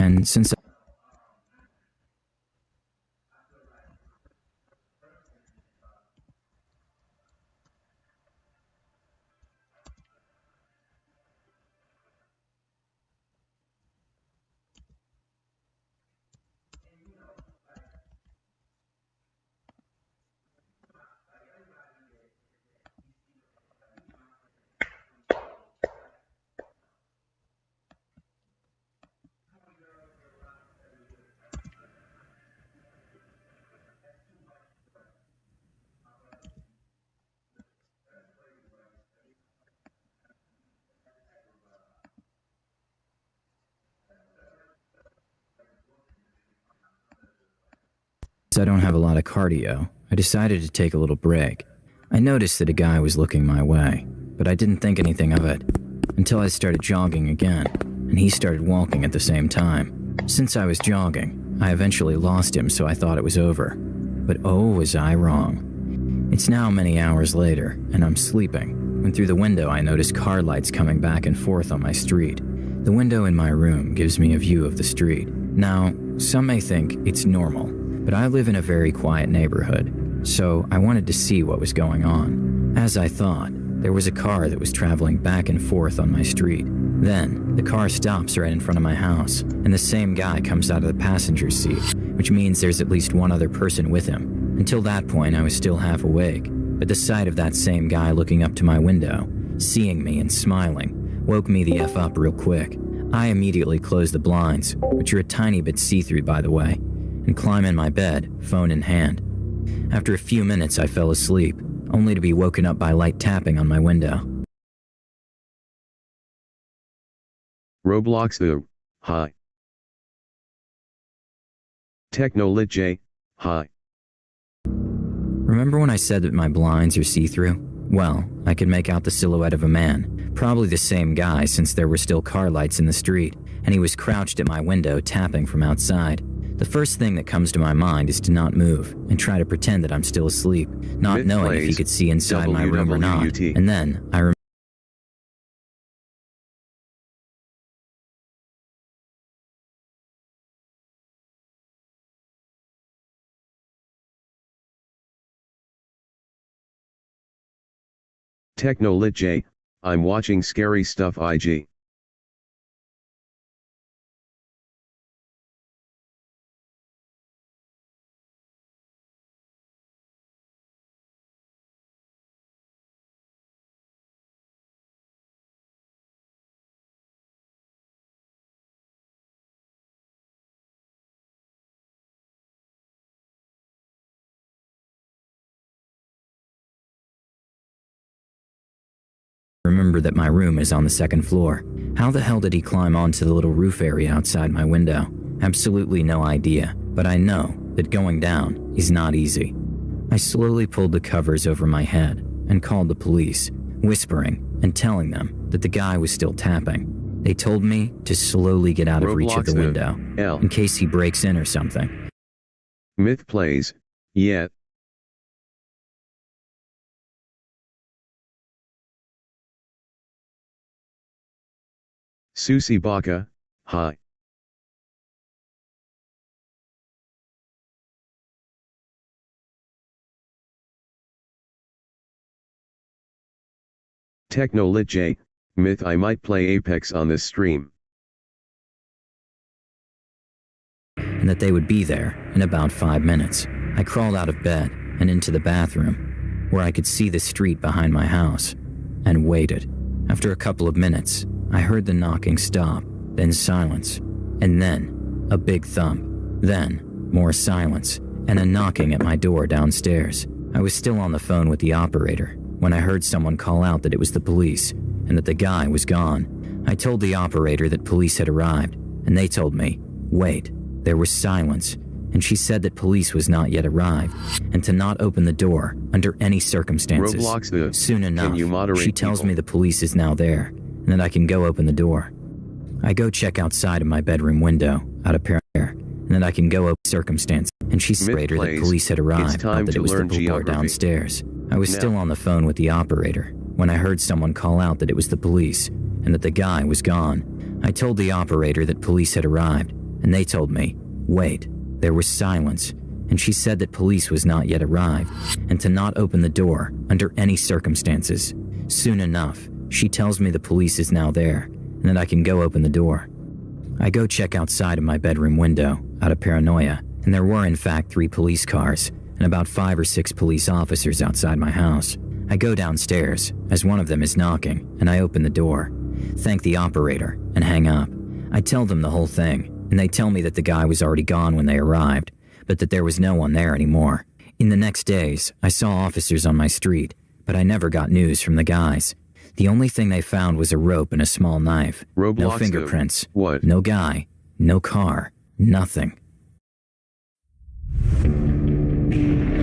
And since I don't have a lot of cardio, I decided to take a little break. I noticed that a guy was looking my way, but I didn't think anything of it until I started jogging again, and he started walking at the same time. Since I was jogging, I eventually lost him, so I thought it was over. But oh, was I wrong. It's now many hours later, and I'm sleeping, when through the window I notice car lights coming back and forth on my street. The window in my room gives me a view of the street. Now, some may think it's normal, but I live in a very quiet neighborhood, so I wanted to see what was going on. As I thought, there was a car that was traveling back and forth on my street. Then, the car stops right in front of my house, and the same guy comes out of the passenger seat, which means there's at least one other person with him. Until that point, I was still half awake, but the sight of that same guy looking up to my window, seeing me and smiling, woke me the F up real quick. I immediately closed the blinds, which are a tiny bit see-through by the way, and climb in my bed, phone in hand. After a few minutes, I fell asleep, only to be woken up by light tapping on my window. Roblox hi. Technolit J, hi. Remember when I said that my blinds are see-through? Well, I could make out the silhouette of a man, probably the same guy since there were still car lights in the street, and he was crouched at my window tapping from outside. The first thing that comes to my mind is to not move and try to pretend that I'm still asleep, not knowing if he could see inside my room or not. And then I Technolit J, I'm watching scary stuff IG. remember that my room is on the second floor. How the hell did he climb onto the little roof area outside my window? Absolutely no idea, but I know that going down is not easy. I slowly pulled the covers over my head and called the police, whispering and telling them that the guy was still tapping. They told me to slowly get out of reach of the window, in case he breaks in or something. Myth plays, yet. Susie Baka, hi. Technolit J, myth I might play Apex on this stream. And that they would be there in about 5 minutes. I crawled out of bed and into the bathroom, where I could see the street behind my house, and waited. After a couple of minutes, I heard the knocking stop, then silence, and then a big thump, then more silence, and a knocking at my door downstairs. I was still on the phone with the operator, when I heard someone call out that it was the police and that the guy was gone. I told the operator that police had arrived, and they told me, wait. There was silence, and she said that police was not yet arrived, and to not open the door under any circumstances. Roblox, Soon enough, can you moderate she tells people? me the police is now there, and that I can go open the door. I go check outside of my bedroom window, out of prayer, and that I can go open circumstances, and she said later that police had arrived, not that it was the people downstairs. I was still on the phone with the operator when I heard someone call out that it was the police, and that the guy was gone. I told the operator that police had arrived, and they told me, wait. There was silence, and she said that police was not yet arrived, and to not open the door under any circumstances. Soon enough, she tells me the police is now there, and that I can go open the door. I go check outside of my bedroom window, out of paranoia, and there were in fact 3 police cars, and about 5 or 6 police officers outside my house. I go downstairs, as one of them is knocking, and I open the door, thank the operator, and hang up. I tell them the whole thing, and they tell me that the guy was already gone when they arrived, but that there was no one there anymore. In the next days, I saw officers on my street, but I never got news from the guys. The only thing they found was a rope and a small knife. Roblox, no fingerprints. What? No guy. No car. Nothing.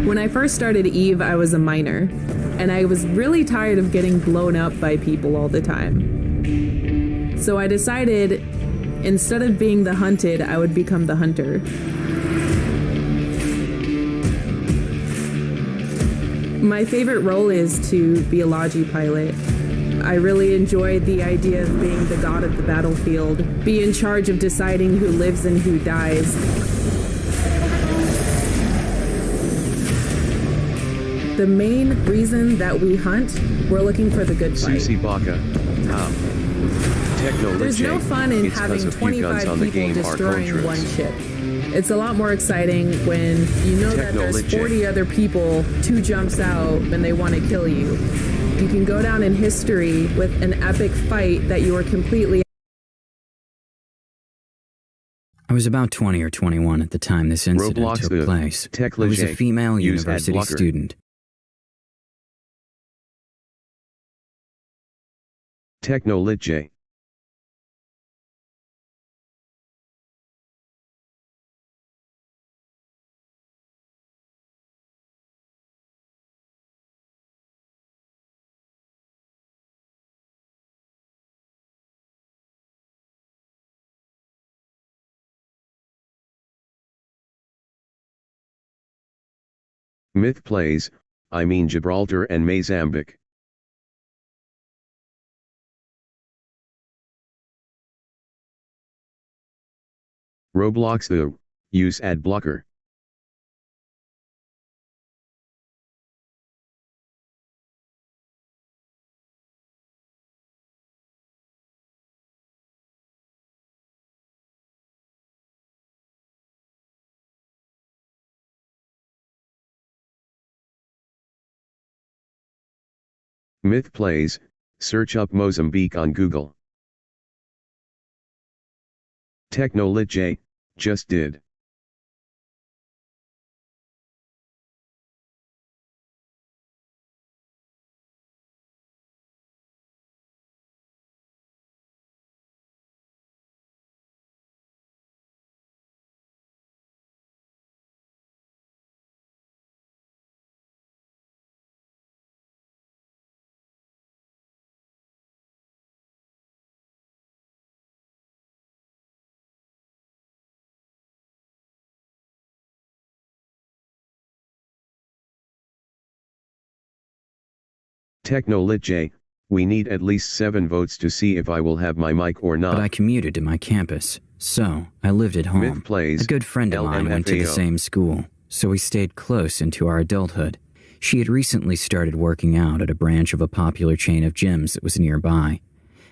When I first started Eve, I was a minor, and I was really tired of getting blown up by people all the time. So I decided, instead of being the hunted, I would become the hunter. My favorite role is to be a Logi pilot. I really enjoyed the idea of being the god of the battlefield, be in charge of deciding who lives and who dies. The main reason that we hunt, we're looking for the good fight. Susie Baka. How? There's no fun in having 25 people destroying one ship. It's a lot more exciting when you know that there's 40 other people, 2 jumps out, and they want to kill you. You can go down in history with an epic fight that you were completely... I was about 20 or 21 at the time this incident took place. I was a female university student. TechnoLitJ. Myth plays, I mean Gibraltar and Mozambique. Roblox use ad blocker. Myth plays, search up Mozambique on Google. TechnoLitJ, just did. TechnoLitJ, we need at least 7 votes to see if I will have my mic or not. But I commuted to my campus, so I lived at home. Myth plays, a good friend of mine went to the same school, so we stayed close into our adulthood. She had recently started working out at a branch of a popular chain of gyms that was nearby,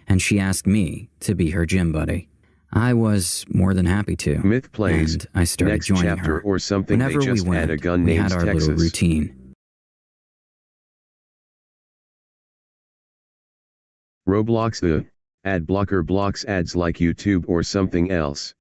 and she asked me to be her gym buddy. I was more than happy to. Myth plays, and I started next joining chapter her. or something. Whenever they just we went, add a gun we named had our Texas. little routine. Roblox ad blocker blocks ads like YouTube or something else.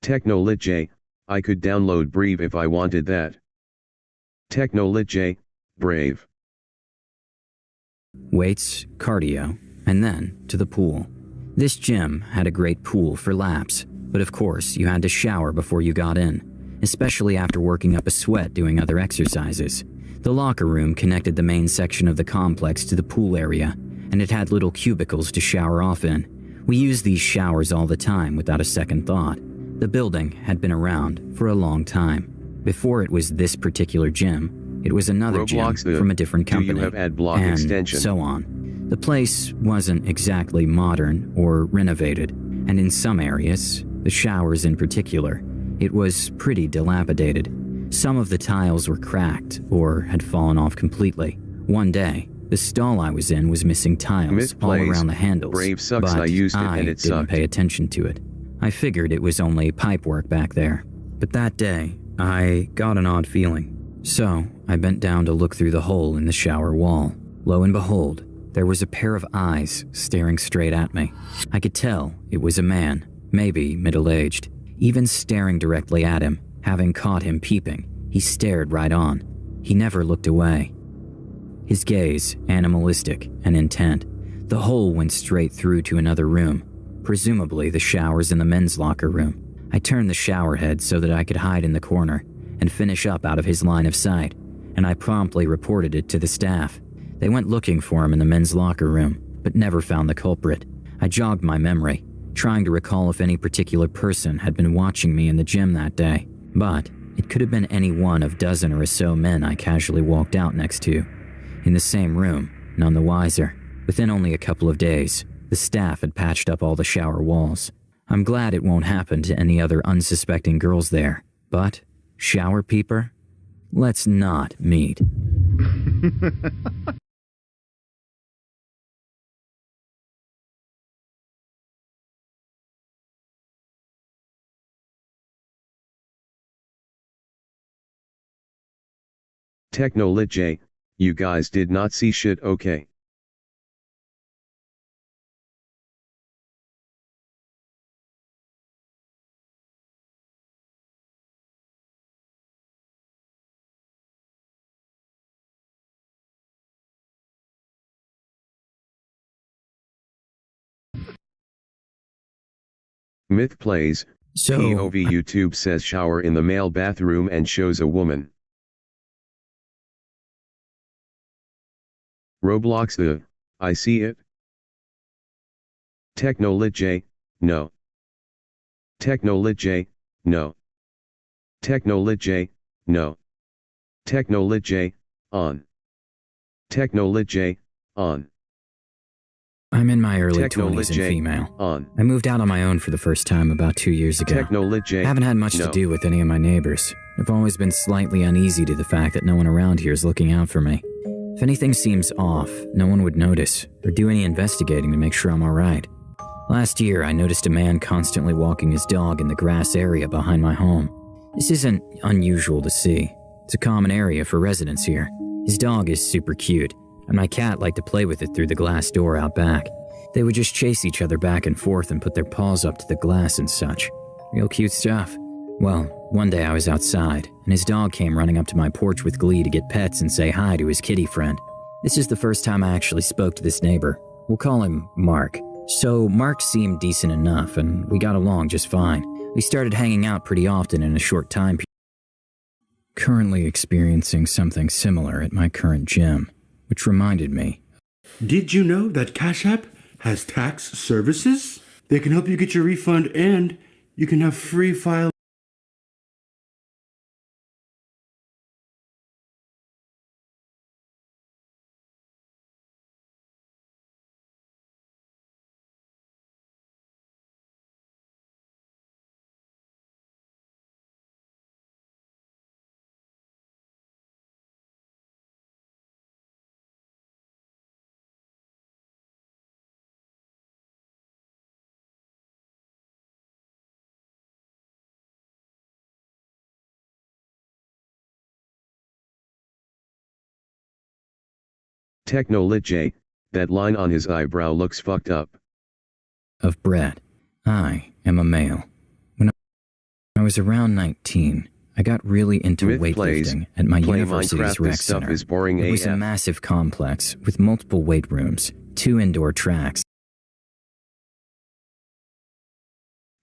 Technolit J, I could download Brave if I wanted that. Technolit J, Brave. Weights, cardio, and then to the pool. This gym had a great pool for laps, but of course you had to shower before you got in, especially after working up a sweat doing other exercises. The locker room connected the main section of the complex to the pool area, and it had little cubicles to shower off in. We used these showers all the time without a second thought. The building had been around for a long time. Before it was this particular gym, it was another Roblox, gym from a different company, do you have AdBlock and extension? so on. The place wasn't exactly modern or renovated, and in some areas, the showers in particular, it was pretty dilapidated. Some of the tiles were cracked or had fallen off completely. One day, the stall I was in was missing tiles all around the handles, Brave sucks. but I used it and it didn't sucked. pay attention to it. I figured it was only pipework back there. But that day, I got an odd feeling. So, I bent down to look through the hole in the shower wall. Lo and behold, there was a pair of eyes staring straight at me. I could tell it was a man, maybe middle-aged. Even staring directly at him, having caught him peeping, he stared right on. He never looked away. His gaze, animalistic and intent. The hole went straight through to another room, presumably the showers in the men's locker room. I turned the shower head so that I could hide in the corner and finish up out of his line of sight, and I promptly reported it to the staff. They went looking for him in the men's locker room, but never found the culprit. I jogged my memory, trying to recall if any particular person had been watching me in the gym that day, but it could have been any one of dozen or so men I casually walked out next to. In the same room, none the wiser. Within only a couple of days, the staff had patched up all the shower walls. I'm glad it won't happen to any other unsuspecting girls there, but shower peeper? Let's not meet. Technolit J, you guys did not see shit, okay? Myth plays, POV YouTube says shower in the male bathroom and shows a woman. Roblox I see it. Technolit J, no. Technolit J, no. Technolit J, no. Technolit J, on. Technolit J, on. I'm in my early 20s and female. On. I moved out on my own for the first time about 2 years ago. Technolit J, I haven't had much to do with any of my neighbors. I've always been slightly uneasy to the fact that no one around here is looking out for me. If anything seems off, no one would notice or do any investigating to make sure I'm alright. Last year, I noticed a man constantly walking his dog in the grass area behind my home. This isn't unusual to see. It's a common area for residents here. His dog is super cute, and my cat liked to play with it through the glass door out back. They would just chase each other back and forth and put their paws up to the glass and such. Real cute stuff. Well, one day I was outside, and his dog came running up to my porch with glee to get pets and say hi to his kitty friend. This is the first time I actually spoke to this neighbor. We'll call him Mark. So Mark seemed decent enough, and we got along just fine. We started hanging out pretty often in a short time period. Currently experiencing something similar at my current gym, which reminded me. Did you know that Cash App has tax services? They can help you get your refund and you can have free file. Technolit J, that line on his eyebrow looks fucked up. Of Brett. I am a male. was around 19, I got really into weightlifting at my university's Minecraft. rec This stuff center. is boring It was a AF. massive complex with multiple weight rooms, 2 indoor tracks.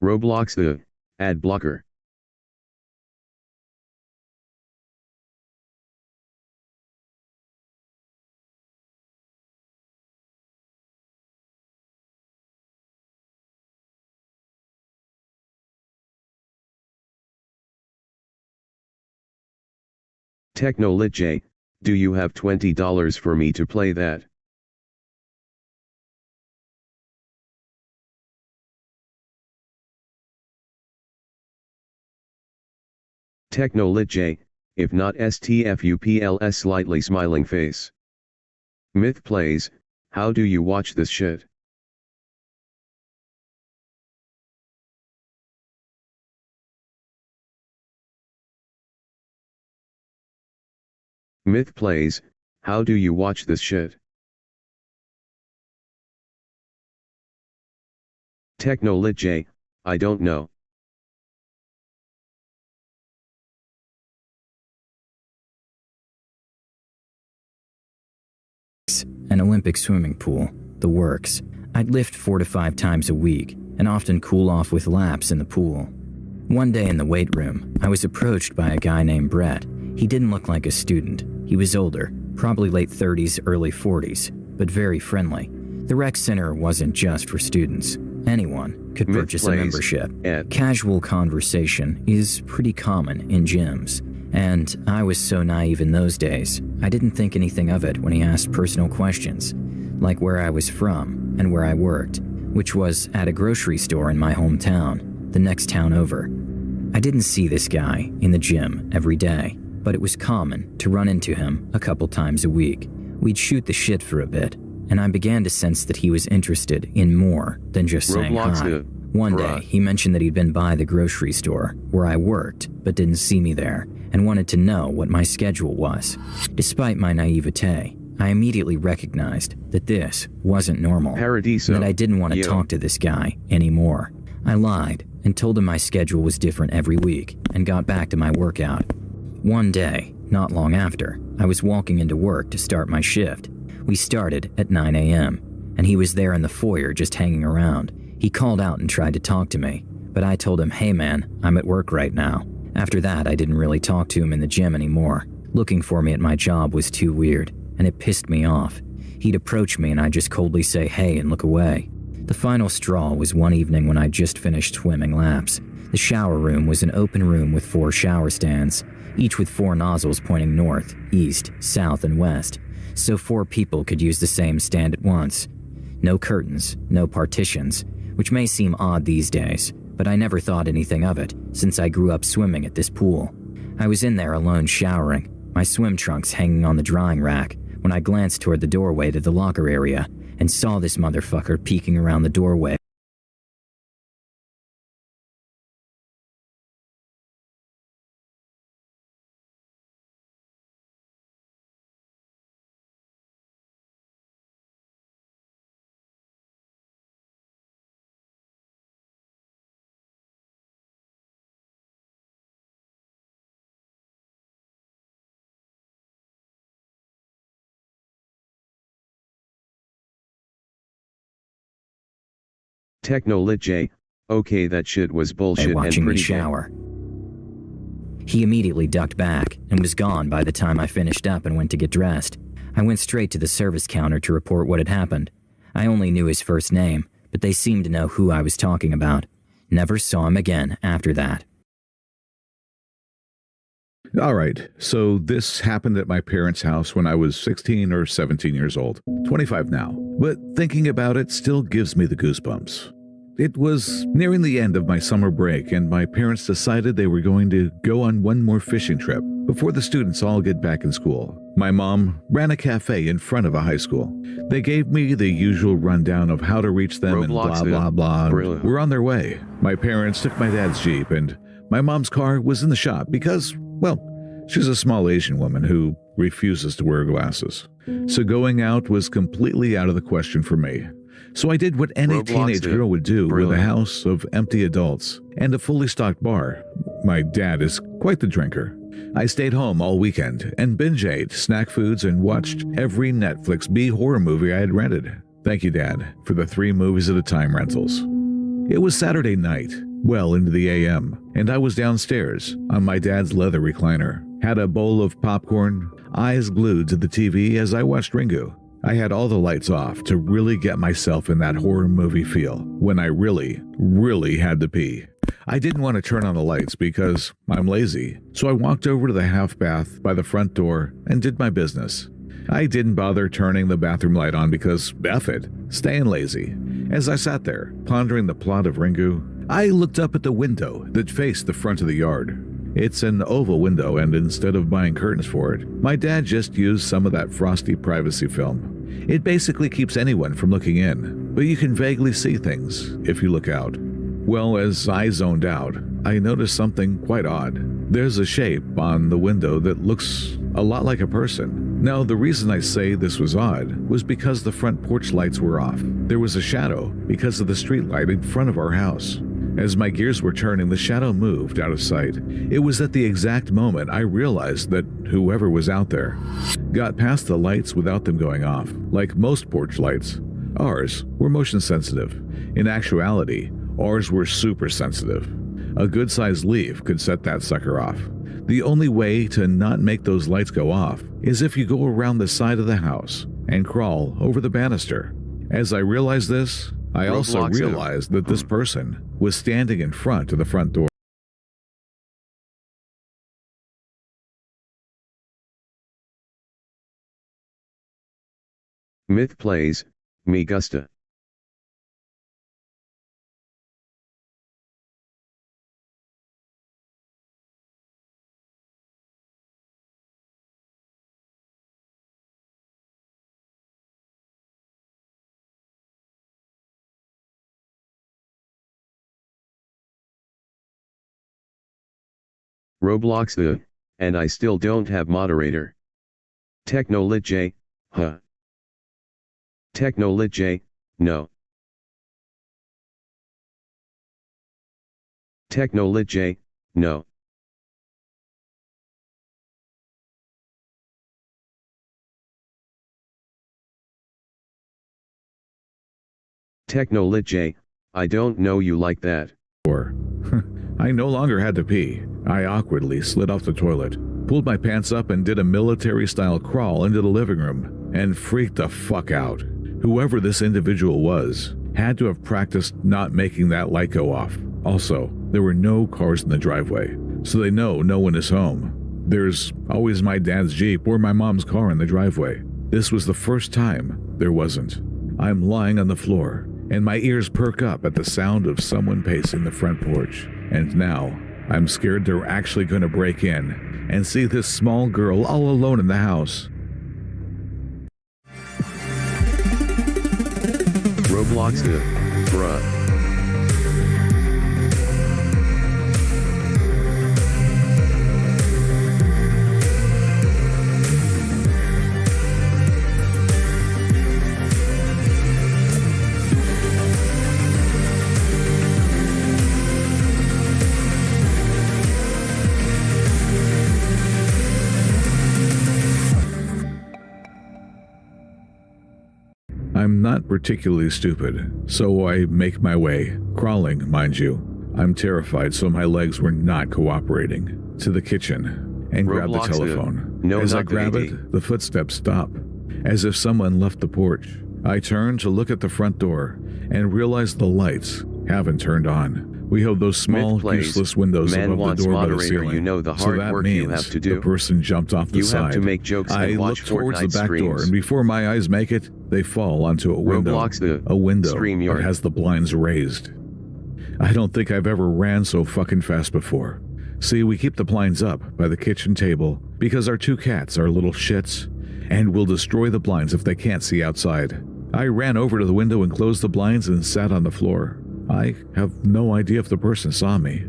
Roblox the ad blocker. Technolit J, do you have $20 for me to play that? Technolit J, if not STFUPLS slightly smiling face. Myth plays, how do you watch this shit? Myth plays, how do you watch this shit? Technolit J, I don't know. An Olympic swimming pool, the works. I'd lift 4 to 5 times a week and often cool off with laps in the pool. One day in the weight room, I was approached by a guy named Brett. He didn't look like a student. He was older, probably late 30s, early 40s, but very friendly. The rec center wasn't just for students. Anyone could purchase a membership. Casual conversation is pretty common in gyms. And I was so naive in those days, I didn't think anything of it when he asked personal questions, like where I was from and where I worked, which was at a grocery store in my hometown, the next town over. I didn't see this guy in the gym every day, but it was common to run into him a couple times a week. We'd shoot the shit for a bit, and I began to sense that he was interested in more than just saying hi. One day, he mentioned that he'd been by the grocery store where I worked, but didn't see me there, and wanted to know what my schedule was. Despite my naivete, I immediately recognized that this wasn't normal, Paradiso. and that I didn't want to talk to this guy anymore. I lied and told him my schedule was different every week, and got back to my workout. One day, not long after, I was walking into work to start my shift. We started at 9 a.m., and he was there in the foyer just hanging around. He called out and tried to talk to me, but I told him, "Hey man, I'm at work right now." After that, I didn't really talk to him in the gym anymore. Looking for me at my job was too weird, and it pissed me off. He'd approach me and I'd just coldly say hey and look away. The final straw was one evening when I'd just finished swimming laps. The shower room was an open room with 4 shower stands, each with 4 nozzles pointing north, east, south, and west, so 4 people could use the same stand at once. No curtains, no partitions, which may seem odd these days, but I never thought anything of it since I grew up swimming at this pool. I was in there alone showering, my swim trunks hanging on the drying rack, when I glanced toward the doorway to the locker area and saw this motherfucker peeking around the doorway. Technolit J, okay, that shit was bullshit and watching me pretty shower. He immediately ducked back and was gone by the time I finished up and went to get dressed. I went straight to the service counter to report what had happened. I only knew his first name, but they seemed to know who I was talking about. Never saw him again after that. All right, so this happened at my parents' house when I was 16 or 17 years old. 25 now, but thinking about it still gives me the goosebumps. It was nearing the end of my summer break, and my parents decided they were going to go on one more fishing trip before the students all get back in school. My mom ran a cafe in front of a high school. They gave me the usual rundown of how to reach them and blah, blah, blah. We're on their way. My parents took my dad's Jeep, and my mom's car was in the shop because, well, she's a small Asian woman who refuses to wear glasses. So going out was completely out of the question for me. So I did what any teenage girl would do with a house of empty adults and a fully stocked bar. My dad is quite the drinker. I stayed home all weekend and binge ate snack foods and watched every Netflix B horror movie I had rented. Thank you, Dad, for the 3 movies at a time rentals. It was Saturday night, well into the AM, and I was downstairs on my dad's leather recliner. Had a bowl of popcorn, eyes glued to the TV as I watched Ringu. I had all the lights off to really get myself in that horror movie feel when I really had to pee. I didn't want to turn on the lights because I'm lazy, so I walked over to the half bath by the front door and did my business. I didn't bother turning the bathroom light on because, F it, staying lazy. As I sat there, pondering the plot of Ringu, I looked up at the window that faced the front of the yard. It's an oval window, and instead of buying curtains for it, my dad just used some of that frosty privacy film. It basically keeps anyone from looking in, but you can vaguely see things if you look out. Well, as I zoned out, I noticed something quite odd. There's a shape on the window that looks a lot like a person. Now, the reason I say this was odd was because the front porch lights were off. There was a shadow because of the street light in front of our house. As my gears were turning, the shadow moved out of sight. It was at the exact moment I realized that whoever was out there got past the lights without them going off. Like most porch lights, ours were motion sensitive. In actuality, ours were super sensitive. A good-sized leaf could set that sucker off. The only way to not make those lights go off is if you go around the side of the house and crawl over the banister. As I realized this, I also realized that this person was standing in front of the front door. Myth plays, Me Gusta. Roblox and I still don't have moderator. Technolit J, huh? Technolit J, no. Technolit J, no. Technolit J, I don't know you like that. I no longer had to pee. I awkwardly slid off the toilet, pulled my pants up and did a military-style crawl into the living room, and freaked the fuck out. Whoever this individual was had to have practiced not making that light go off. Also, there were no cars in the driveway, so they know no one is home. There's always my dad's Jeep or my mom's car in the driveway. This was the first time there wasn't. I'm lying on the floor, and my ears perk up at the sound of someone pacing the front porch. And now, I'm scared they're actually going to break in and see this small girl all alone in the house. Roblox, bruh. I'm not particularly stupid, so I make my way, crawling, mind you. I'm terrified, so my legs were not cooperating, to the kitchen and grab the telephone. No, as I grab it, the footsteps stop, as if someone left the porch. I turn to look at the front door and realize the lights haven't turned on. We have those small, useless windows above the door by the ceiling. You know the hard work you have to do. The person jumped off the side. You have to make jokes and watch look towards Fortnite the back door, and before my eyes make it, they fall onto a window. Roblox, a window that has the blinds raised. I don't think I've ever ran so fucking fast before. See, we keep the blinds up by the kitchen table because our 2 cats are little shits and will destroy the blinds if they can't see outside. I ran over to the window and closed the blinds and sat on the floor. I have no idea if the person saw me,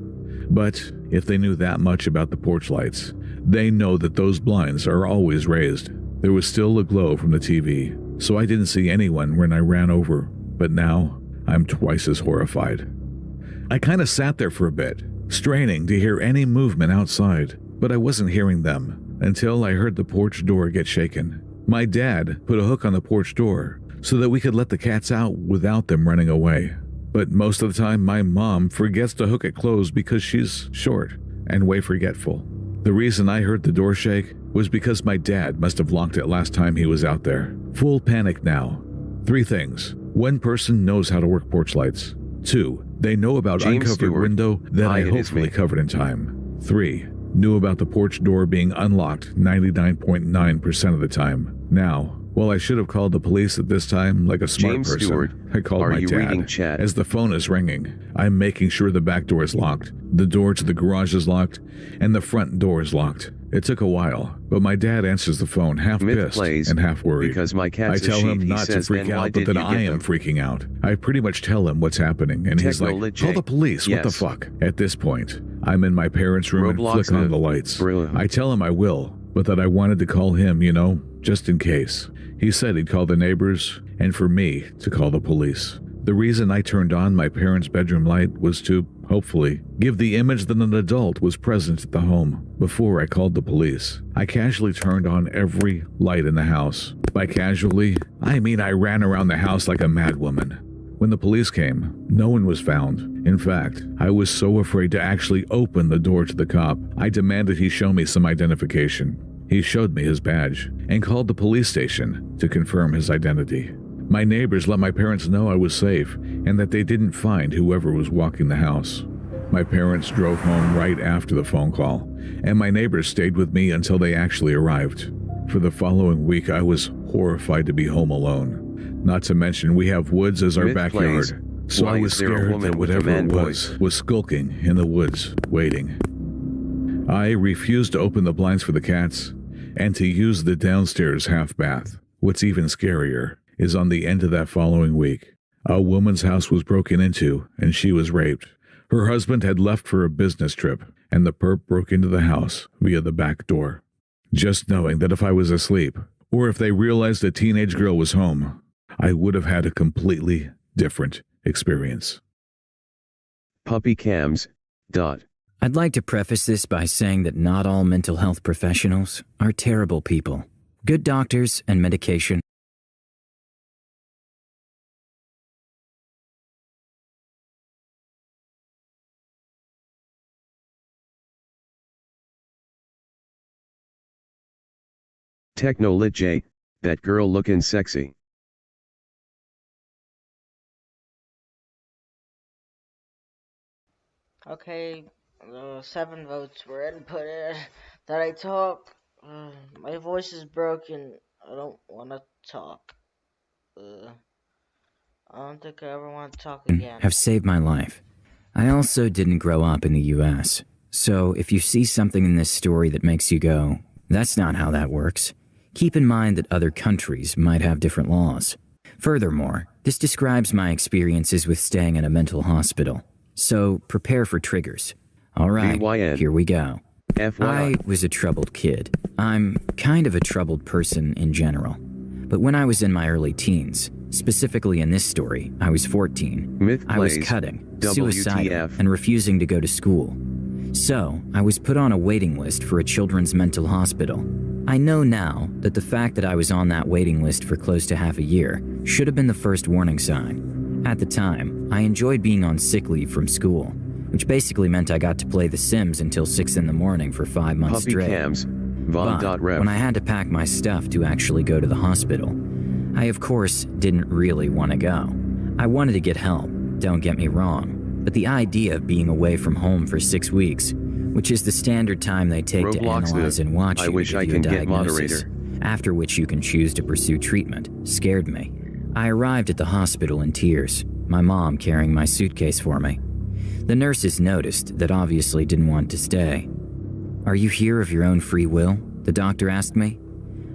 but if they knew that much about the porch lights, they know that those blinds are always raised. There was still a glow from the TV, so I didn't see anyone when I ran over, but now I'm twice as horrified. I kind of sat there for a bit, straining to hear any movement outside, but I wasn't hearing them until I heard the porch door get shaken. My dad put a hook on the porch door so that we could let the cats out without them running away. But most of the time, my mom forgets to hook it closed because she's short and way forgetful. The reason I heard the door shake was because my dad must have locked it last time he was out there. Full panic now. 3 things. 1 person knows how to work porch lights. 2, they know about James uncovered Stewart. window that Hi, I it is hopefully me. covered in time. 3, knew about the porch door being unlocked 99.9% of the time. Now, while I should have called the police at this time like a smart James person, Stewart, I called are my you dad. reading chat? As the phone is ringing, I'm making sure the back door is locked, the door to the garage is locked, and the front door is locked. It took a while, but my dad answers the phone half Myth pissed plays, and half worried. because my I cat's a tell him sheep, he not to says, freak then why out, but did that you I get am them? freaking out. I pretty much tell him what's happening, and he's like, Technolit call J. the police, what the Yes. fuck? At this point, I'm in my parents' room Roblox and flick on Live. the lights. Brilliant. I tell him I will, but that I wanted to call him, just in case. He said he'd call the neighbors, and for me to call the police. The reason I turned on my parents' bedroom light was to, hopefully, give the image that an adult was present at the home before I called the police. I casually turned on every light in the house. By casually, I mean I ran around the house like a madwoman. When the police came, no one was found. In fact, I was so afraid to actually open the door to the cop, I demanded he show me some identification. He showed me his badge and called the police station to confirm his identity. My neighbors let my parents know I was safe and that they didn't find whoever was walking the house. My parents drove home right after the phone call, and my neighbors stayed with me until they actually arrived. For the following week, I was horrified to be home alone. Not to mention, we have woods as our Myth backyard, plays. so Why I was is there a scared woman that with a whatever man it voice? was skulking in the woods, waiting. I refused to open the blinds for the cats and to use the downstairs half bath. What's even scarier is on the end of that following week, a woman's house was broken into and she was raped. Her husband had left for a business trip and the perp broke into the house via the back door. Just knowing that if I was asleep or if they realized a teenage girl was home, I would have had a completely different experience. Puppy cams. Dot. I'd like to preface this by saying that not all mental health professionals are terrible people. Good doctors and medication Technolit J. That girl lookin' sexy. Okay, 7 votes were inputted that I talk. My voice is broken. I don't want to talk. I don't think I ever want to talk again. have saved my life. I also didn't grow up in the US, so if you see something in this story that makes you go, that's not how that works, keep in mind that other countries might have different laws. Furthermore, this describes my experiences with staying in a mental hospital, so prepare for triggers. All right, VYN. here we go. FYI. I was a troubled kid. I'm kind of a troubled person in general. But when I was in my early teens, specifically in this story, I was 14. Myth I was plays. cutting, WTF. suicidal, and refusing to go to school. So, I was put on a waiting list for a children's mental hospital. I know now that the fact that I was on that waiting list for close to half a year should have been the first warning sign. At the time, I enjoyed being on sick leave from school, which basically meant I got to play The Sims until 6 in the morning for 5 months Puppy straight. cams. But Von.ref. when I had to pack my stuff to actually go to the hospital, I of course didn't really want to go. I wanted to get help, don't get me wrong, but the idea of being away from home for 6 weeks, which is the standard time they take to Roblox analyze Live. and watch I you wish to I give you a can get diagnosis, moderator. after which you can choose to pursue treatment, scared me. I arrived at the hospital in tears, my mom carrying my suitcase for me. The nurses noticed that obviously didn't want to stay. "Are you here of your own free will?" the doctor asked me.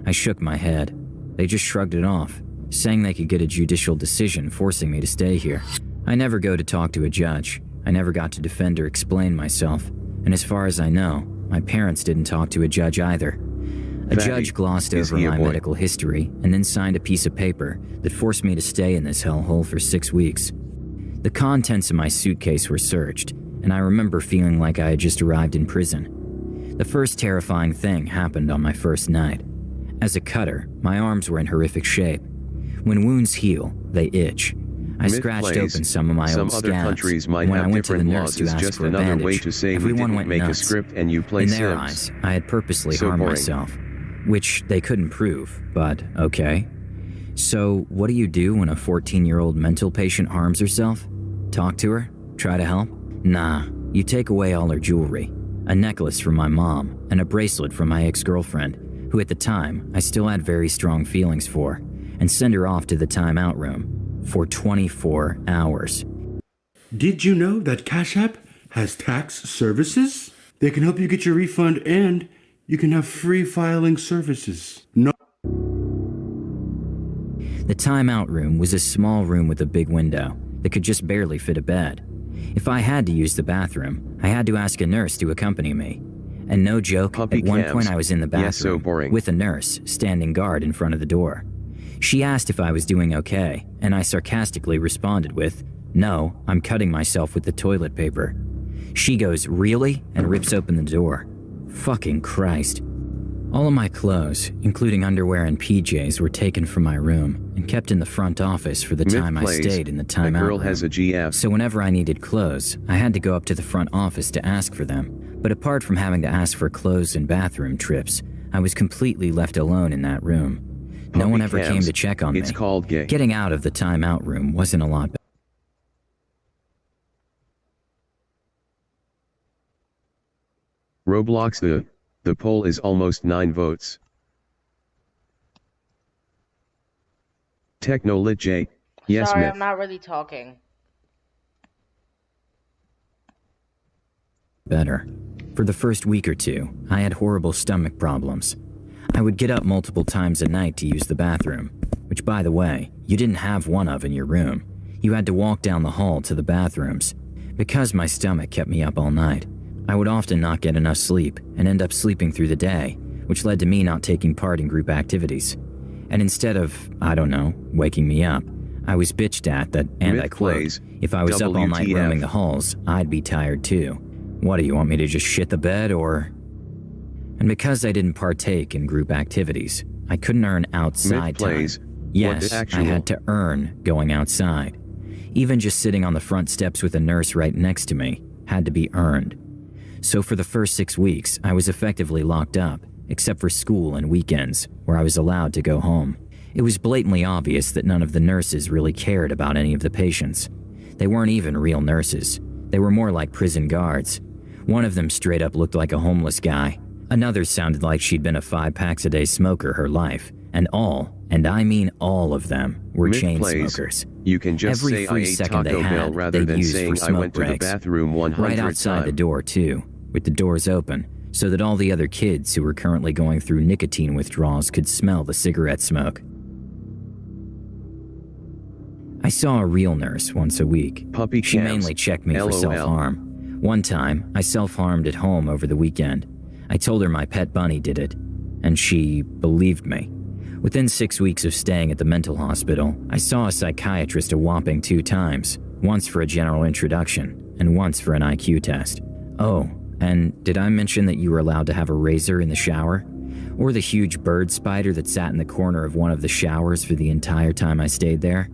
I shook my head. They just shrugged it off, saying they could get a judicial decision forcing me to stay here. I never go to talk to a judge. I never got to defend or explain myself. And as far as I know, my parents didn't talk to a judge either. A Fatty, judge glossed is over he a my boy? medical history and then signed a piece of paper that forced me to stay in this hellhole for 6 weeks. The contents of my suitcase were searched, and I remember feeling like I had just arrived in prison. The first terrifying thing happened on my first night. As a cutter, my arms were in horrific shape. When wounds heal, they itch. I scratched open some of my old scabs. Some other countries might when have I went to the different nurse laws. to ask Just for a another bandage, way to say we everyone didn't went make nuts. a script and you play In their Sims. eyes, I had purposely So harmed boring. myself, which they couldn't prove, but okay. So, what do you do when a 14-year-old mental patient harms herself? Talk to her? Try to help? Nah, you take away all her jewelry, a necklace from my mom, and a bracelet from my ex-girlfriend, who at the time I still had very strong feelings for, and send her off to the timeout room for 24 hours. Did you know that Cash App has tax services? They can help you get your refund and you can have free filing services. No. The timeout room was a small room with a big window that could just barely fit a bed. If I had to use the bathroom, I had to ask a nurse to accompany me. And no joke, Puppy at one cams. point I was in the Yes, so bathroom boring. with a nurse standing guard in front of the door. She asked if I was doing okay, and I sarcastically responded with, "No, I'm cutting myself with the toilet paper." She goes, "Really?" and rips open the door. Fucking Christ. All of my clothes, including underwear and PJs, were taken from my room and kept in the front office for the Myth time I plays. stayed in the A timeout girl room. has a GF. So whenever I needed clothes, I had to go up to the front office to ask for them. But apart from having to ask for clothes and bathroom trips, I was completely left alone in that room. No Puppy one ever came cams. to check on It's me. called gay. Getting out of the timeout room wasn't a lot better. Roblox. The poll is almost 9 votes. Technolit J. Yes, Sorry, myth. I'm not really talking. Better. For the first week or two, I had horrible stomach problems. I would get up multiple times a night to use the bathroom, which, by the way, you didn't have one of in your room. You had to walk down the hall to the bathrooms. Because my stomach kept me up all night, I would often not get enough sleep and end up sleeping through the day, which led to me not taking part in group activities. And instead of, I don't know, waking me up, I was bitched at that, and Myth I quote, plays. if I was up all night WTF. roaming the halls, I'd be tired too. What, do you want me to just shit the bed, or? And because I didn't partake in group activities, I couldn't earn outside Myth plays. time. Yes, the I actual? had to earn going outside. Even just sitting on the front steps with a nurse right next to me had to be earned. So for the first 6 weeks, I was effectively locked up, except for school and weekends, where I was allowed to go home. It was blatantly obvious that none of the nurses really cared about any of the patients. They weren't even real nurses. They were more like prison guards. One of them straight up looked like a homeless guy. Another sounded like she'd been a 5-packs-a-day smoker her life. And all, and I mean all of them, were Myth chain plays. smokers. You can just Every say I free ate second Taco they Bell had, rather they'd than use saying for I smoke went to the breaks. bathroom 100 Right outside the times. door, too, with the doors open, so that all the other kids who were currently going through nicotine withdrawals could smell the cigarette smoke. I saw a real nurse once a week. Puppy She cams. mainly checked me for LOL. self-harm. One time, I self-harmed at home over the weekend. I told her my pet bunny did it, and she believed me. Within 6 weeks of staying at the mental hospital, I saw a psychiatrist a whopping 2 times, once for a general introduction, and once for an IQ test. Oh, and did I mention that you were allowed to have a razor in the shower? Or the huge bird spider that sat in the corner of one of the showers for the entire time I stayed there?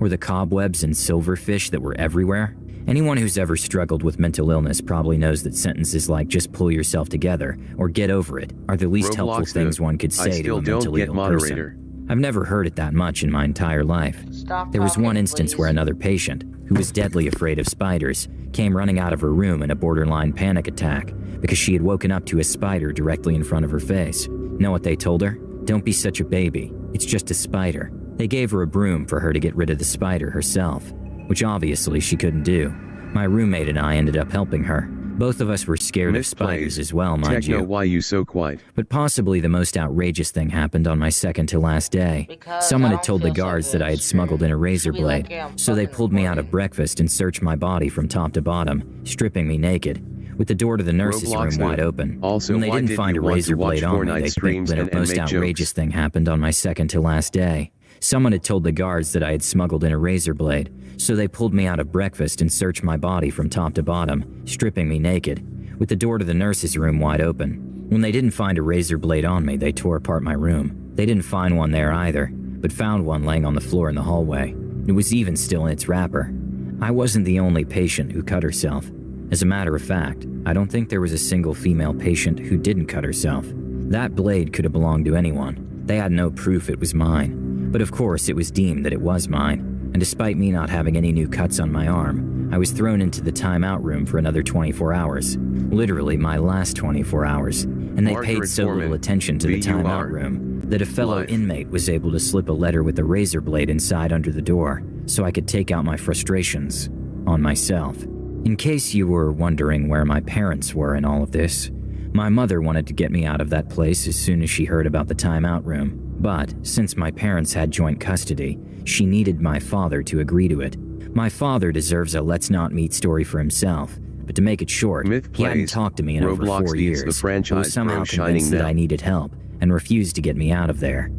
Or the cobwebs and silverfish that were everywhere? Anyone who's ever struggled with mental illness probably knows that sentences like "just pull yourself together" or "get over it" are the least helpful Roblox, things one could I say to still a don't mentally get ill moderator. person. I've never heard it that much in my entire life. Stop There was talking, one instance please. where another patient, who was deadly afraid of spiders, came running out of her room in a borderline panic attack because she had woken up to a spider directly in front of her face. Know what they told her? Don't be such a baby. It's just a spider. They gave her a broom for her to get rid of the spider herself, which obviously she couldn't do. My roommate and I ended up helping her. Both of us were scared of Myth spiders plays. as well, mind Techno, you. why you so quiet? But possibly the most outrageous thing happened on my second to last day. Because Someone I had don't told the feel so guards good. that I had smuggled in a razor Should be like, blade, yeah, I'm so they fucking pulled me out of recording. breakfast and searched my body from top to bottom, stripping me naked, with the door to the nurse's Roblox room wide new. open. Also, when they why didn't did find you a want to razor watch blade on me, Fortnite they streams think the and most make outrageous jokes? thing happened on my second to last day. Someone had told the guards that I had smuggled in a razor blade, so they pulled me out of breakfast and searched my body from top to bottom, stripping me naked, with the door to the nurse's room wide open. When they didn't find a razor blade on me, they tore apart my room. They didn't find one there either, but found one laying on the floor in the hallway. It was even still in its wrapper. I wasn't the only patient who cut herself. As a matter of fact, I don't think there was a single female patient who didn't cut herself. That blade could have belonged to anyone. They had no proof it was mine. But of course, it was deemed that it was mine, and despite me not having any new cuts on my arm, I was thrown into the timeout room for another 24 hours. Literally my last 24 hours, and they paid so little attention to the timeout room that a fellow inmate was able to slip a letter with a razor blade inside under the door so I could take out my frustrations on myself. In case you were wondering where my parents were in all of this, my mother wanted to get me out of that place as soon as she heard about the timeout room. But since my parents had joint custody, she needed my father to agree to it. My father deserves a let's not meet story for himself, but to make it short, he hadn't talked to me in over 4 years. He was somehow convinced that I needed help and refused to get me out of there.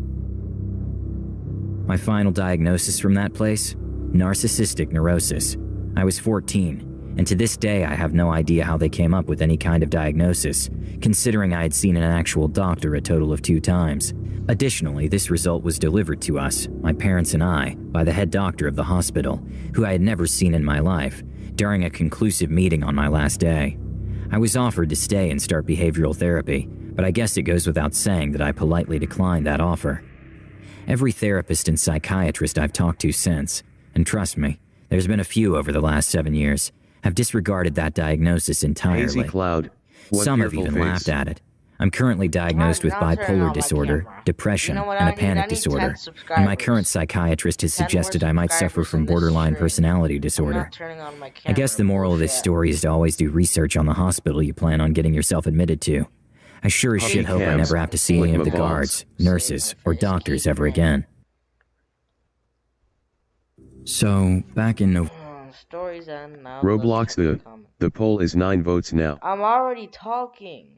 My final diagnosis from that place? Narcissistic neurosis. I was 14, and to this day I have no idea how they came up with any kind of diagnosis, considering I had seen an actual doctor a total of 2 times. Additionally, this result was delivered to us, my parents and I, by the head doctor of the hospital, who I had never seen in my life, during a conclusive meeting on my last day. I was offered to stay and start behavioral therapy, but I guess it goes without saying that I politely declined that offer. Every therapist and psychiatrist I've talked to since, and trust me, there's been a few over the last 7 years, have disregarded that diagnosis entirely. Hazy cloud. Some have even laughed at it. I'm currently diagnosed with bipolar disorder, depression, and a panic disorder, and my current psychiatrist has suggested I might suffer from borderline personality disorder. I guess the moral of this story is to always do research on the hospital you plan on getting yourself admitted to. I sure as shit hope I never have to see any of the guards, nurses, or doctors ever again. So, back in November... Roblox the poll is 9 votes now. I'm already talking.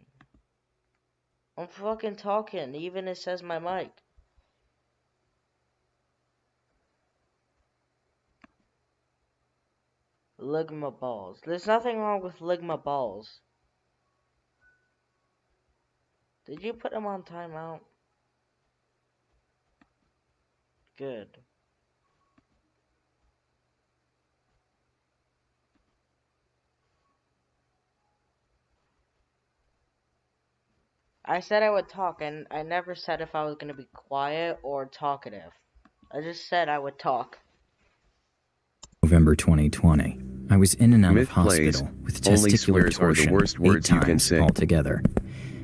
I'm fucking talking, even it says my mic. Ligma balls. There's nothing wrong with Ligma balls. Did you put them on timeout? Good. I said I would talk, and I never said if I was going to be quiet or talkative. I just said I would talk. November 2020. I was in and out of hospital with testicular torsion 8 times altogether.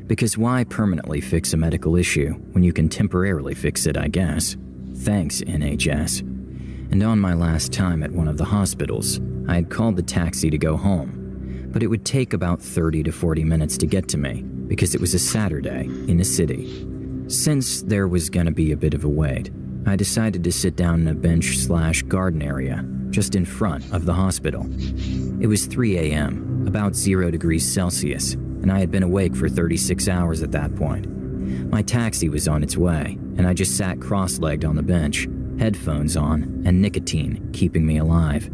Because why permanently fix a medical issue when you can temporarily fix it, I guess? Thanks, NHS. And on my last time at one of the hospitals, I had called the taxi to go home, but it would take about 30 to 40 minutes to get to me, because it was a Saturday in a city. Since there was gonna be a bit of a wait, I decided to sit down in a bench/garden area just in front of the hospital. It was 3 a.m., about 0 degrees Celsius, and I had been awake for 36 hours at that point. My taxi was on its way, and I just sat cross-legged on the bench, headphones on, and nicotine keeping me alive.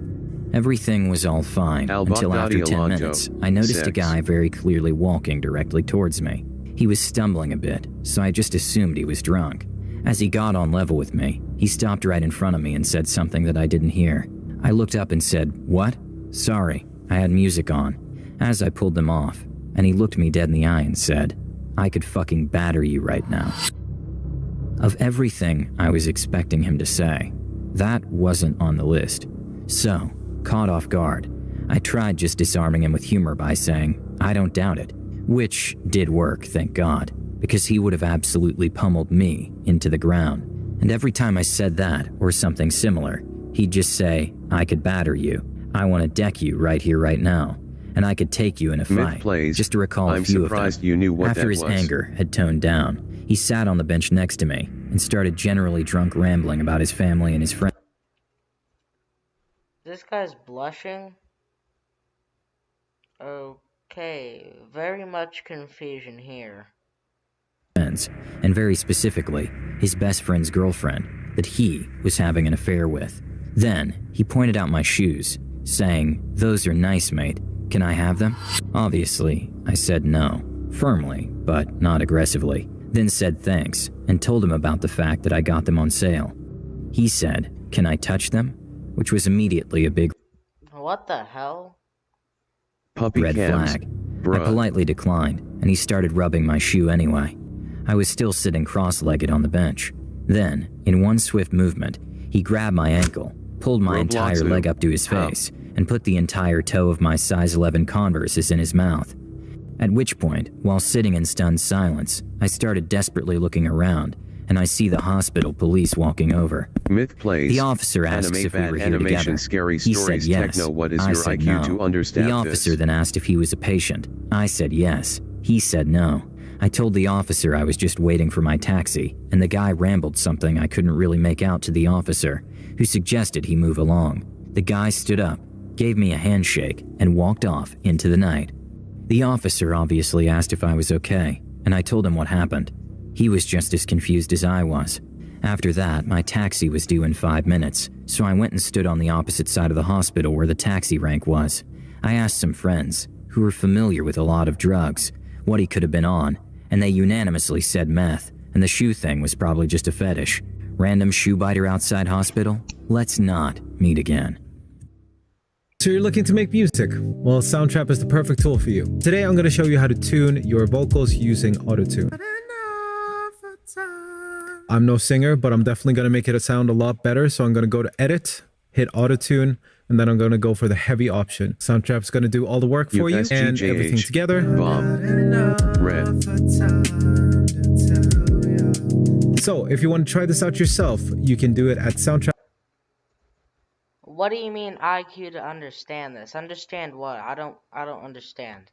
Everything was all fine until after 10 minutes, I noticed a guy very clearly walking directly towards me. He was stumbling a bit, so I just assumed he was drunk. As he got on level with me, he stopped right in front of me and said something that I didn't hear. I looked up and said, "What?" "Sorry, I had music on," as I pulled them off, and he looked me dead in the eye and said, "I could fucking batter you right now." Of everything I was expecting him to say, that wasn't on the list. So, caught off guard, I tried just disarming him with humor by saying, "I don't doubt it," which did work, thank God, because he would have absolutely pummeled me into the ground. And every time I said that, or something similar, he'd just say, "I could batter you. I want to deck you right here, right now. And I could take you in a fight," just to recall a few of them. You knew what After his anger had toned down, he sat on the bench next to me and started generally drunk rambling about his family and his friends. This guy's blushing? Okay, very much confusion here. And very specifically, his best friend's girlfriend, that he was having an affair with. Then, he pointed out my shoes, saying, "Those are nice, mate. Can I have them?" Obviously, I said no, firmly, but not aggressively, then said thanks and told him about the fact that I got them on sale. He said, "Can I touch them?" Which was immediately a big What the hell? Puppy red cams. flag. Bruh. I politely declined, and he started rubbing my shoe anyway. I was still sitting cross-legged on the bench. Then, in one swift movement, he grabbed my ankle, pulled my Roblox entire move. leg up to his How? face, and put the entire toe of my size 11 Converses in his mouth. At which point, while sitting in stunned silence, I started desperately looking around, and I see the hospital police walking over. Myth plays. The officer asks Anime if we bad were here animation together. Scary He said stories. yes. Techno, what is I your said IQ no. to understand The officer this? then asked if he was a patient. I said yes. He said no. I told the officer I was just waiting for my taxi, and the guy rambled something I couldn't really make out to the officer, who suggested he move along. The guy stood up, gave me a handshake, and walked off into the night. The officer obviously asked if I was okay, and I told him what happened. He was just as confused as I was. After that, my taxi was due in 5 minutes, so I went and stood on the opposite side of the hospital where the taxi rank was. I asked some friends, who were familiar with a lot of drugs, what he could have been on, and they unanimously said meth, and the shoe thing was probably just a fetish. Random shoe biter outside hospital? Let's not meet again. So you're looking to make music? Well, Soundtrap is the perfect tool for you. Today I'm going to show you how to tune your vocals using Autotune. I'm no singer, but I'm definitely going to make it sound a lot better. So I'm going to go to Edit, hit Autotune, and then I'm going to go for the heavy option. Soundtrap's going to do all the work for you and everything together. Bomb. Red. So if you want to try this out yourself, you can do it at Soundtrap. What do you mean IQ to understand this? Understand what? I don't understand.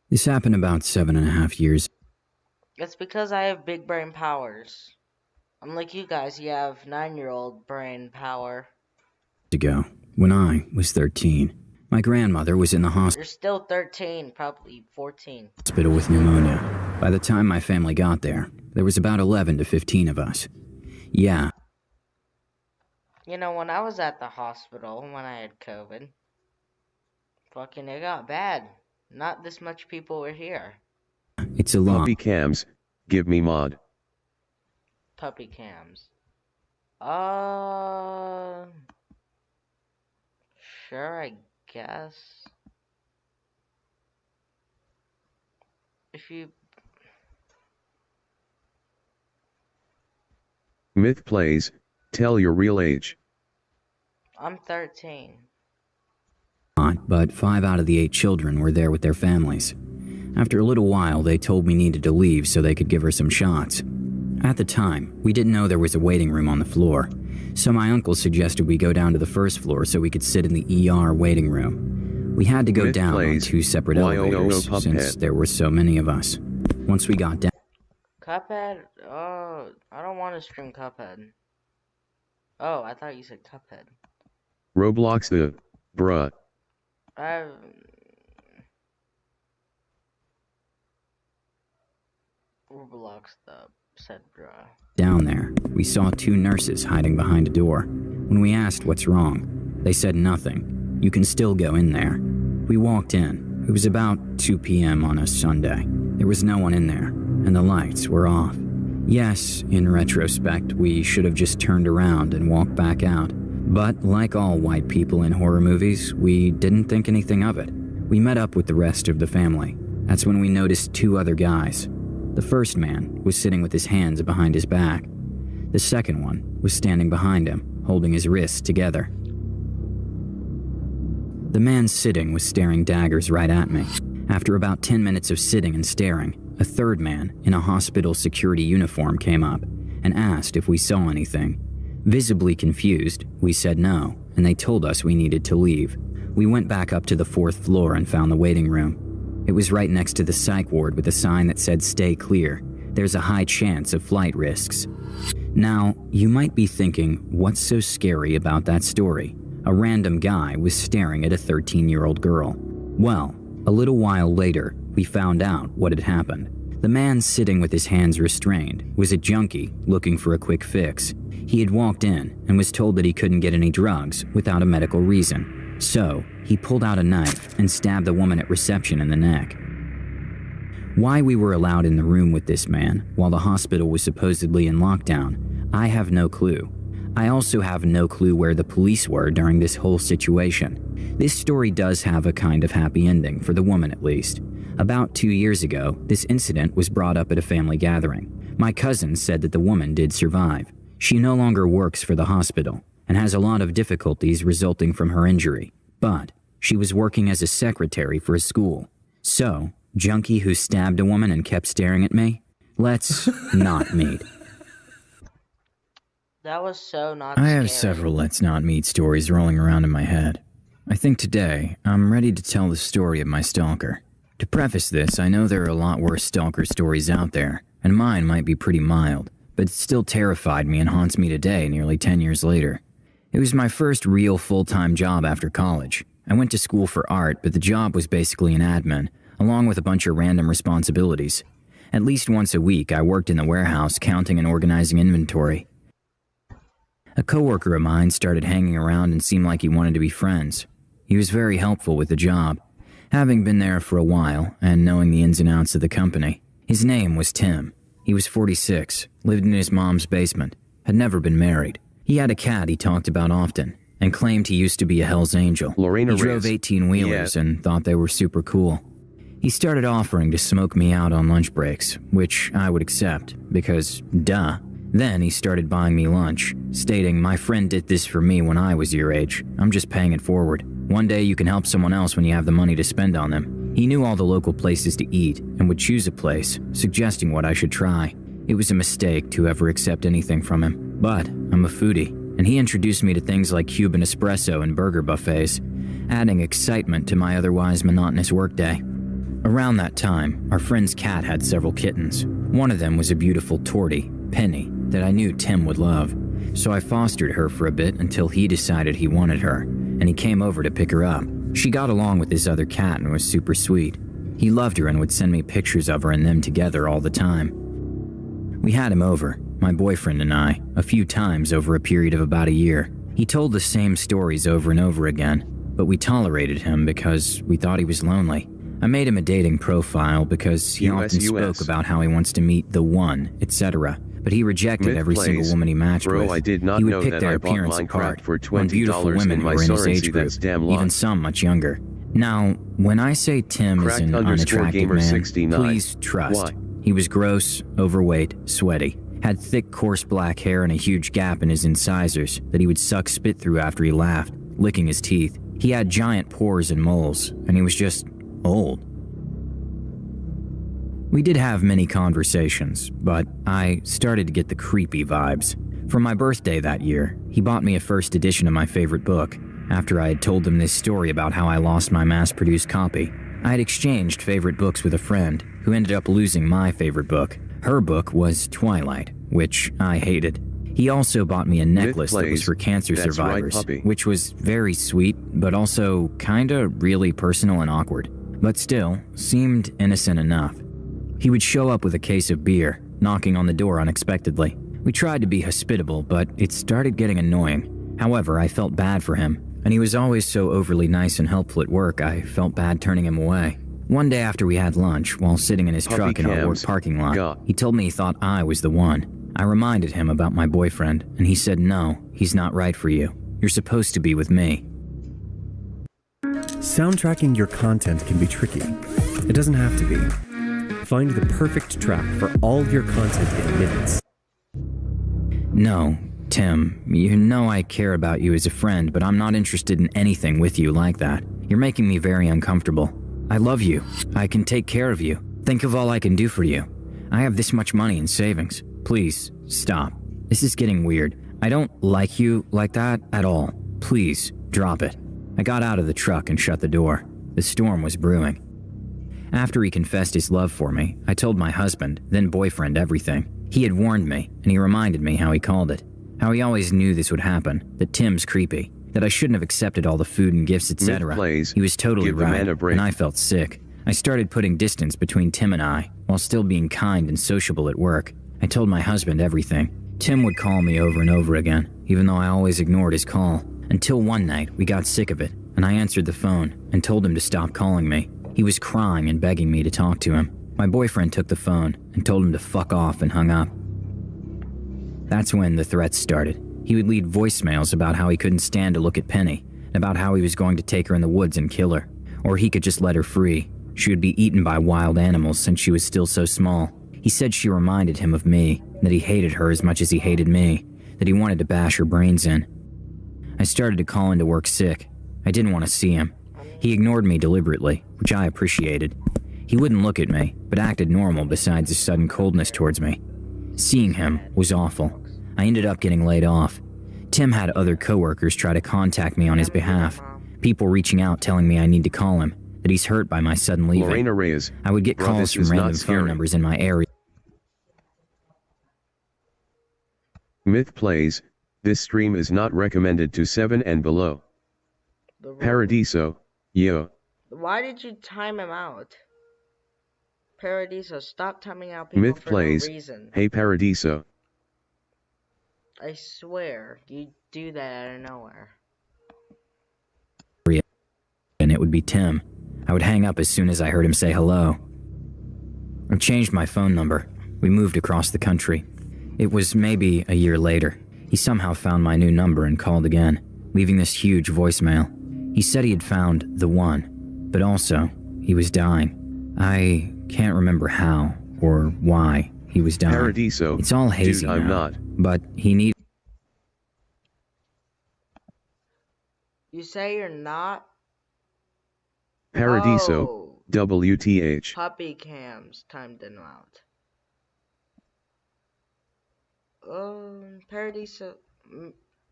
This happened about 7.5 years It's because I have big brain powers. Unlike you guys, you have 9-year-old brain power. ago, when I was 13. My grandmother was in the You're still 13, probably 14. hospital with pneumonia. By the time my family got there was about 11 to 15 of us. Yeah. You know, when I was at the hospital, when I had COVID, fucking it got bad. Not this much people were here. It's a long Puppy cams. Give me mod. Puppy cams. Sure, I guess. If you... Myth plays. Tell your real age. I'm 13. but 5 out of the 8 children were there with their families. After a little while, they told me needed to leave so they could give her some shots. At the time, we didn't know there was a waiting room on the floor, so my uncle suggested we go down to the first floor so we could sit in the ER waiting room. We had to go Myth down plays. on 2 separate elevators since there were so many of us. Once we got down, Cuphead? Oh, I don't want to stream Cuphead. Oh, I thought you said Cuphead. Roblox the. Bruh. Roblox the said bruh. down there, we saw 2 nurses hiding behind a door. When we asked what's wrong, they said nothing. You can still go in there. We walked in. It was about 2 p.m. on a Sunday. There was no one in there, and the lights were off. Yes, in retrospect, we should have just turned around and walked back out. But like all white people in horror movies, we didn't think anything of it. We met up with the rest of the family. That's when we noticed 2 other guys. The first man was sitting with his hands behind his back. The second one was standing behind him, holding his wrists together. The man sitting was staring daggers right at me. After about 10 minutes of sitting and staring, a third man in a hospital security uniform came up and asked if we saw anything. Visibly confused, we said no, and they told us we needed to leave. We went back up to the 4th floor and found the waiting room. It was right next to the psych ward with a sign that said "Stay clear. There's a high chance of flight risks." Now, you might be thinking, what's so scary about that story? A random guy was staring at a 13-year-old girl. Well, a little while later, we found out what had happened. The man sitting with his hands restrained was a junkie looking for a quick fix. He had walked in and was told that he couldn't get any drugs without a medical reason. So, he pulled out a knife and stabbed the woman at reception in the neck. Why we were allowed in the room with this man while the hospital was supposedly in lockdown, I have no clue. I also have no clue where the police were during this whole situation. This story does have a kind of happy ending, for the woman at least. About 2 years ago, this incident was brought up at a family gathering. My cousin said that the woman did survive. She no longer works for the hospital and has a lot of difficulties resulting from her injury, but she was working as a secretary for a school. So, junkie who stabbed a woman and kept staring at me? Let's not meet. That was so not I have scary. several let's not meet stories rolling around in my head. I think today, I'm ready to tell the story of my stalker. To preface this, I know there are a lot worse stalker stories out there, and mine might be pretty mild, but it still terrified me and haunts me today, nearly 10 years later. It was my first real full-time job after college. I went to school for art, but the job was basically an admin, along with a bunch of random responsibilities. At least once a week, I worked in the warehouse counting and organizing inventory. A coworker of mine started hanging around and seemed like he wanted to be friends. He was very helpful with the job, having been there for a while and knowing the ins and outs of the company. His name was Tim. He was 46, lived in his mom's basement, had never been married. He had a cat he talked about often, and claimed he used to be a Hell's Angel. Lorena he drove 18-wheelers and thought they were super cool. He started offering to smoke me out on lunch breaks, which I would accept, because duh. Then he started buying me lunch, stating, "My friend did this for me when I was your age. I'm just paying it forward. One day you can help someone else when you have the money to spend on them." He knew all the local places to eat and would choose a place, suggesting what I should try. It was a mistake to ever accept anything from him, but I'm a foodie, and he introduced me to things like Cuban espresso and burger buffets, adding excitement to my otherwise monotonous workday. Around that time, our friend's cat had several kittens. One of them was a beautiful tortie, Penny, that I knew Tim would love. So I fostered her for a bit until he decided he wanted her, and he came over to pick her up. She got along with his other cat and was super sweet. He loved her and would send me pictures of her and them together all the time. We had him over, my boyfriend and I, a few times over a period of about a year. He told the same stories over and over again, but we tolerated him because we thought he was lonely. I made him a dating profile because he often spoke about how he wants to meet the one, etc. But he rejected every single woman he matched with. I did not he would know pick that their I bought appearance Minecraft apart for on beautiful $20 women in who my were in his currency. age group, That's damn even lot. some much younger. Now, when I say Tim is an unattractive man, 69. please trust. Why? He was gross, overweight, sweaty, had thick, coarse black hair and a huge gap in his incisors that he would suck spit through after he laughed, licking his teeth. He had giant pores and moles, and he was just old. We did have many conversations, but I started to get the creepy vibes. For my birthday that year, he bought me a first edition of my favorite book. After I had told him this story about how I lost my mass-produced copy, I had exchanged favorite books with a friend who ended up losing my favorite book. Her book was Twilight, which I hated. He also bought me a necklace that was for cancer survivors, which was very sweet, but also kinda really personal and awkward, but still seemed innocent enough. He would show up with a case of beer, knocking on the door unexpectedly. We tried to be hospitable, but it started getting annoying. However, I felt bad for him, and he was always so overly nice and helpful at work, I felt bad turning him away. One day after we had lunch, while sitting in his truck in our work parking lot, he told me he thought I was the one. I reminded him about my boyfriend, and he said, "No, he's not right for you. You're supposed to be with me." Soundtracking your content can be tricky. It doesn't have to be. Find the perfect track for all of your content in minutes. No, Tim, you know I care about you as a friend, but I'm not interested in anything with you like that. You're making me very uncomfortable. I love you. I can take care of you. Think of all I can do for you. I have this much money in savings. Please, stop. This is getting weird. I don't like you like that at all. Please, drop it. I got out of the truck and shut the door. The storm was brewing. After he confessed his love for me, I told my husband, then boyfriend, everything. He had warned me, and he reminded me how he called it. How he always knew this would happen, that Tim's creepy, that I shouldn't have accepted all the food and gifts, etc. He was totally right, and I felt sick. I started putting distance between Tim and I, while still being kind and sociable at work. I told my husband everything. Tim would call me over and over again, even though I always ignored his call. Until one night, we got sick of it, and I answered the phone and told him to stop calling me. He was crying and begging me to talk to him. My boyfriend took the phone and told him to fuck off and hung up. That's when the threats started. He would leave voicemails about how he couldn't stand to look at Penny, and about how he was going to take her in the woods and kill her, or he could just let her free. She would be eaten by wild animals since she was still so small. He said she reminded him of me, that he hated her as much as he hated me, that he wanted to bash her brains in. I started to call into work sick. I didn't want to see him. He ignored me deliberately, which I appreciated. He wouldn't look at me, but acted normal besides his sudden coldness towards me. Seeing him was awful. I ended up getting laid off. Tim had other coworkers try to contact me on his behalf. People reaching out telling me I need to call him, that he's hurt by my sudden leaving. Lorena Reyes. I would get calls from random phone numbers in my area. Myth plays. This stream is not recommended to 7 and below. Paradiso. Yo. Why did you time him out? Paradiso, stop timing out people Myth for plays. no reason. Hey Paradiso. I swear, you do that out of nowhere. And it would be Tim. I would hang up as soon as I heard him say hello. I changed my phone number. We moved across the country. It was maybe a year later. He somehow found my new number and called again, leaving this huge voicemail. He said he had found the one, but also he was dying. I can't remember how or why he was dying. Paradiso. It's all hazy Dude, I'm now, not. but he needed... You say you're not? Paradiso. Oh, WTH. puppy cams timed them out. Paradiso.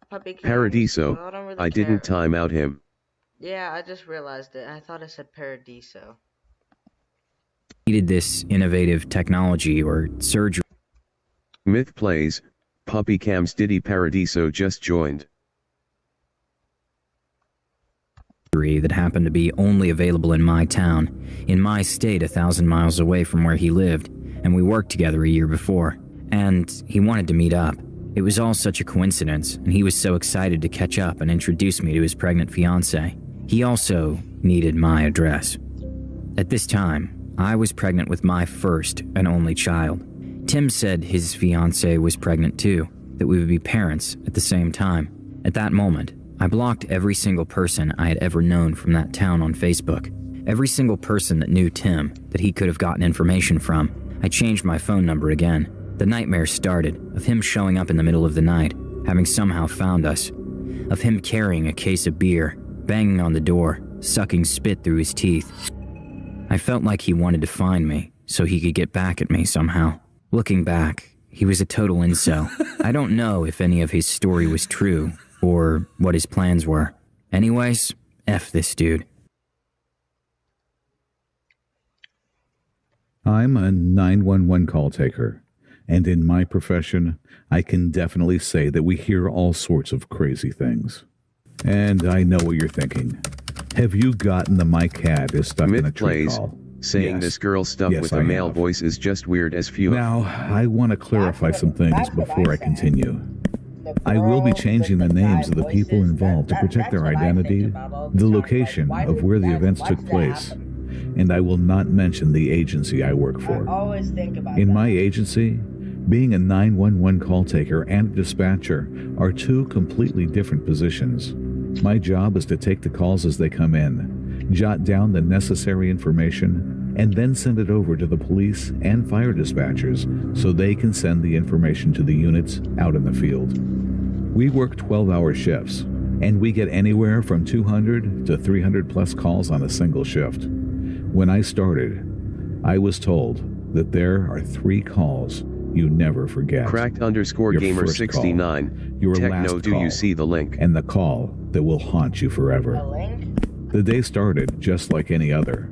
Puppy cams. Paradiso. I don't really I care. didn't time out him. Yeah, I just realized it. I thought I said Paradiso. needed this innovative technology or surgery Myth plays. Puppy Cams Diddy Paradiso just joined. that happened to be only available in my town, in my state 1,000 miles away from where he lived, and we worked together a year before, and he wanted to meet up. It was all such a coincidence, and he was so excited to catch up and introduce me to his pregnant fiancée. He also needed my address. At this time, I was pregnant with my first and only child. Tim said his fiancée was pregnant too, that we would be parents at the same time. At that moment, I blocked every single person I had ever known from that town on Facebook. Every single person that knew Tim, that he could have gotten information from. I changed my phone number again. The nightmare started, of him showing up in the middle of the night, having somehow found us. Of him carrying a case of beer, banging on the door, sucking spit through his teeth. I felt like he wanted to find me, so he could get back at me somehow. Looking back, he was a total incel. I don't know if any of his story was true, or what his plans were. Anyways, F this dude. I'm a 911 call taker, and in my profession, I can definitely say that we hear all sorts of crazy things. And I know what you're thinking. Have you gotten the my cat is stuck in a tree call? Saying Yes. this girl stuff Yes, with I a male have. voice is just weird as fuel. Now, I want to clarify some things before I continue. I will be changing the names of the people involved to protect their identity, the location of where the events took place, and I will not mention the agency I work for. Always think about In my agency, being a 911 call taker and a dispatcher are two completely different positions. My job is to take the calls as they come in, jot down the necessary information, and then send it over to the police and fire dispatchers so they can send the information to the units out in the field. We work 12-hour shifts, and we get anywhere from 200 to 300 plus calls on a single shift. When I started, I was told that there are 3 calls you never forget. Cracked underscore Your gamer first 69. call, your Techno, last do call, you see the link? and the call that will haunt you forever. A link? The day started just like any other.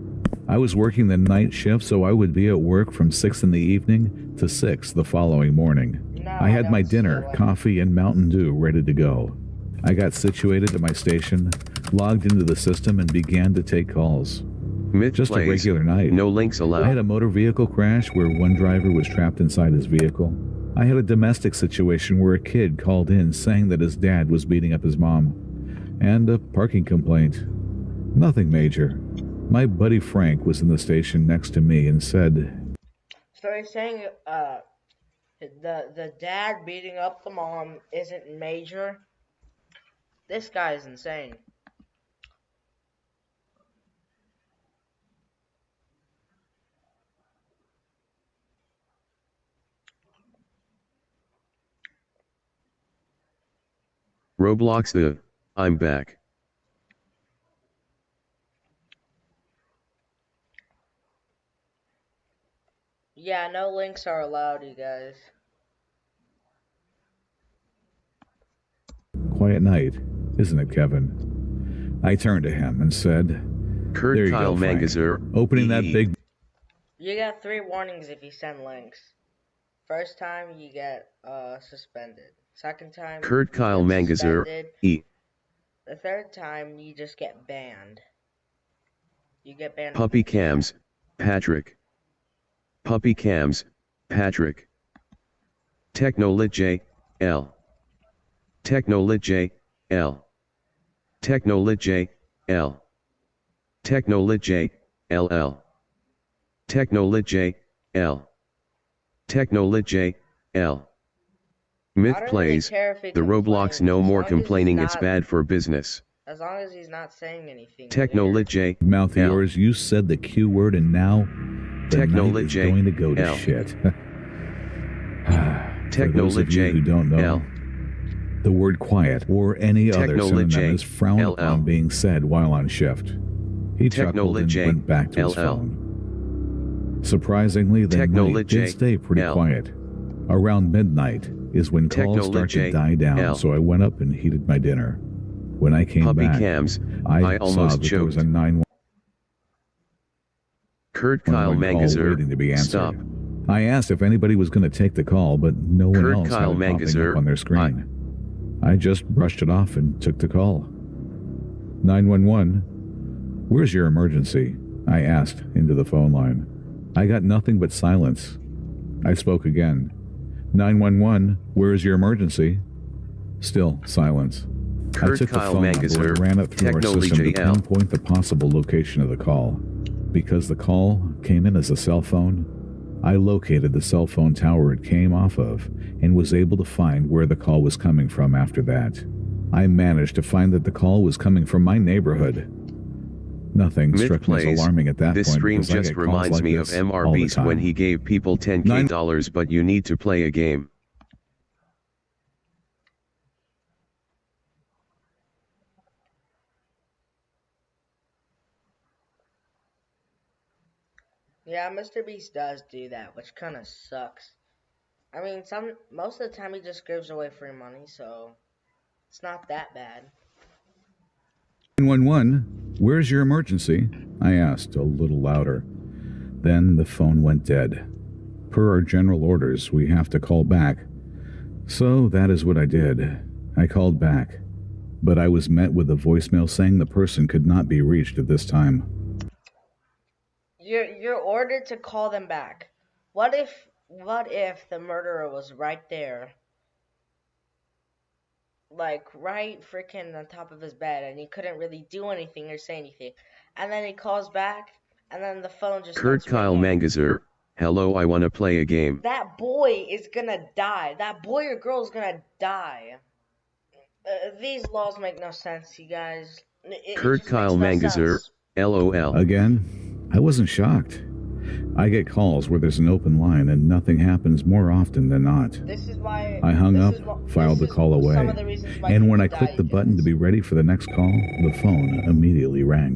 I was working the night shift, so I would be at work from 6 in the evening to 6 the following morning. I had my dinner, coffee, and Mountain Dew ready to go. I got situated at my station, logged into the system, and began to take calls. Myth Just plays. a regular night. No links allowed. I had a motor vehicle crash where one driver was trapped inside his vehicle. I had a domestic situation where a kid called in saying that his dad was beating up his mom. And a parking complaint. Nothing major. My buddy Frank was in the station next to me and said, So he's saying the dad beating up the mom isn't major? This guy is insane. Roblox I'm back. Yeah, no links are allowed, you guys. quiet night, isn't it, Kevin? I turned to him and said, Kurt there you Kyle go, Frank. Mangazer, Opening that big... You get 3 warnings if you send links. First time, you get suspended. Second time, Kurt Kyle Mangazer, E. The third time, you just get banned. You get banned. Puppy Cams, Patrick. Puppy Cams, Patrick. Technolit J, L. Technolit J, L. Technolit J, L. Technolit J, LL. Technolit J, L. Technolit J, L. Myth plays, the Roblox no more complaining it's bad for business. As long as he's not saying anything. Technolit J, Mouth L. yours, you said the Q word and now the Technolit night is J, going to go to L. shit. For those Technolit of you J, who don't know, L. the word quiet or any other Technolit synonym J, is frowned LL. upon being said while on shift. He chuckled Technolit and J, went back to his LL. phone. Surprisingly, the Technolit night J, did stay pretty L. quiet. Around midnight is when calls Technolit start J, to die down, L. so I went up and heated my dinner. When I came Puppy back, Cams, I I saw almost that there was choked. a 911 Kurt Kyle call Mangazer, waiting to be answered. stop. I asked if anybody was going to take the call, but no one Kurt else Kyle had it popping Mangazer, up on their screen. I just brushed it off and took the call. 911, where's your emergency? I asked into the phone line. I got nothing but silence. I spoke again. 911, where is your emergency? Still silence. I Kurt took the Kyle phone number Mangazer, and ran it through our Technolit system to JL. pinpoint the possible location of the call. Because the call came in as a cell phone, I located the cell phone tower it came off of and was able to find where the call was coming from after that. I managed to find that the call was coming from my neighborhood. Nothing Myth struck me as plays, alarming at that this point stream because I just get calls reminds like me of this MR all the Beast when time. he gave people $10K but you need to play a game. Yeah, Mr. Beast does do that, which kind of sucks. I mean, most of the time he just gives away free money, so it's not that bad. 911, where's your emergency? I asked a little louder. Then the phone went dead. Per our general orders, we have to call back. So that is what I did. I called back. But I was met with a voicemail saying the person could not be reached at this time. You're ordered to call them back. What if the murderer was right there? Like, right freaking on top of his bed, and he couldn't really do anything or say anything. And then he calls back, and then the phone just Kurt starts Kyle ringing. Mangazer, hello, I wanna play a game. That boy is gonna die. That boy or girl is gonna die. These laws make no sense, you guys. It Kurt just Kyle makes no Mangazer, sense. LOL. Again, I wasn't shocked. I get calls where there's an open line and nothing happens more often than not. This is why I hung up, filed the call away, and when I clicked the button to be ready for the next call, the phone immediately rang.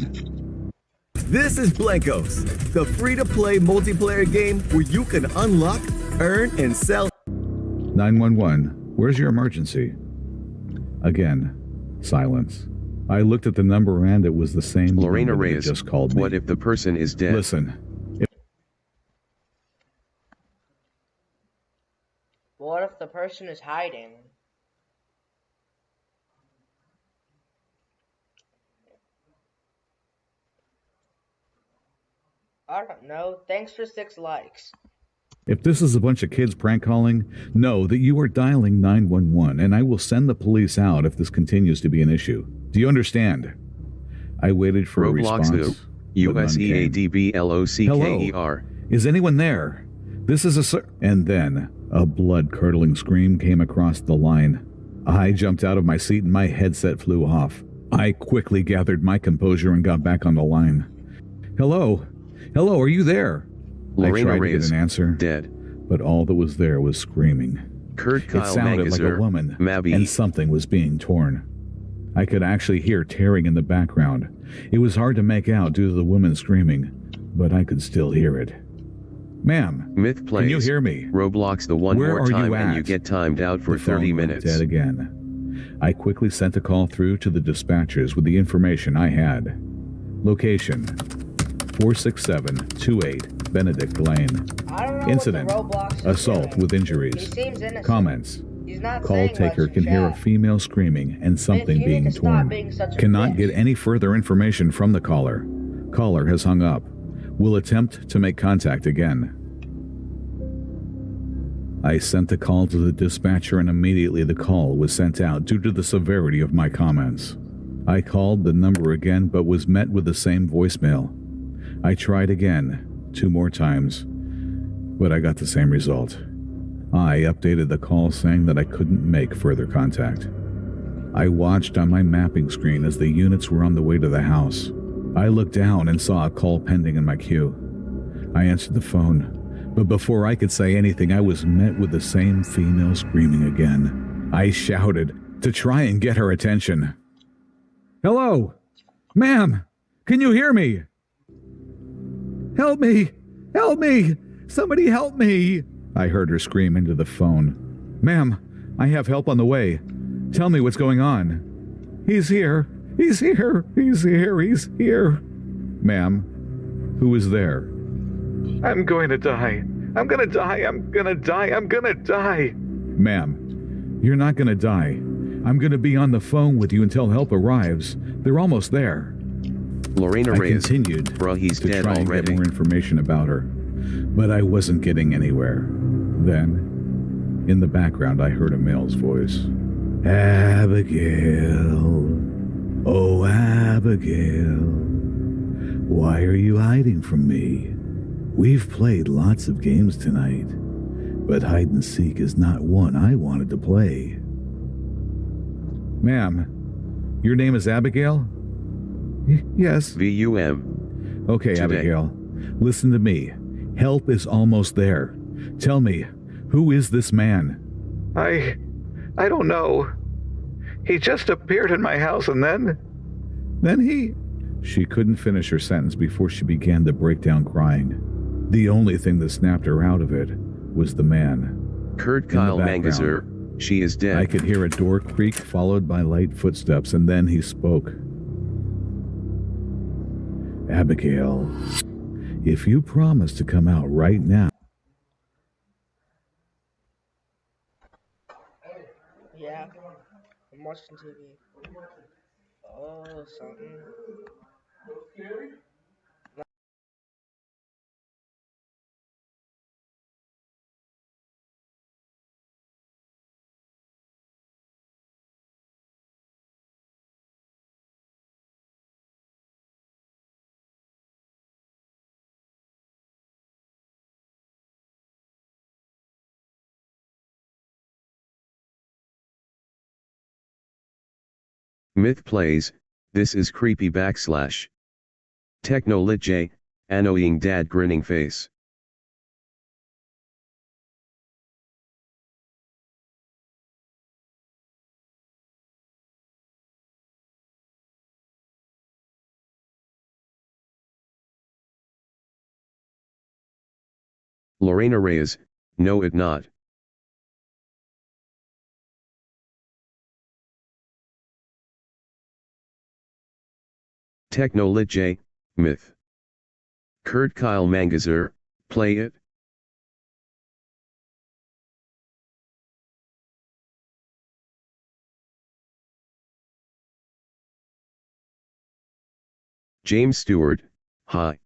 This is Blankos, the free-to-play multiplayer game where you can unlock, earn, and sell. 911, where's your emergency? Again, silence. I looked at the number and it was the same Lorena number that Reyes, just called me. what if the person is dead? Listen, What if the person is hiding? I don't know. Thanks for 6 likes. If this is a bunch of kids prank calling, know that you are dialing 911 and I will send the police out if this continues to be an issue. Do you understand? I waited for Roblox a response. USEADBLOCKER. Hello? Is anyone there? This is and then a blood-curdling scream came across the line. I jumped out of my seat and my headset flew off. I quickly gathered my composure and got back on the line. Hello? Hello, are you there? Lorena I tried Reyes, to get an answer, dead. But all that was there was screaming. Kurt Kyle It sounded like a woman, Mabby. and something was being torn. I could actually hear tearing in the background. It was hard to make out due to the woman screaming, but I could still hear it. Ma'am, Myth plays. Can you hear me? Roblox the one Where more are time you and at? you get timed out for The phone 30 went minutes. Dead again. I quickly sent a call through to the dispatchers with the information I had. Location: 46728 Benedict Lane. I don't know Incident: what the Roblox is assault doing. with He injuries. seems innocent. Comments: He's not call saying taker much can in hear a chat. female screaming and something you being need to stop torn. being such a Cannot bitch. get any further information from the caller. Caller has hung up. Will attempt to make contact again. I sent the call to the dispatcher and immediately the call was sent out due to the severity of my comments. I called the number again but was met with the same voicemail. I tried again, 2 more times, but I got the same result. I updated the call saying that I couldn't make further contact. I watched on my mapping screen as the units were on the way to the house. I looked down and saw a call pending in my queue. I answered the phone, but before I could say anything, I was met with the same female screaming again. I shouted to try and get her attention. Hello? Ma'am, can you hear me? Help me! Help me! Somebody help me! I heard her scream into the phone. Ma'am, I have help on the way. Tell me what's going on. He's here. He's here. He's here. He's here. Ma'am, who is there? I'm going to die. I'm going to die. I'm going to die. I'm going to die. Ma'am, you're not going to die. I'm going to be on the phone with you until help arrives. They're almost there. Lorena I Reyes. continued Bruh, he's to dead try and already. get more information about her, but I wasn't getting anywhere. Then, in the background, I heard a male's voice. Abigail. Oh, Abigail. Why are you hiding from me? We've played lots of games tonight, but hide and seek is not one I wanted to play. Ma'am, your name is Abigail? Yes. VUM. Okay, Today. Abigail, listen to me. Help is almost there. Tell me, who is this man? I don't know. He just appeared in my house and then he... She couldn't finish her sentence before she began to break down crying. The only thing that snapped her out of it was the man. Kurt In the Kyle background, Mangazer. She is dead. I could hear a door creak followed by light footsteps, and then he spoke. Abigail, if you promise to come out right now... Yeah, I'm watching TV. Oh, something. Myth plays. This is creepy / Technolit J, annoying dad grinning face. Lorena Reyes, no it not. Technolit J, myth. Kurt Kyle Mangazer, play it. James Stewart, hi.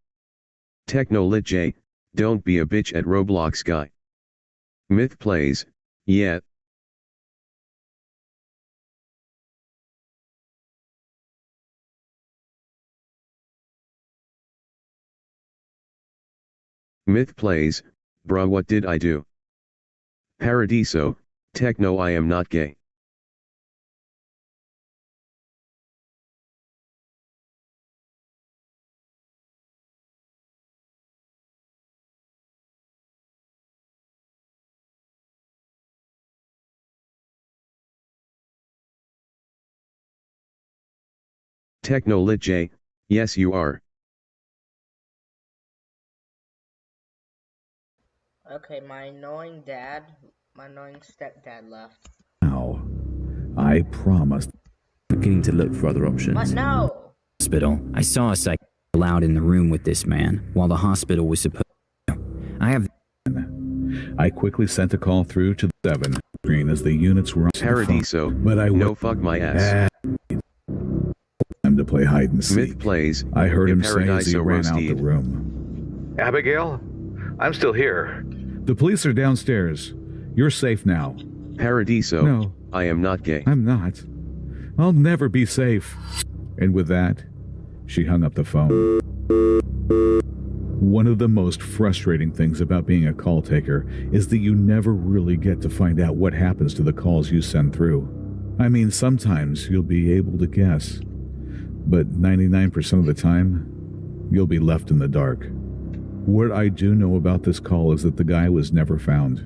Technolit J, don't be a bitch at Roblox guy. Myth plays, yeah. Myth plays, bruh what did I do? Paradiso, Techno I am not gay. Technolit J, yes you are. Okay, my annoying stepdad left. Now, I promised. Beginning to look for other options. But no! Hospital, I saw a psych allowed in the room with this man while the hospital was supposed to. I quickly sent a call through to the 7 screen as the units were on Paradiso, but I no fuck my ass. Time to play hide and seek. Myth plays, I heard him say Paradiso as he ran out the roasted. room. Abigail, I'm still here. The police are downstairs. You're safe now. Paradiso, No, I am not gay. I'm not. I'll never be safe. And with that, she hung up the phone. One of the most frustrating things about being a call taker is that you never really get to find out what happens to the calls you send through. I mean, sometimes you'll be able to guess, but 99% of the time, you'll be left in the dark. What I do know about this call is that the guy was never found.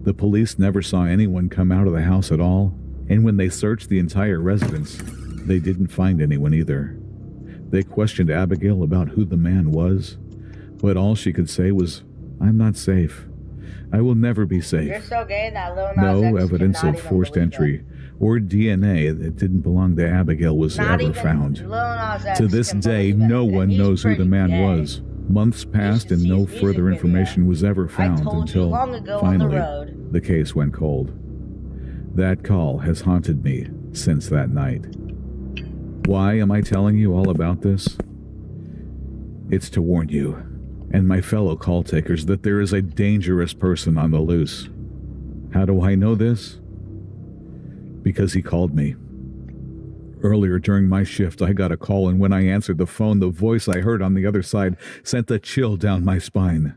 The police never saw anyone come out of the house at all, and when they searched the entire residence, they didn't find anyone either. They questioned Abigail about who the man was, but all she could say was, "I'm not safe. I will never be safe." You're so gay that Lil Nas No X evidence cannot of even forced believe entry it. or DNA that didn't belong to Abigail was Not ever even found. Lil Nas X To this can day, believe it, no and one he's knows who the pretty man gay. was. Months passed and no His further music information video. was ever found told you until, long ago on the finally, road. the case went cold. That call has haunted me since that night. Why am I telling you all about this? It's to warn you and my fellow call takers that there is a dangerous person on the loose. How do I know this? Because he called me. Earlier during my shift, I got a call, and when I answered the phone, the voice I heard on the other side sent a chill down my spine.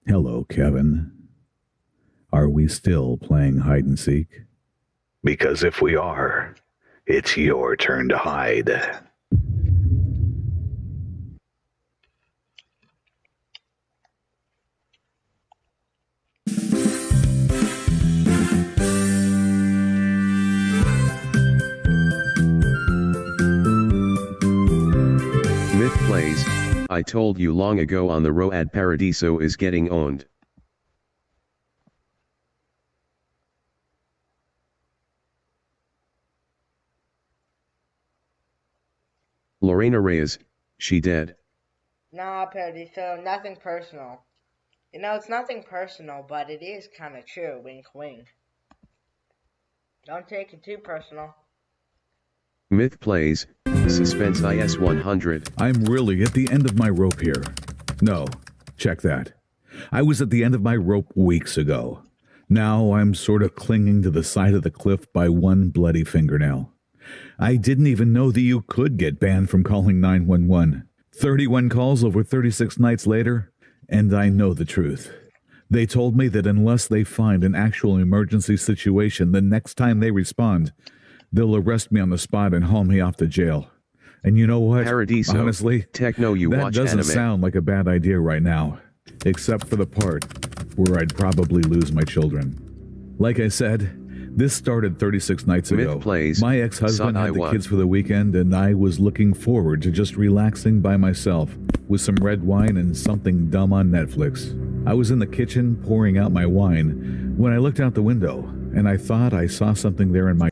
"Hello, Kevin. Are we still playing hide and seek? Because if we are, it's your turn to hide." Myth plays, I told you long ago on the road Paradiso is getting owned. Lorena Reyes, she dead. Nah, Paradiso, nothing personal. You know, it's nothing personal, but it is kind of true. Wink, wink. Don't take it too personal. Myth plays, Suspense IS 100. I'm really at the end of my rope here. No, check that. I was at the end of my rope weeks ago. Now I'm sort of clinging to the side of the cliff by one bloody fingernail. I didn't even know that you could get banned from calling 911. 31 calls over 36 nights later, and I know the truth. They told me that unless they find an actual emergency situation the next time they respond, they'll arrest me on the spot and haul me off to jail. And you know what? Paradiso, honestly, Techno, you that watch doesn't anime. sound like a bad idea right now, except for the part where I'd probably lose my children. Like I said, this started 36 nights ago. Myth plays, My ex-husband Son had I the won. kids for the weekend, and I was looking forward to just relaxing by myself with some red wine and something dumb on Netflix. I was in the kitchen pouring out my wine when I looked out the window, and I thought I saw something there in my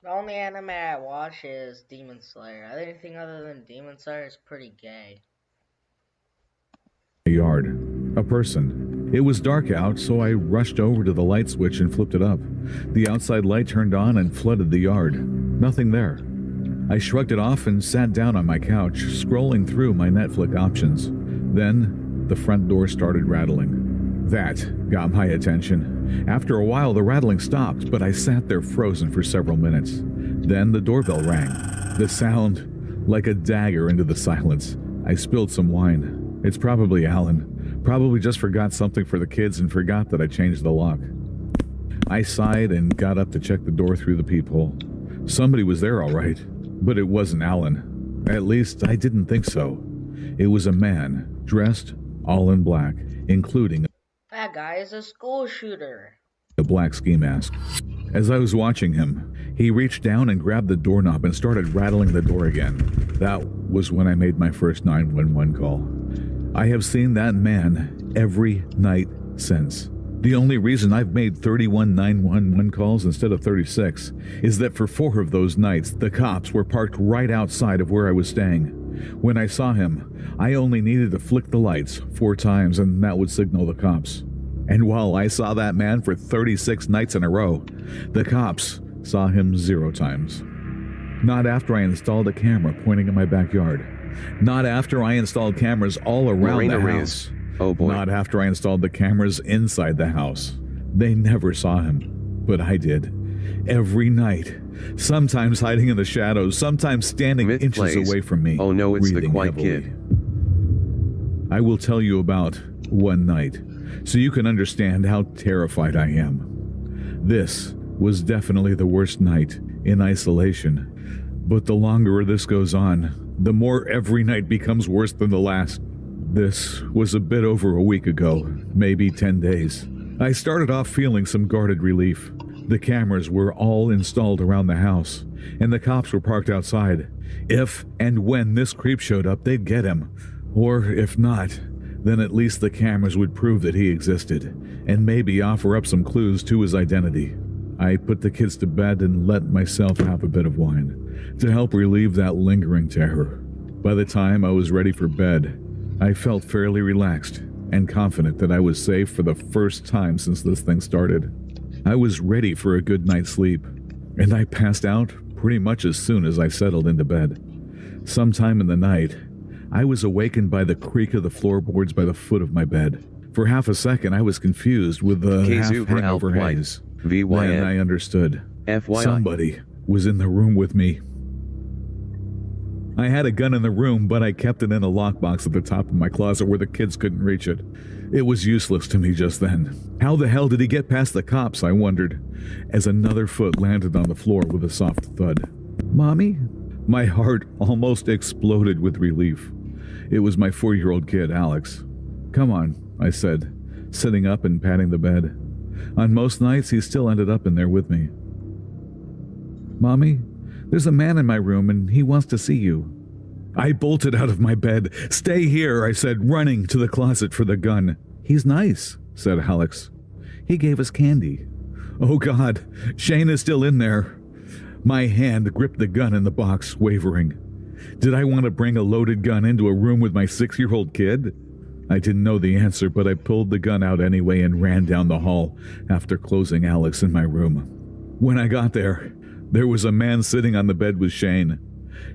The only anime I watch is Demon Slayer. Anything other than Demon Slayer is pretty gay. yard. A person. It was dark out, so I rushed over to the light switch and flipped it up. The outside light turned on and flooded the yard. Nothing there. I shrugged it off and sat down on my couch, scrolling through my Netflix options. Then the front door started rattling. That got my attention. After a while, the rattling stopped, but I sat there frozen for several minutes. Then the doorbell rang. The sound like a dagger into the silence. I spilled some wine. It's probably Alan. Probably just forgot something for the kids and forgot that I changed the lock. I sighed and got up to check the door through the peephole. Somebody was there all right, but it wasn't Alan. At least I didn't think so. It was a man, dressed all in black, including that guy is a school shooter. A black ski mask. As I was watching him, he reached down and grabbed the doorknob and started rattling the door again. That was when I made my first 911 call. I have seen that man every night since. The only reason I've made 31 911 calls instead of 36 is that for 4 of those nights, the cops were parked right outside of where I was staying. When I saw him, I only needed to flick the lights 4 times and that would signal the cops. And while I saw that man for 36 nights in a row, the cops saw him 0 times. Not after I installed a camera pointing in my backyard. Not after I installed cameras all around the house. Oh boy. Not after I installed the cameras inside the house. They never saw him, but I did. Every night. Sometimes hiding in the shadows, sometimes standing inches away from me. Oh no, it's the quiet heavily. kid. I will tell you about one night, so you can understand how terrified I am. This was definitely the worst night in isolation, but the longer this goes on, the more every night becomes worse than the last. This was a bit over a week ago, maybe 10 days. I started off feeling some guarded relief. The cameras were all installed around the house, and the cops were parked outside. If and when this creep showed up, they'd get him. Or if not, then at least the cameras would prove that he existed, and maybe offer up some clues to his identity. I put the kids to bed and let myself have a bit of wine, to help relieve that lingering terror. By the time I was ready for bed, I felt fairly relaxed and confident that I was safe for the first time since this thing started. I was ready for a good night's sleep, and I passed out pretty much as soon as I settled into bed. Sometime in the night, I was awakened by the creak of the floorboards by the foot of my bed. For half a second, I was confused with the half-hangover haze. Then I understood. Somebody was in the room with me. I had a gun in the room, but I kept it in a lockbox at the top of my closet where the kids couldn't reach it. It was useless to me just then. How the hell did he get past the cops, I wondered, as another foot landed on the floor with a soft thud. Mommy? My heart almost exploded with relief. It was my 4-year-old kid, Alex. Come on, I said, sitting up and patting the bed. On most nights, he still ended up in there with me. Mommy? There's a man in my room and he wants to see you. I bolted out of my bed. Stay here, I said, running to the closet for the gun. He's nice, said Alex. He gave us candy. Oh God, Shane is still in there. My hand gripped the gun in the box, wavering. Did I want to bring a loaded gun into a room with my 6-year-old kid? I didn't know the answer, but I pulled the gun out anyway and ran down the hall after closing Alex in my room. When I got there was a man sitting on the bed with Shane.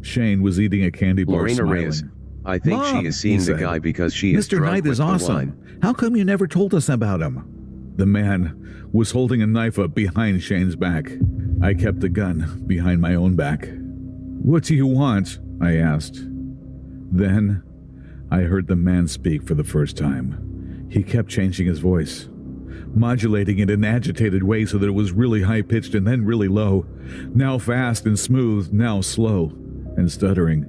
Shane was eating a candy bar, Lorena smiling. Reyes, I think Mom, she is seeing the guy because she is Mr. drunk Knight with is the awesome. wine. How come you never told us about him? The man was holding a knife up behind Shane's back. I kept the gun behind my own back. What do you want? I asked. Then I heard the man speak for the first time. He kept changing his voice, modulating it in an agitated way so that it was really high-pitched and then really low, now fast and smooth, now slow, and stuttering.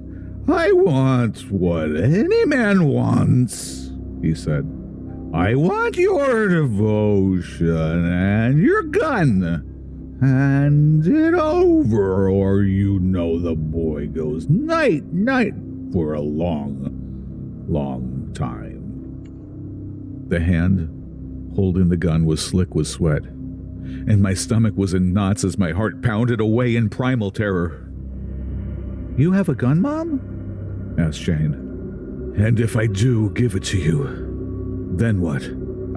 I want what any man wants, he said. I want your devotion and your gun. Hand it over, or you know the boy goes night-night for a long, long time. The hand holding the gun was slick with sweat, and my stomach was in knots as my heart pounded away in primal terror. You have a gun, Mom? Asked Shane. And if I do give it to you, then what?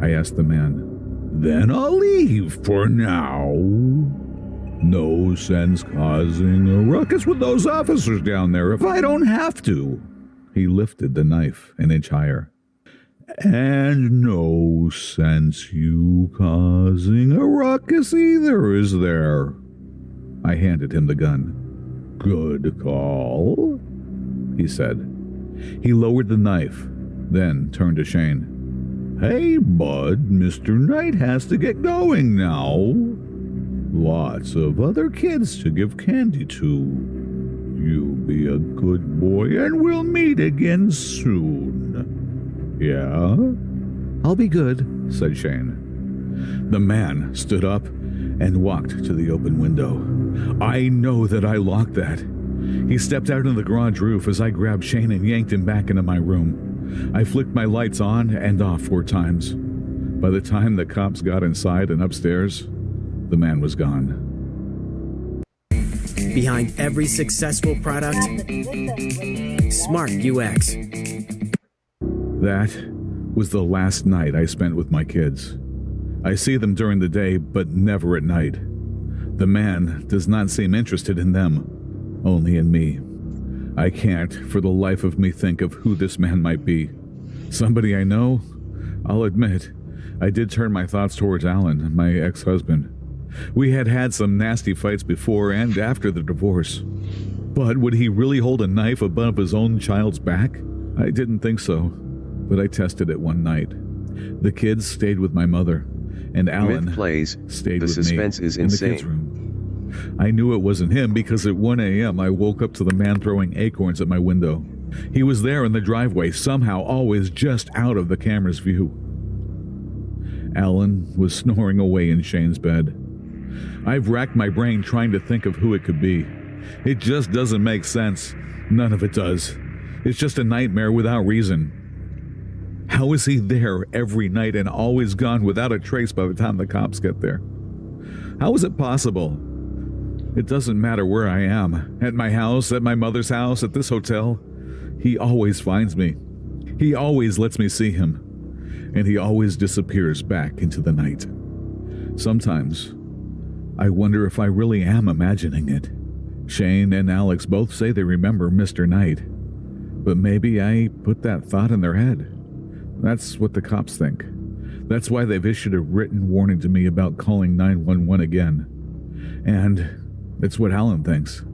I asked the man. Then I'll leave for now. No sense causing a ruckus with those officers down there if I don't have to. He lifted the knife an inch higher. And no sense you causing a ruckus either, is there? I handed him the gun. Good call, he said. He lowered the knife, then turned to Shane. Hey, bud, Mr. Knight has to get going now. Lots of other kids to give candy to. You be a good boy and we'll meet again soon. Yeah? I'll be good, said Shane. The man stood up and walked to the open window. I know that I locked that. He stepped out on the garage roof as I grabbed Shane and yanked him back into my room. I flicked my lights on and off 4 times. By the time the cops got inside and upstairs, the man was gone. Behind every successful product, Smart UX. That was the last night I spent with my kids. I see them during the day, but never at night. The man does not seem interested in them, only in me. I can't, for the life of me, think of who this man might be. Somebody I know? I'll admit, I did turn my thoughts towards Alan, my ex-husband. We had had some nasty fights before and after the divorce. But would he really hold a knife above his own child's back? I didn't think so, but I tested it one night. The kids stayed with my mother, and Alan Myth plays. stayed The with suspense me is in the kids' insane. room. I knew it wasn't him because at 1 a.m. I woke up to the man throwing acorns at my window. He was there in the driveway, somehow always just out of the camera's view. Alan was snoring away in Shane's bed. I've racked my brain trying to think of who it could be. It just doesn't make sense. None of it does. It's just a nightmare without reason. How is he there every night and always gone without a trace by the time the cops get there? How is it possible? It doesn't matter where I am. At my house, at my mother's house, at this hotel. He always finds me. He always lets me see him. And he always disappears back into the night. Sometimes, I wonder if I really am imagining it. Shane and Alex both say they remember Mr. Knight. But maybe I put that thought in their head. That's what the cops think. That's why they've issued a written warning to me about calling 911 again. And it's what Alan thinks.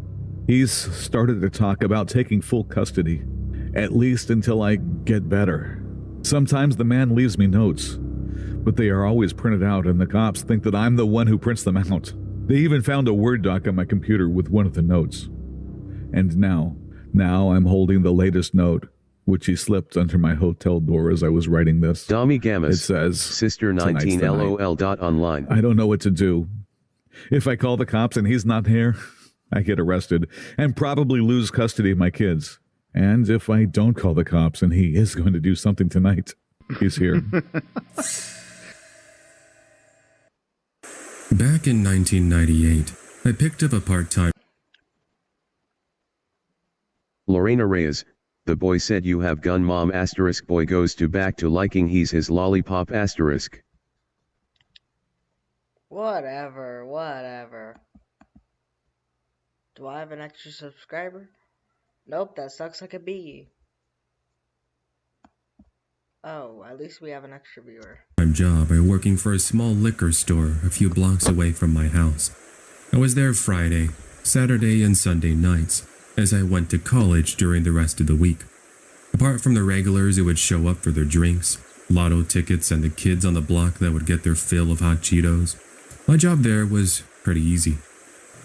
He's started to talk about taking full custody, at least until I get better. Sometimes the man leaves me notes, but they are always printed out and the cops think that I'm the one who prints them out. They even found a Word doc on my computer with one of the notes. And now I'm holding the latest note, which he slipped under my hotel door as I was writing this. Dami Gamas. It says, Sister19LOL.online. I don't know what to do. If I call the cops and he's not here, I get arrested and probably lose custody of my kids. And if I don't call the cops and he is going to do something tonight, he's here. Back in 1998, I picked up a part-time. Lorena Reyes. The boy said you have gun mom asterisk boy goes to back to liking he's his lollipop asterisk. Whatever. Do I have an extra subscriber? Nope, that sucks like a bee. Oh, at least we have an extra viewer. Job by working for a small liquor store a few blocks away from my house. I was there Friday, Saturday, and Sunday nights, as I went to college during the rest of the week. Apart from the regulars who would show up for their drinks, lotto tickets, and the kids on the block that would get their fill of hot Cheetos, my job there was pretty easy.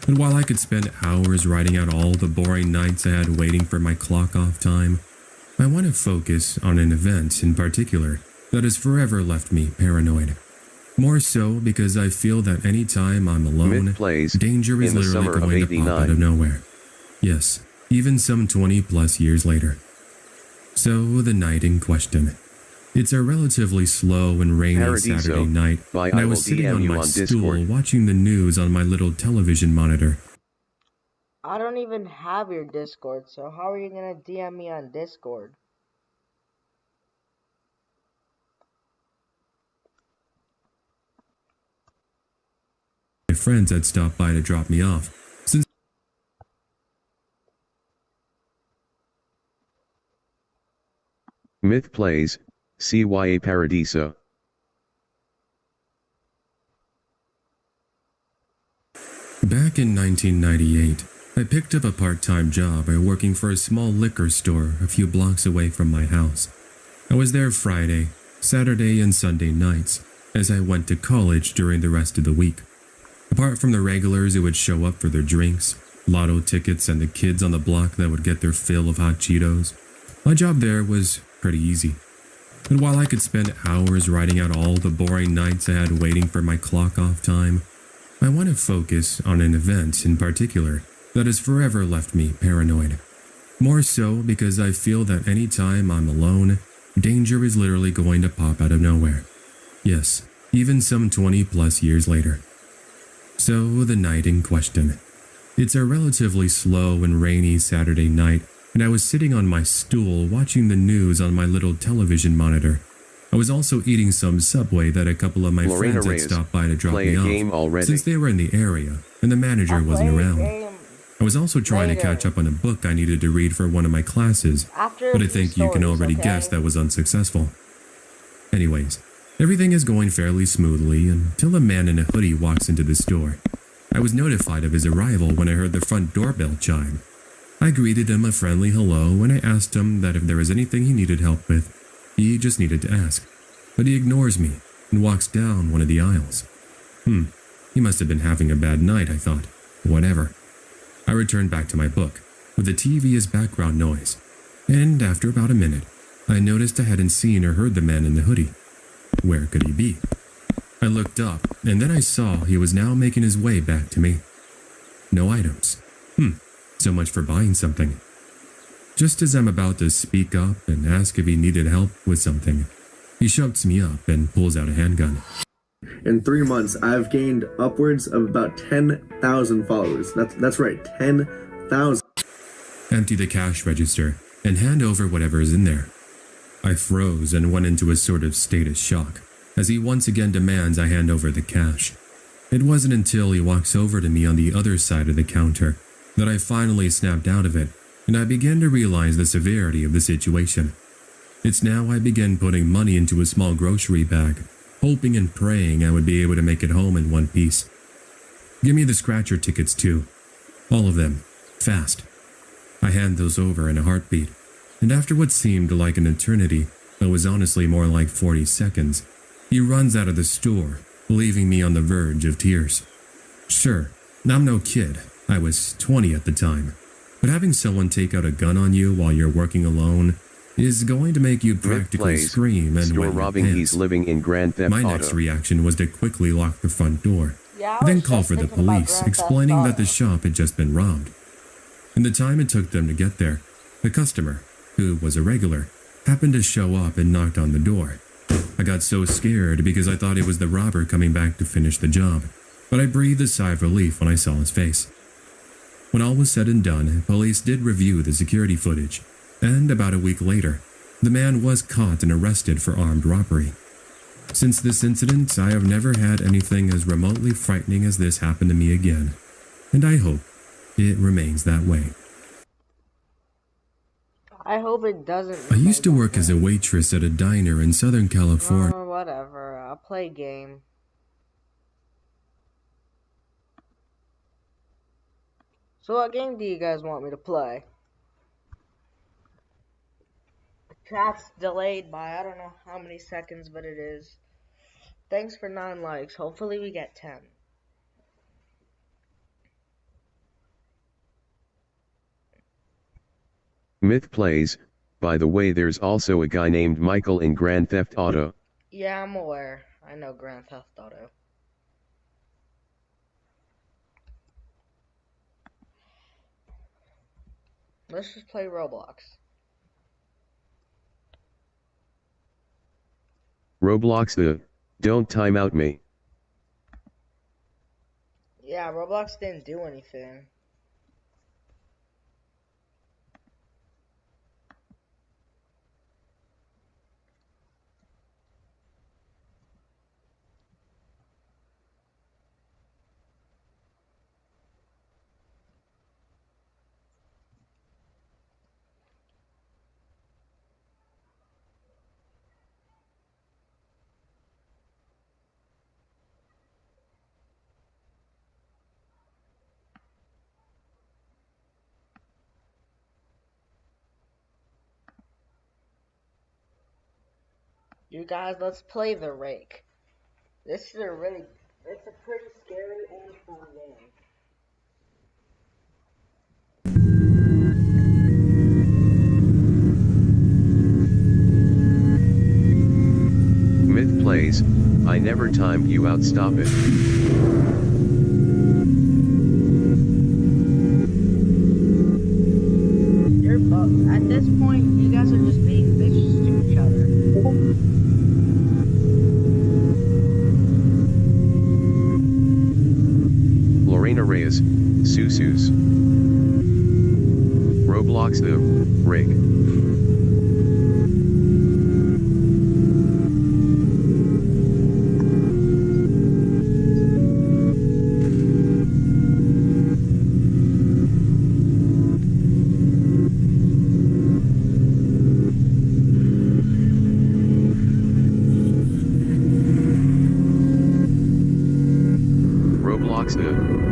And while I could spend hours writing out all the boring nights I had waiting for my clock-off time, I want to focus on an event in particular that has forever left me paranoid. More so because I feel that any time I'm alone, danger is literally going to pop out of nowhere. Yes, even some 20-plus years later. So, the night in question. It's a relatively slow and rainy Saturday night, and I was sitting on my stool watching the news on my little television monitor. I don't even have your Discord, so how are you gonna DM me on Discord? My friends had stopped by to drop me off. Since Myth plays. CYA Paradiso. Back in 1998, I picked up a part-time job by working for a small liquor store a few blocks away from my house. I was there Friday, Saturday, and Sunday nights, as I went to college during the rest of the week. Apart from the regulars who would show up for their drinks, lotto tickets, and the kids on the block that would get their fill of hot Cheetos, my job there was pretty easy. And while I could spend hours writing out all the boring nights I had waiting for my clock-off time, I want to focus on an event in particular that has forever left me paranoid. More so because I feel that any time I'm alone, danger is literally going to pop out of nowhere. Yes, even some 20+ years later. So the night in question. It's a relatively slow and rainy Saturday night, and I was sitting on my stool watching the news on my little television monitor. I was also eating some Subway that a couple of my friends had stopped by to drop me off, since they were in the area and the manager wasn't around. I was also trying to catch up on a book I needed to read for one of my classes, but I think you can already guess that was unsuccessful. Anyways, everything is going fairly smoothly until a man in a hoodie walks into the store. I was notified of his arrival when I heard the front doorbell chime. I greeted him a friendly hello and I asked him that if there was anything he needed help with, he just needed to ask. But he ignores me and walks down one of the aisles. He must have been having a bad night, I thought. Whatever. I returned back to my book, with the TV as background noise, and after about a minute, I noticed I hadn't seen or heard the man in the hoodie. Where could he be? I looked up, and then I saw he was now making his way back to me. No items. So much for buying something. Just as I'm about to speak up and ask if he needed help with something, he shuts me up and pulls out a handgun. In 3 months, I've gained upwards of about 10,000 followers. That's right, 10,000. Empty the cash register and hand over whatever is in there. I froze and went into a sort of state of shock as he once again demands I hand over the cash. It wasn't until he walks over to me on the other side of the counter that I finally snapped out of it, and I began to realize the severity of the situation. It's now I began putting money into a small grocery bag, hoping and praying I would be able to make it home in one piece. Give me the scratcher tickets too. All of them. Fast. I hand those over in a heartbeat, and after what seemed like an eternity, but was honestly more like 40 seconds, he runs out of the store, leaving me on the verge of tears. Sure, I'm no kid. I was 20 at the time. But having someone take out a gun on you while you're working alone is going to make you practically scream and wet your pants. He's living in Grand Theft My Auto. next reaction was to quickly lock the front door, then call for the police, explaining that the shop had just been robbed. In the time it took them to get there, the customer, who was a regular, happened to show up and knocked on the door. I got so scared because I thought it was the robber coming back to finish the job, but I breathed a sigh of relief when I saw his face. When all was said and done, police did review the security footage, and about a week later, the man was caught and arrested for armed robbery. Since this incident, I have never had anything as remotely frightening as this happen to me again, and I hope it remains that way. I hope it doesn't. I used to work as a waitress at a diner in Southern California. Whatever, I'll play game. So what game do you guys want me to play? Chat's delayed by I don't know how many seconds, but it is. Thanks for 9 likes. Hopefully we get 10. Myth plays. By the way, there's also a guy named Michael in Grand Theft Auto. Yeah, I'm aware. I know Grand Theft Auto. Let's just play Roblox. Roblox don't time out me. Yeah, Roblox didn't do anything. You guys, let's play the Rake. This is it's a pretty scary and fun game. Myth plays, I never timed you out, stop it. At this point, you guys are just being bitches to each other. Lorena Reyes, Susus. Roblox the Rake.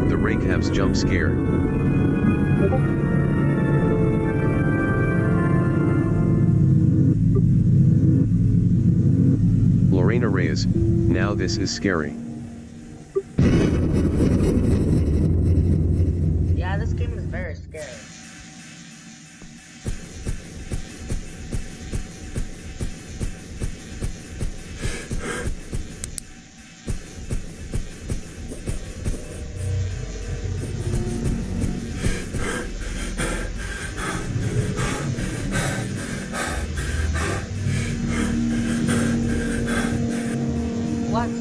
The Rake has jump scare. Lorena Reyes, now this is scary. Yeah, this game is very scary.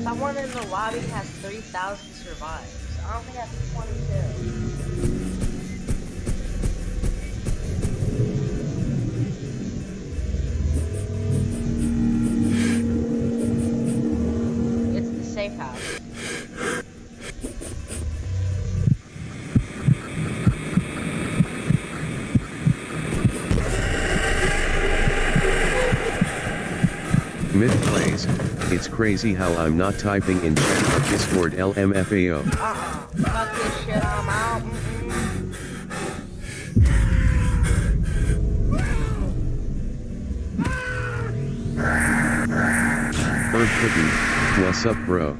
Someone in the lobby has 3,000 survives. I only have 22. It's the safe house. Myth plays, it's crazy how I'm not typing in chat or Discord LMFAO. Fuck this shit, I'm out. Bird Cookie, what's up, bro?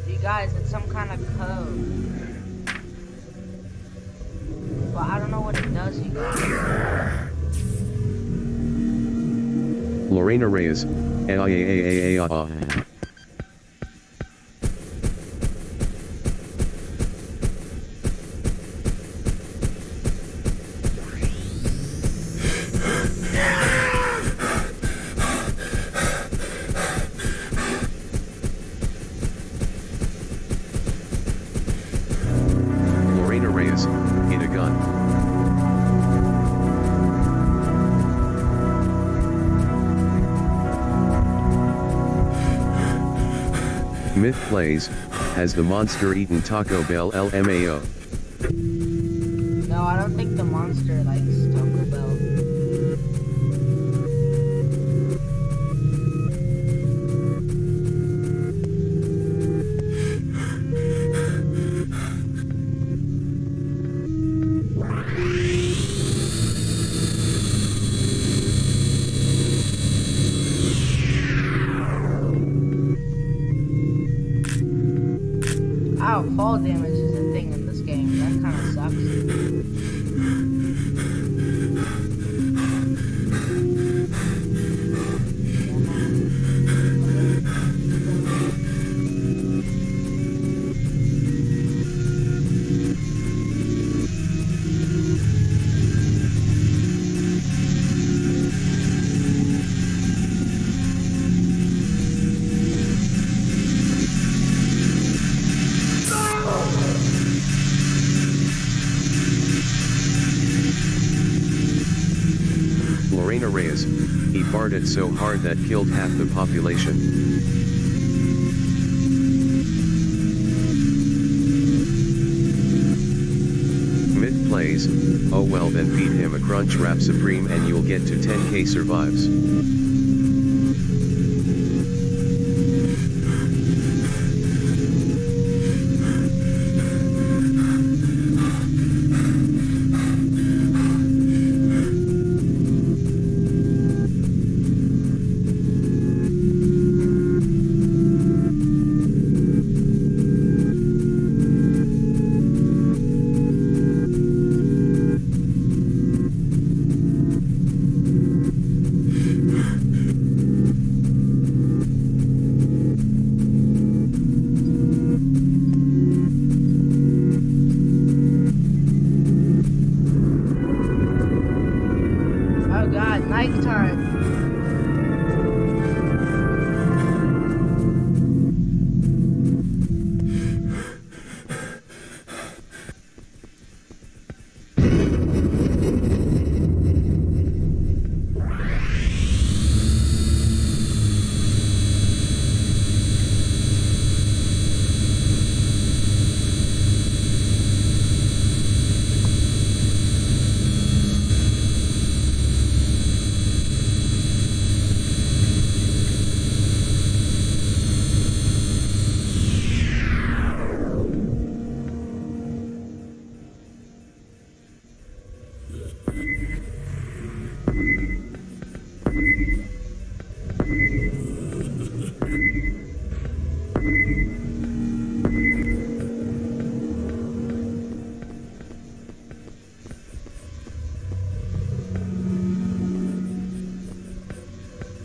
You guys, it's some kind of code. But I don't know what it does, you guys. Lorena Reyes, Lorena Reyes, hit a gun. Myth plays, has the monster eaten Taco Bell LMAO? No, I don't think the monster likes Taco Bell. Ow, fall damage is a thing in this game. That kind of sucks. Lorena Reyes, he farted so hard that killed half the population. Myth plays, Oh well, then feed him a Crunch Wrap Supreme and you'll get to 10k survives.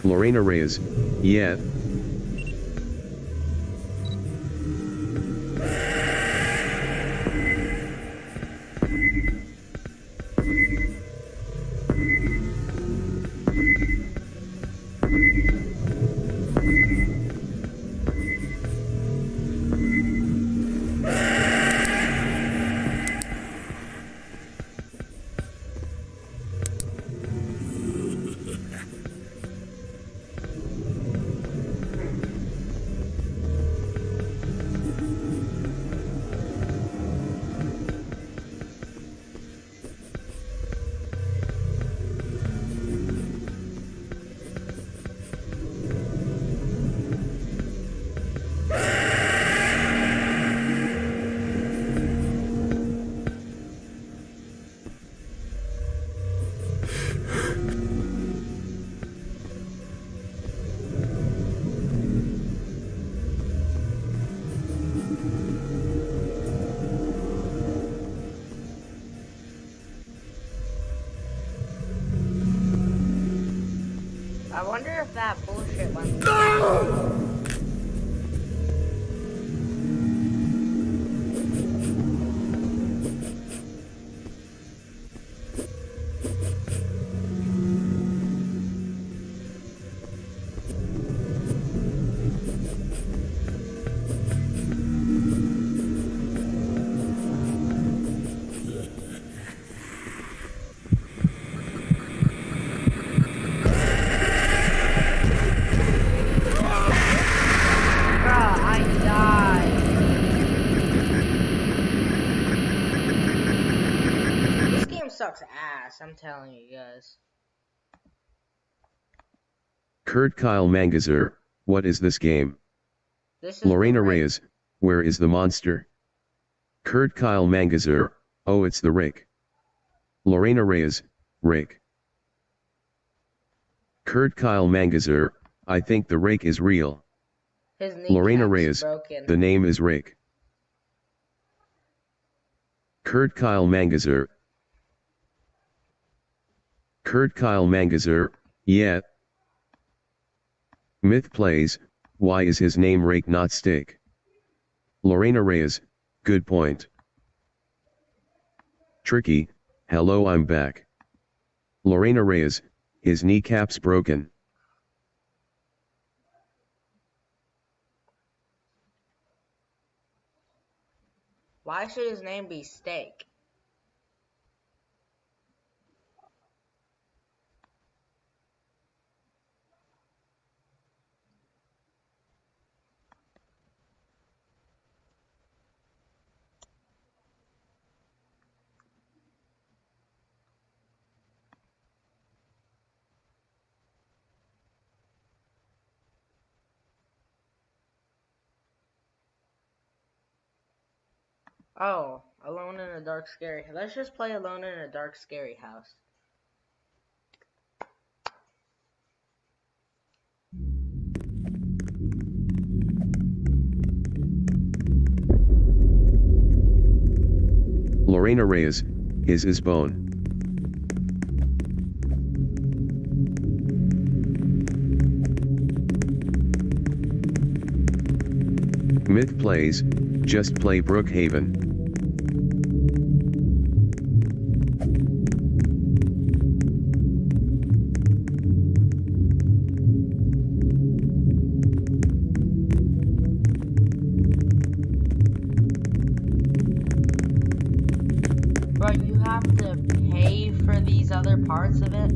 Lorena Reyes, yeah. I wonder if that bullshit went. Sucks ass, I'm telling you guys. Kurt Kyle Mangazer, what is this game? This is Lorena Reyes, where is the monster? Kurt Kyle Mangazer, oh it's the rake. Lorena Reyes, rake. Kurt Kyle Mangazer, I think the rake is real. Lorena Reyes, broken. The name is rake. Kurt Kyle Mangazer. Kurt Kyle Mangazer, yeah. Myth plays, why is his name Rake not Steak? Lorena Reyes, good point. Tricky, hello I'm back. Lorena Reyes, his kneecap's broken. Why should his name be Steak? Oh, Alone in a Dark Scary. Let's just play Alone in a Dark Scary House. Lorena Reyes, his is bone. Myth plays, just play Brookhaven. But you have to pay for these other parts of it?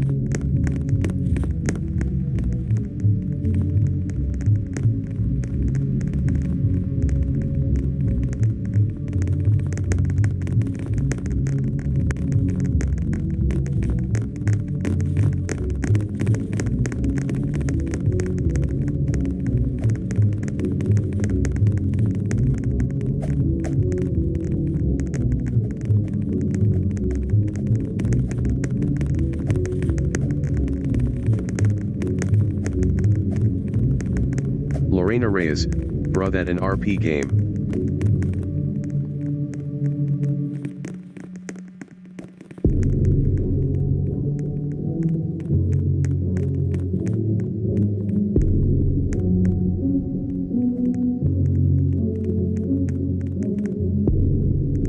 Lorena Reyes, bruh, that an RP game.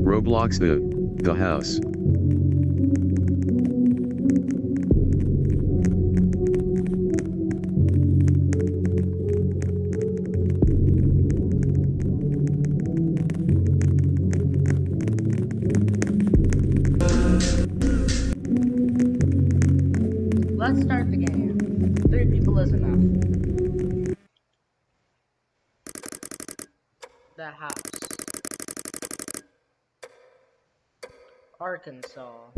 Roblox the house. Let's start the game. 3 people is enough. The house. Arkansas.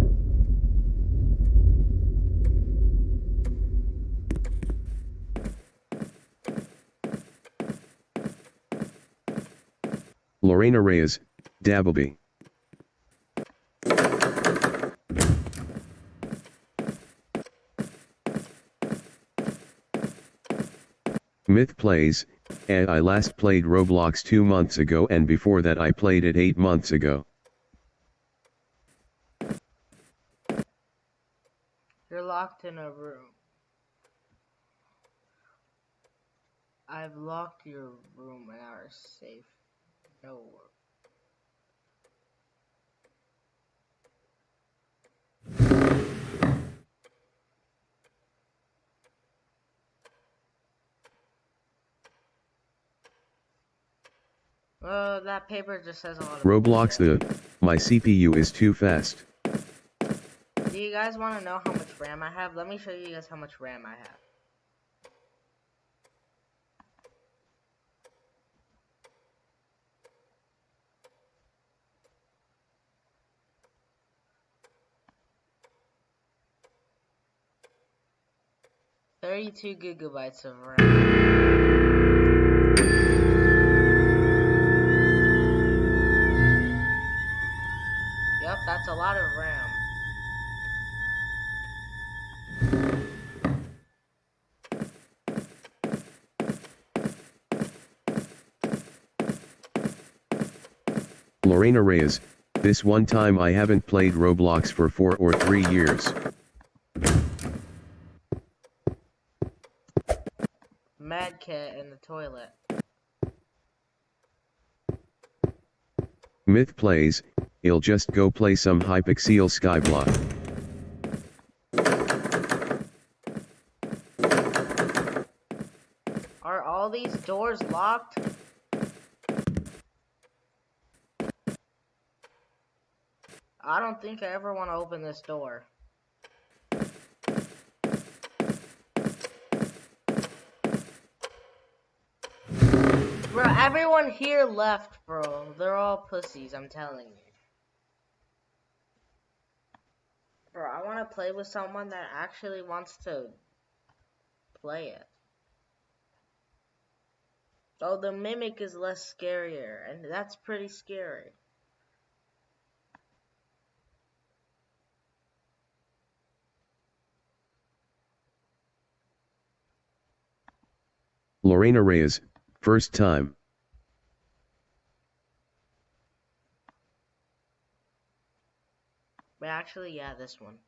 Lorena Reyes, Dabbleby. Myth plays, I last played Roblox 2 months ago, and before that I played it 8 months ago. You're locked in a room. I've locked your room and are safe. No. That paper just says a lot of Roblox bullshit. my CPU is too fast. Do you guys want to know how much RAM I have? Let me show you guys how much RAM I have. $32 gigabytes of RAM. Yep, that's a lot of RAM. Lorena Reyes, this one time I haven't played Roblox for 4 or 3 years. Mad Cat in the toilet. Myth plays, he'll just go play some Hypixel Skyblock. Are all these doors locked? I don't think I ever want to open this door. Bro, everyone here left, bro. They're all pussies, I'm telling you. Bro, I want to play with someone that actually wants to play it. Oh, the Mimic is less scarier, and that's pretty scary. Lorena Reyes, first time. But actually, yeah, this one.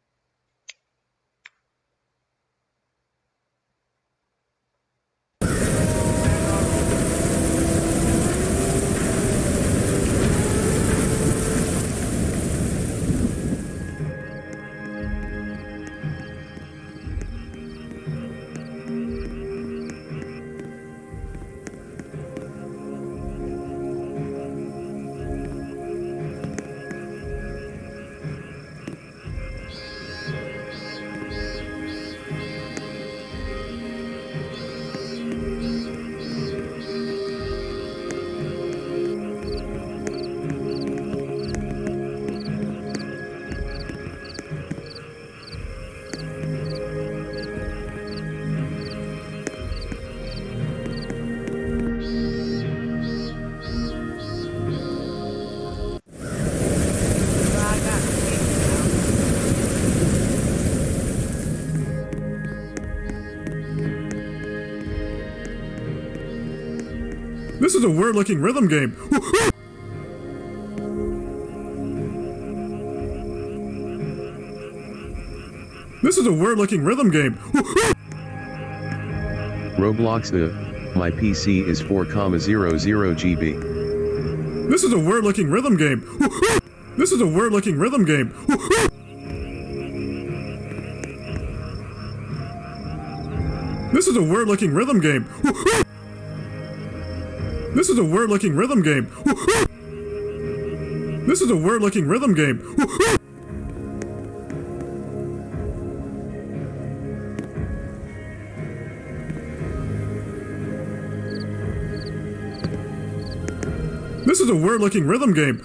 This is a weird-looking rhythm game. This is a weird-looking rhythm game. Roblox my PC is 4,00 GB. This is a weird-looking rhythm game. This is a weird-looking rhythm game. This is a weird-looking rhythm game. This is a weird-looking rhythm game. This is a weird-looking rhythm game. This is a weird-looking rhythm game.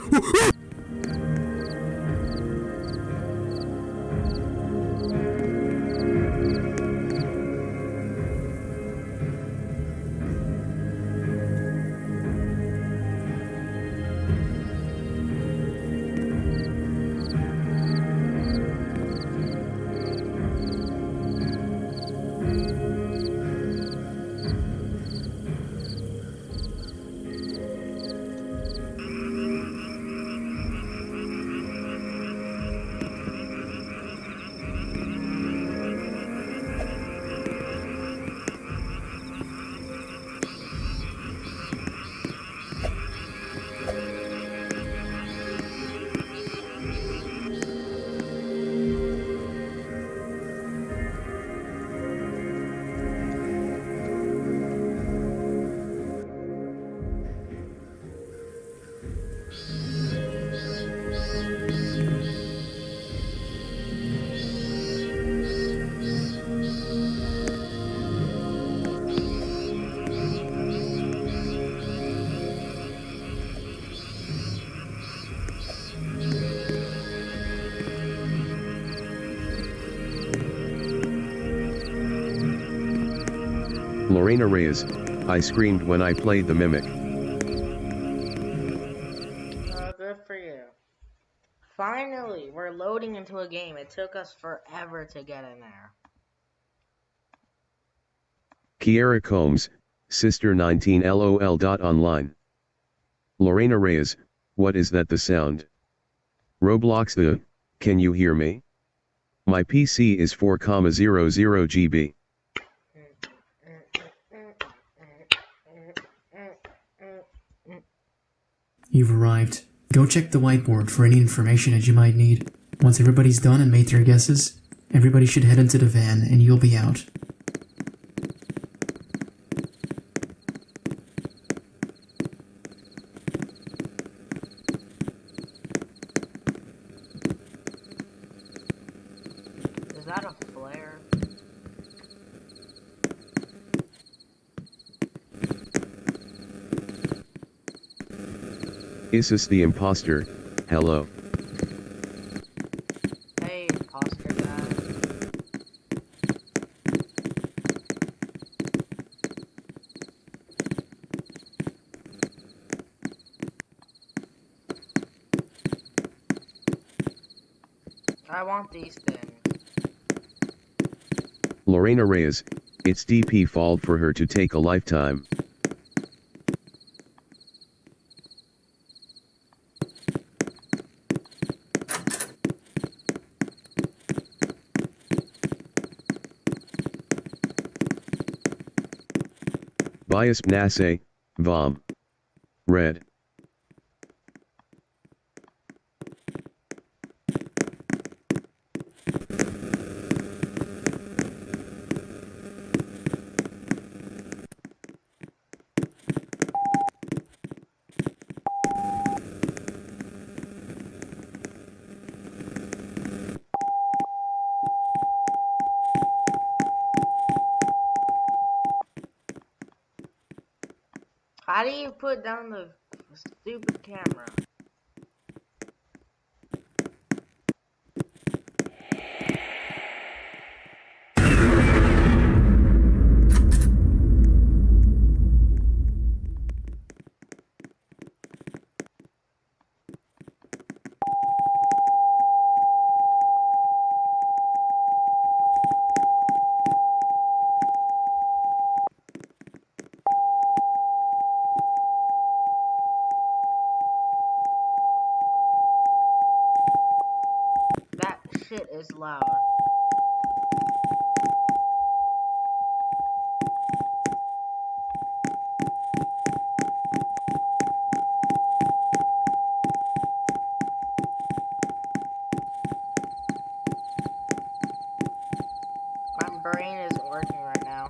Lorena Reyes, I screamed when I played the Mimic. Good for you. Finally, we're loading into a game. It took us forever to get in there. Kiara Combs, Sister 19 LOL. Online. Lorena Reyes, what is that the sound? Roblox can you hear me? My PC is 4,00 GB. You've arrived. Go check the whiteboard for any information that you might need. Once everybody's done and made their guesses, everybody should head into the van and you'll be out. Is that a flare? Isis the imposter, hello. Hey, imposter guy. I want these things. Lorena Reyes, It's DP fault for her to take a lifetime. Bias Nase, Vom. Red. How do you put down the stupid camera? That shit is loud. My brain isn't working right now.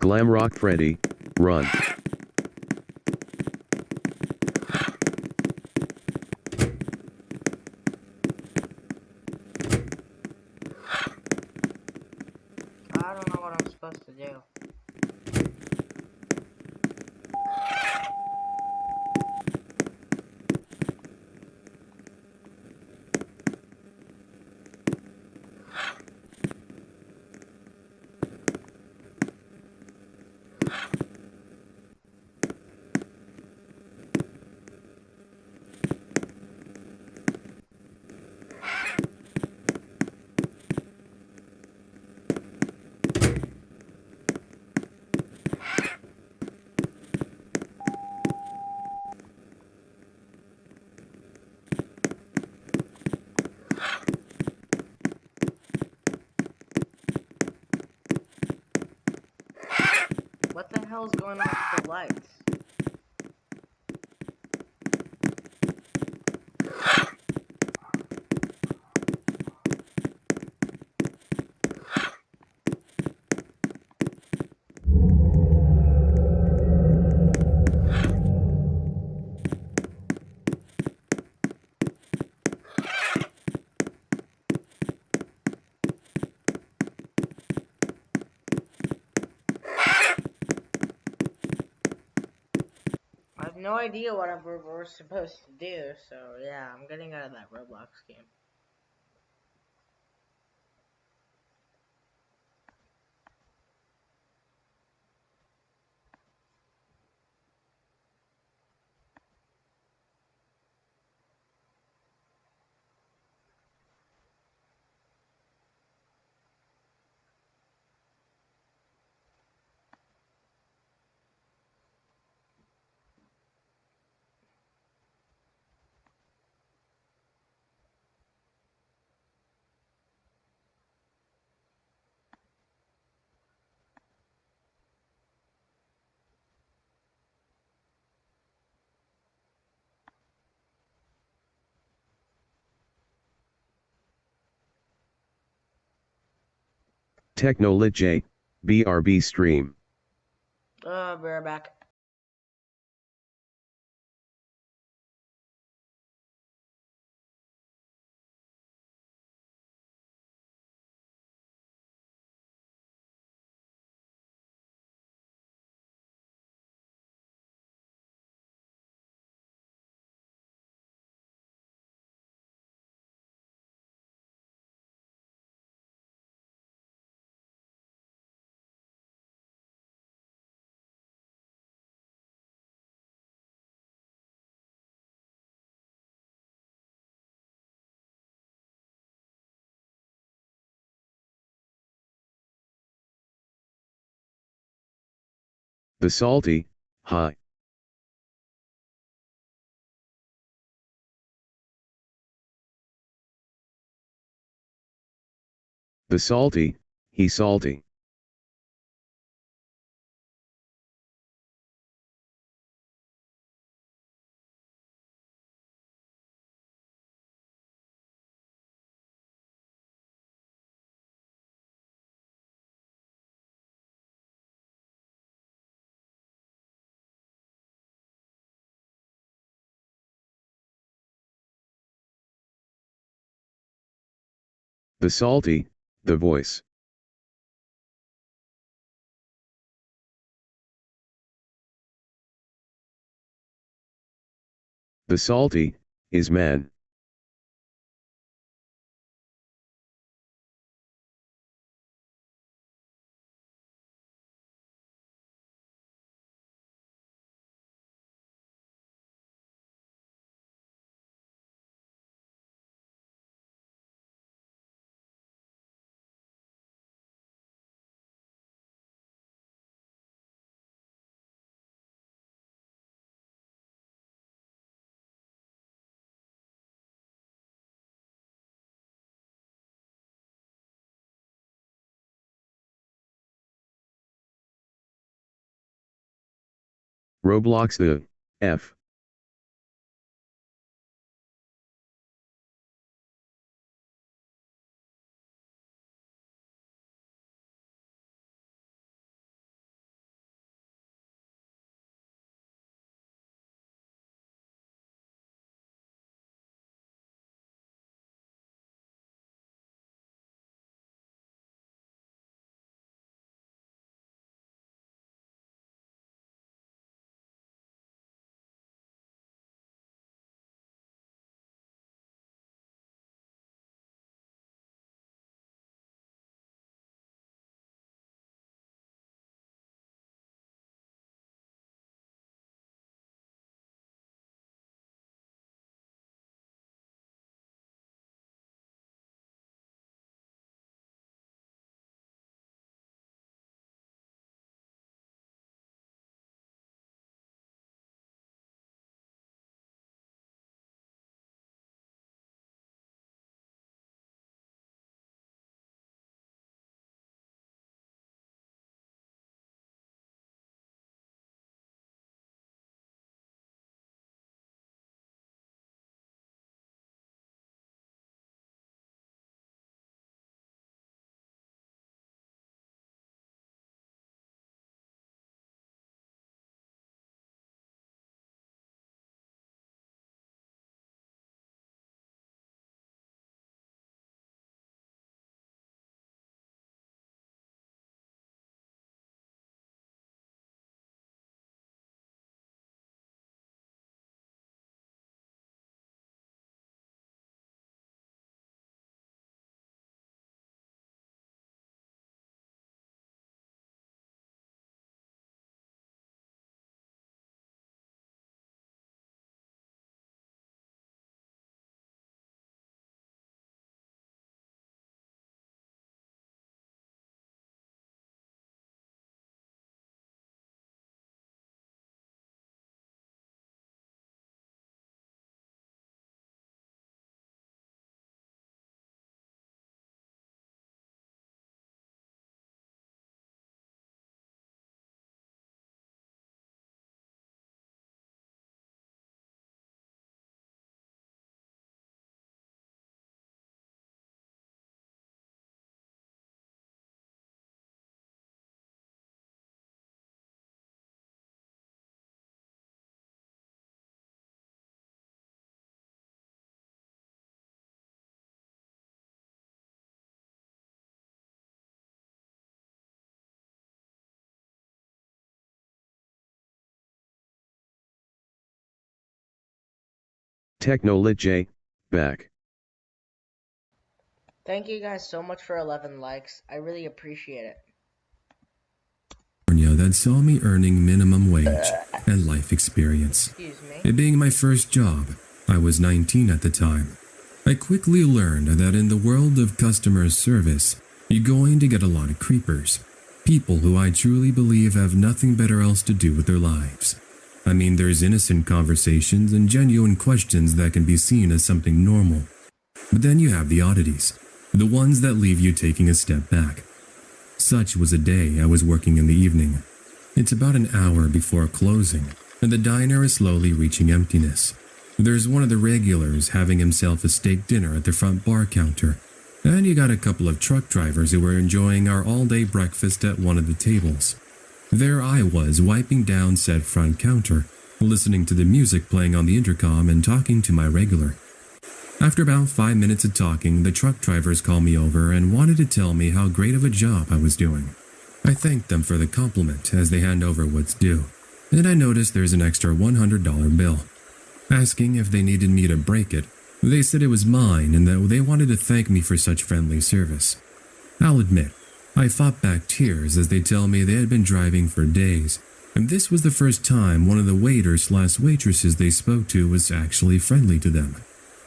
Glamrock Freddy, run. I don't know what I'm supposed to do. What the hell's going on with the lights? I have no idea what we're supposed to do, so yeah, I'm getting out of that Roblox game. Technolit J, BRB stream. Be right back. The Salty, hi. The Salty, he salty. The Salty, the voice. The Salty, is man. Roblox the F. Technolit J, back. Thank you guys so much for 11 likes. I really appreciate it. That saw me earning minimum wage and life experience. Excuse me. It being my first job, I was 19 at the time. I quickly learned that in the world of customer service, you're going to get a lot of creepers. People who I truly believe have nothing better else to do with their lives. I mean, there's innocent conversations and genuine questions that can be seen as something normal. But then you have the oddities, the ones that leave you taking a step back. Such was a day I was working in the evening. It's about an hour before closing, and the diner is slowly reaching emptiness. There's one of the regulars having himself a steak dinner at the front bar counter, and you got a couple of truck drivers who were enjoying our all-day breakfast at one of the tables. There I was, wiping down said front counter, listening to the music playing on the intercom and talking to my regular. After about 5 minutes of talking, the truck drivers called me over and wanted to tell me how great of a job I was doing. I thanked them for the compliment as they hand over what's due, and I noticed there's an extra $100 bill. Asking if they needed me to break it, they said it was mine and that they wanted to thank me for such friendly service. I'll admit, I fought back tears as they tell me they had been driving for days, and this was the first time one of the waiters/waitresses they spoke to was actually friendly to them.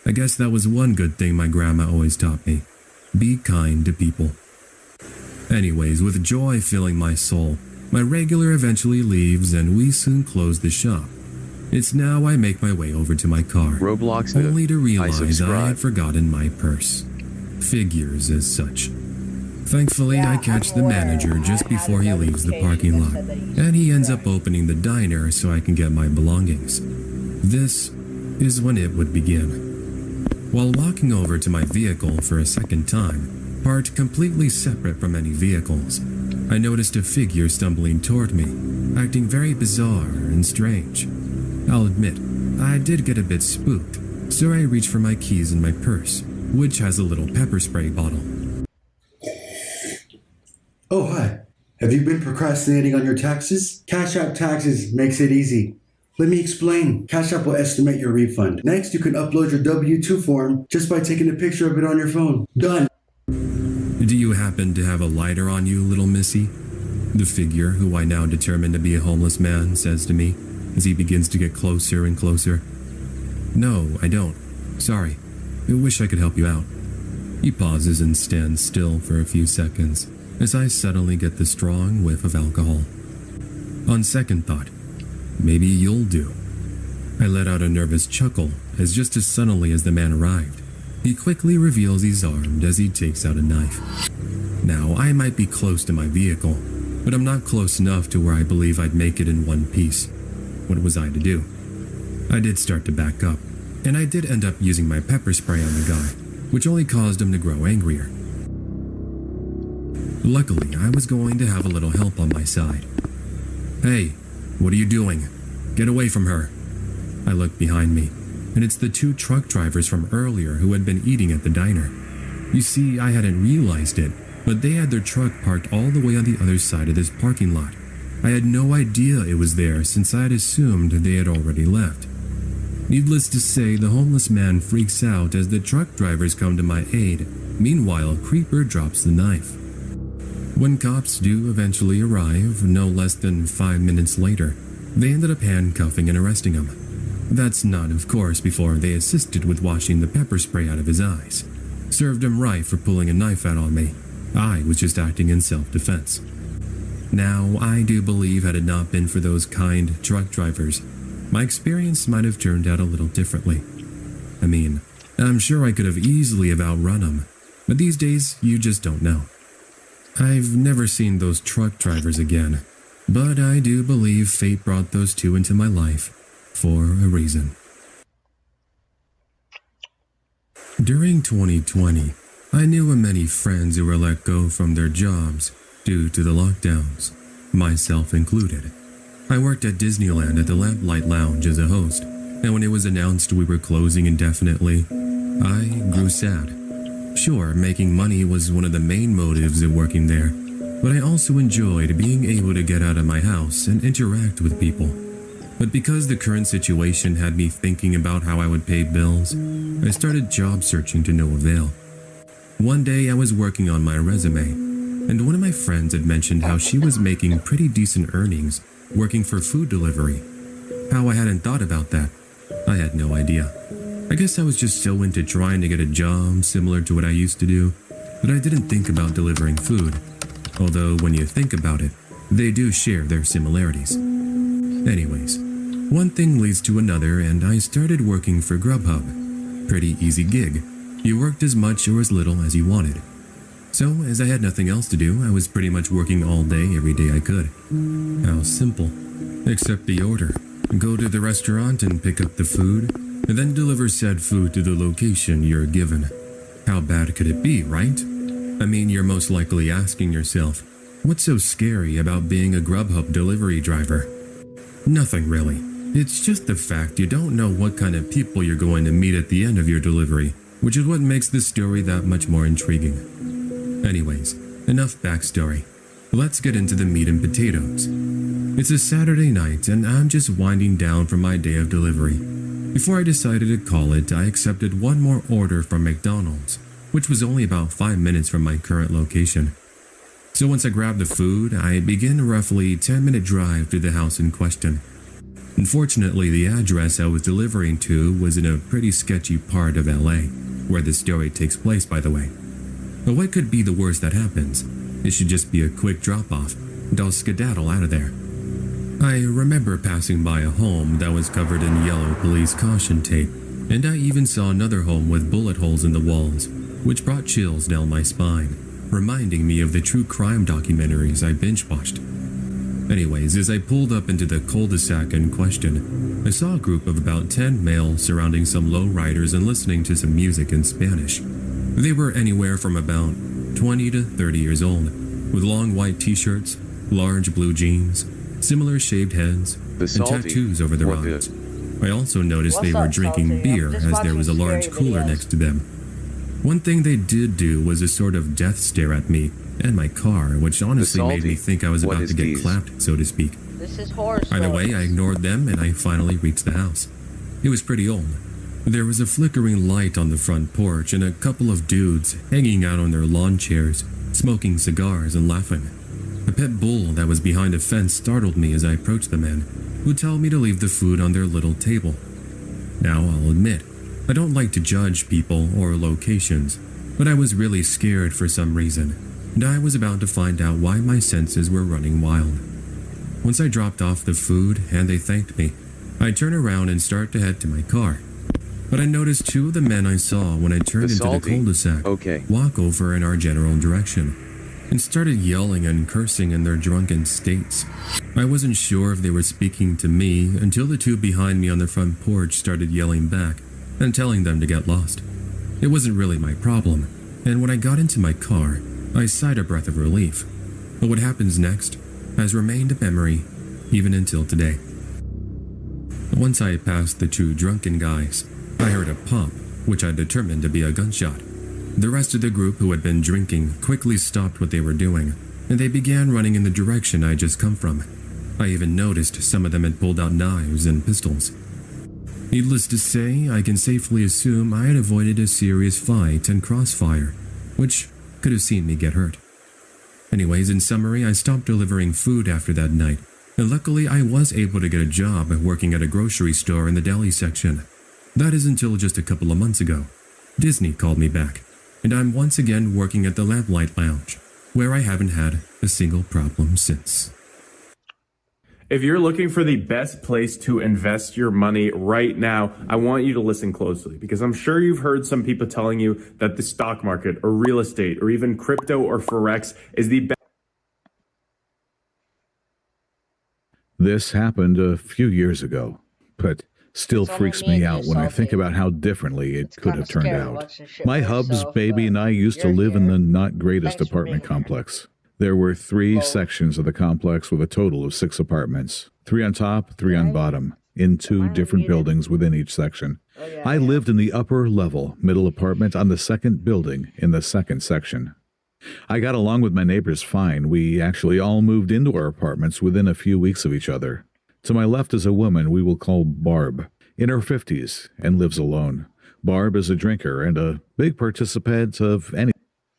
I guess that was one good thing my grandma always taught me. Be kind to people. Anyways, with joy filling my soul, my regular eventually leaves and we soon close the shop. It's now I make my way over to my car, Roblox only to realize I had forgotten my purse. Figures as such. Thankfully, I catch the manager just before he leaves the parking lot, and he ends up opening the diner so I can get my belongings. This is when it would begin. While walking over to my vehicle for a second time, parked completely separate from any vehicles, I noticed a figure stumbling toward me, acting very bizarre and strange. I'll admit, I did get a bit spooked, so I reached for my keys in my purse, which has a little pepper spray bottle. Oh, hi. Have you been procrastinating on your taxes? Cash App Taxes makes it easy. Let me explain. Cash App will estimate your refund. Next, you can upload your W-2 form just by taking a picture of it on your phone. Done. Do you happen to have a lighter on you, little missy? The figure, who I now determine to be a homeless man, says to me as he begins to get closer and closer. No, I don't. Sorry. I wish I could help you out. He pauses and stands still for a few seconds as I suddenly get the strong whiff of alcohol. On second thought, maybe you'll do. I let out a nervous chuckle as just as suddenly as the man arrived, he quickly reveals he's armed as he takes out a knife. Now, I might be close to my vehicle, but I'm not close enough to where I believe I'd make it in one piece. What was I to do? I did start to back up, and I did end up using my pepper spray on the guy, which only caused him to grow angrier. Luckily, I was going to have a little help on my side. Hey, what are you doing? Get away from her. I look behind me, and it's the two truck drivers from earlier who had been eating at the diner. You see, I hadn't realized it, but they had their truck parked all the way on the other side of this parking lot. I had no idea it was there since I had assumed they had already left. Needless to say, the homeless man freaks out as the truck drivers come to my aid. Meanwhile, Creeper drops the knife. When cops do eventually arrive, no less than 5 minutes later, they ended up handcuffing and arresting him. That's not, of course, before they assisted with washing the pepper spray out of his eyes. Served him right for pulling a knife out on me. I was just acting in self-defense. Now, I do believe had it not been for those kind truck drivers, my experience might have turned out a little differently. I mean, I'm sure I could have easily have outrun them, but these days, you just don't know. I've never seen those truck drivers again, but I do believe fate brought those two into my life for a reason. During 2020, I knew of many friends who were let go from their jobs due to the lockdowns, myself included. I worked at Disneyland at the Lamplight Lounge as a host, and when it was announced we were closing indefinitely, I grew sad. Sure, making money was one of the main motives of working there, but I also enjoyed being able to get out of my house and interact with people. But because the current situation had me thinking about how I would pay bills, I started job searching to no avail. One day I was working on my resume, and one of my friends had mentioned how she was making pretty decent earnings working for food delivery. How I hadn't thought about that, I had no idea. I guess I was just so into trying to get a job similar to what I used to do that I didn't think about delivering food. Although when you think about it, they do share their similarities. Anyways, one thing leads to another and I started working for Grubhub. Pretty easy gig. You worked as much or as little as you wanted. So, as I had nothing else to do, I was pretty much working all day every day I could. How simple. Accept the order, go to the restaurant and pick up the food, and then deliver said food to the location you're given. How bad could it be, right? I mean, you're most likely asking yourself, what's so scary about being a Grubhub delivery driver? Nothing really. It's just the fact you don't know what kind of people you're going to meet at the end of your delivery, which is what makes this story that much more intriguing. Anyways, enough backstory. Let's get into the meat and potatoes. It's a Saturday night and I'm just winding down from my day of delivery. Before I decided to call it, I accepted one more order from McDonald's, which was only about 5 minutes from my current location. So once I grabbed the food, I began a roughly 10-minute drive to the house in question. Unfortunately, the address I was delivering to was in a pretty sketchy part of LA, where the story takes place, by the way. But what could be the worst that happens? It should just be a quick drop-off, and I'll skedaddle out of there. I remember passing by a home that was covered in yellow police caution tape, and I even saw another home with bullet holes in the walls, which brought chills down my spine, reminding me of the true crime documentaries I binge-watched. Anyways, as I pulled up into the cul-de-sac in question, I saw a group of about 10 males surrounding some lowriders and listening to some music in Spanish. They were anywhere from about 20 to 30 years old, with long white t-shirts, large blue jeans, similar shaved heads, and tattoos over their eyes. I also noticed they were drinking beer as there was a large cooler next to them. One thing they did do was a sort of death stare at me and my car, which honestly made me think I was about to get clapped, so to speak. This is horror Either way, I ignored them and I finally reached the house. It was pretty old. There was a flickering light on the front porch and a couple of dudes hanging out on their lawn chairs, smoking cigars and laughing. A pet bull that was behind a fence startled me as I approached the men, who told me to leave the food on their little table. Now, I'll admit, I don't like to judge people or locations, but I was really scared for some reason, and I was about to find out why my senses were running wild. Once I dropped off the food and they thanked me, I turned around and started to head to my car. But I noticed two of the men I saw when I turned into the cul-de-sac walk over in our general direction, and started yelling and cursing in their drunken states. I wasn't sure if they were speaking to me until the two behind me on the front porch started yelling back and telling them to get lost. It wasn't really my problem, and when I got into my car, I sighed a breath of relief. But what happens next has remained a memory even until today. Once I passed the two drunken guys, I heard a pop, which I determined to be a gunshot. The rest of the group who had been drinking quickly stopped what they were doing, and they began running in the direction I had just come from. I even noticed some of them had pulled out knives and pistols. Needless to say, I can safely assume I had avoided a serious fight and crossfire, which could have seen me get hurt. Anyways, in summary, I stopped delivering food after that night, and luckily I was able to get a job working at a grocery store in the deli section. That is until just a couple of months ago. Disney called me back, and I'm once again working at the Lamplight Lounge, where I haven't had a single problem since. If you're looking for the best place to invest your money right now, I want you to listen closely, because I'm sure you've heard some people telling you that the stock market or real estate or even crypto or Forex is the best. This happened a few years ago, but still freaks me out when I think about how differently it could have turned out. My hub's baby and I used to live in the not greatest apartment complex. There were 3 sections of the complex with a total of 6 apartments, 3 on top, 3 on bottom, in 2 different buildings within each section. I lived in the upper level, middle apartment on the second building in the second section. I got along with my neighbors fine. We actually all moved into our apartments within a few weeks of each other. To my left is a woman we will call Barb, in her 50s and lives alone. Barb is a drinker and a big participant of any.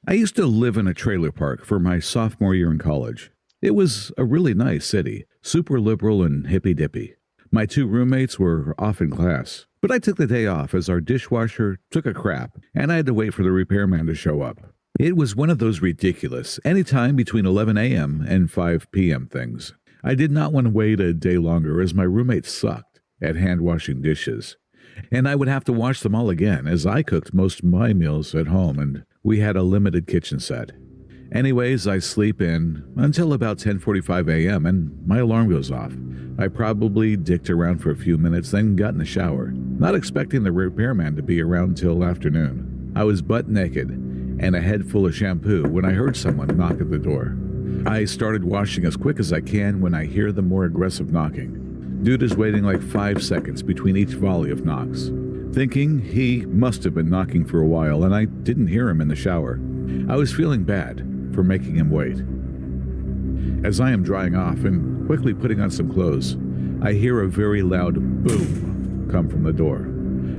I used to live in a trailer park for my sophomore year in college. It was a really nice city, super liberal and hippy-dippy. My 2 roommates were off in class, but I took the day off as our dishwasher took a crap, and I had to wait for the repairman to show up. It was one of those ridiculous, anytime between 11 a.m. and 5 p.m. things. I did not want to wait a day longer as my roommates sucked at hand-washing dishes. And I would have to wash them all again as I cooked most of my meals at home and we had a limited kitchen set. Anyways, I sleep in until about 10:45 a.m. and my alarm goes off. I probably dicked around for a few minutes, then got in the shower, not expecting the repairman to be around till afternoon. I was butt naked and a head full of shampoo when I heard someone knock at the door. I started washing as quick as I can when I hear the more aggressive knocking. Dude is waiting like 5 seconds between each volley of knocks. Thinking he must have been knocking for a while and I didn't hear him in the shower. I was feeling bad for making him wait. As I am drying off and quickly putting on some clothes, I hear a very loud boom come from the door.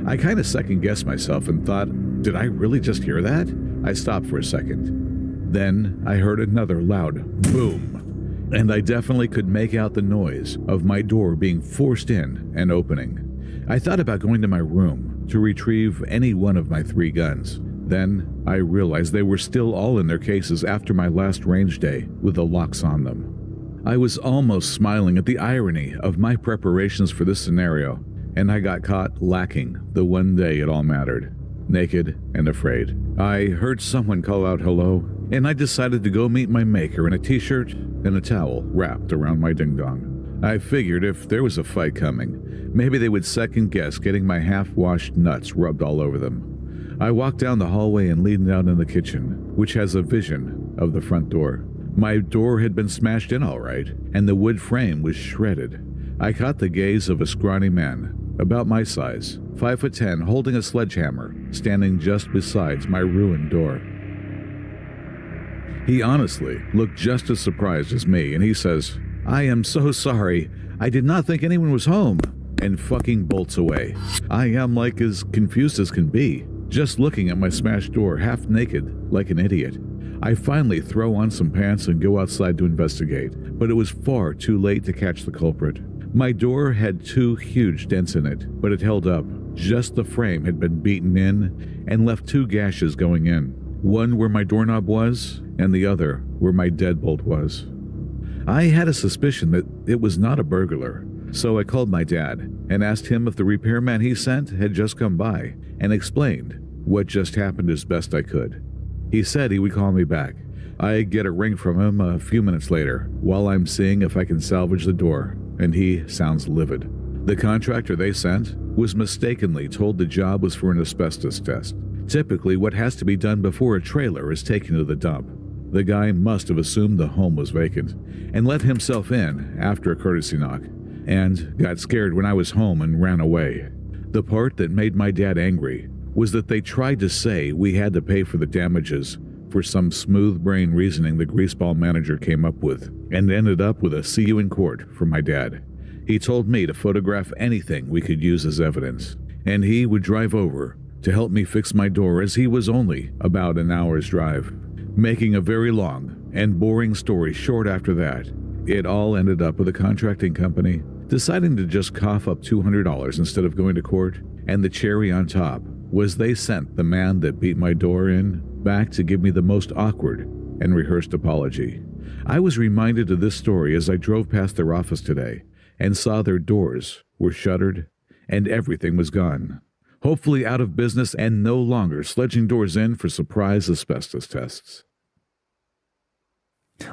I kind of second-guessed myself and thought, did I really just hear that? I stopped for a second. Then I heard another loud boom, and I definitely could make out the noise of my door being forced in and opening. I thought about going to my room to retrieve any one of my 3 guns. Then I realized they were still all in their cases after my last range day with the locks on them. I was almost smiling at the irony of my preparations for this scenario, and I got caught lacking the one day it all mattered. Naked and afraid. I heard someone call out hello, and I decided to go meet my maker in a t-shirt and a towel wrapped around my ding-dong. I figured if there was a fight coming, maybe they would second-guess getting my half-washed nuts rubbed all over them. I walked down the hallway and leaned down in the kitchen, which has a vision of the front door. My door had been smashed in all right, and the wood frame was shredded. I caught the gaze of a scrawny man, about my size, 5'10", holding a sledgehammer, standing just beside my ruined door. He honestly looked just as surprised as me, and he says, "I am so sorry. I did not think anyone was home," and fucking bolts away. I am like as confused as can be, just looking at my smashed door, half naked, like an idiot. I finally throw on some pants and go outside to investigate, but it was far too late to catch the culprit. My door had 2 huge dents in it, but it held up. Just the frame had been beaten in and left 2 gashes going in. One where my doorknob was, and the other where my deadbolt was. I had a suspicion that it was not a burglar, so I called my dad and asked him if the repairman he sent had just come by, and explained what just happened as best I could. He said he would call me back. I get a ring from him a few minutes later, while I'm seeing if I can salvage the door, and he sounds livid. The contractor they sent was mistakenly told the job was for an asbestos test. Typically, what has to be done before a trailer is taken to the dump. The guy must have assumed the home was vacant and let himself in after a courtesy knock, and got scared when I was home and ran away. The part that made my dad angry was that they tried to say we had to pay for the damages for some smooth brain reasoning the greaseball manager came up with, and ended up with a "see you in court" from my dad. He told me to photograph anything we could use as evidence, and he would drive over to help me fix my door as he was only about an hour's drive. Making a very long and boring story short after that, it all ended up with a contracting company deciding to just cough up $200 instead of going to court, and the cherry on top was they sent the man that beat my door in back to give me the most awkward and rehearsed apology. I was reminded of this story as I drove past their office today and saw their doors were shuttered and everything was gone. Hopefully out of business and no longer sledging doors in for surprise asbestos tests.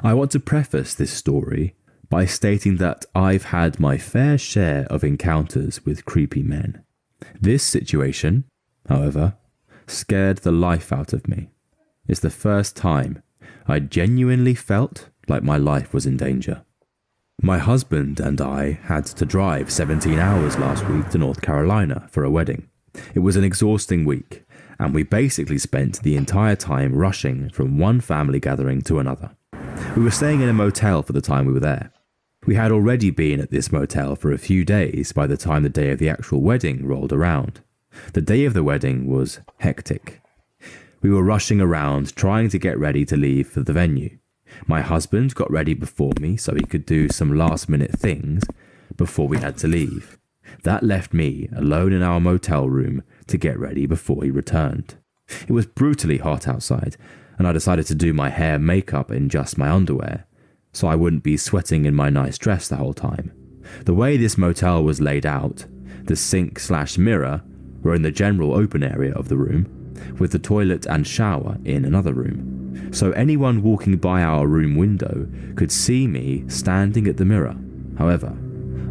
I want to preface this story by stating that I've had my fair share of encounters with creepy men. This situation, however, scared the life out of me. It's the first time I genuinely felt like my life was in danger. My husband and I had to drive 17 hours last week to North Carolina for a wedding. It was an exhausting week, and we basically spent the entire time rushing from one family gathering to another. We were staying in a motel for the time we were there. We had already been at this motel for a few days by the time the day of the actual wedding rolled around. The day of the wedding was hectic. We were rushing around trying to get ready to leave for the venue. My husband got ready before me so he could do some last-minute things before we had to leave. That left me alone in our motel room to get ready before he returned. It was brutally hot outside, and I decided to do my hair and makeup in just my underwear, so I wouldn't be sweating in my nice dress the whole time. The way this motel was laid out, the sink/mirror were in the general open area of the room, with the toilet and shower in another room. So anyone walking by our room window could see me standing at the mirror. However,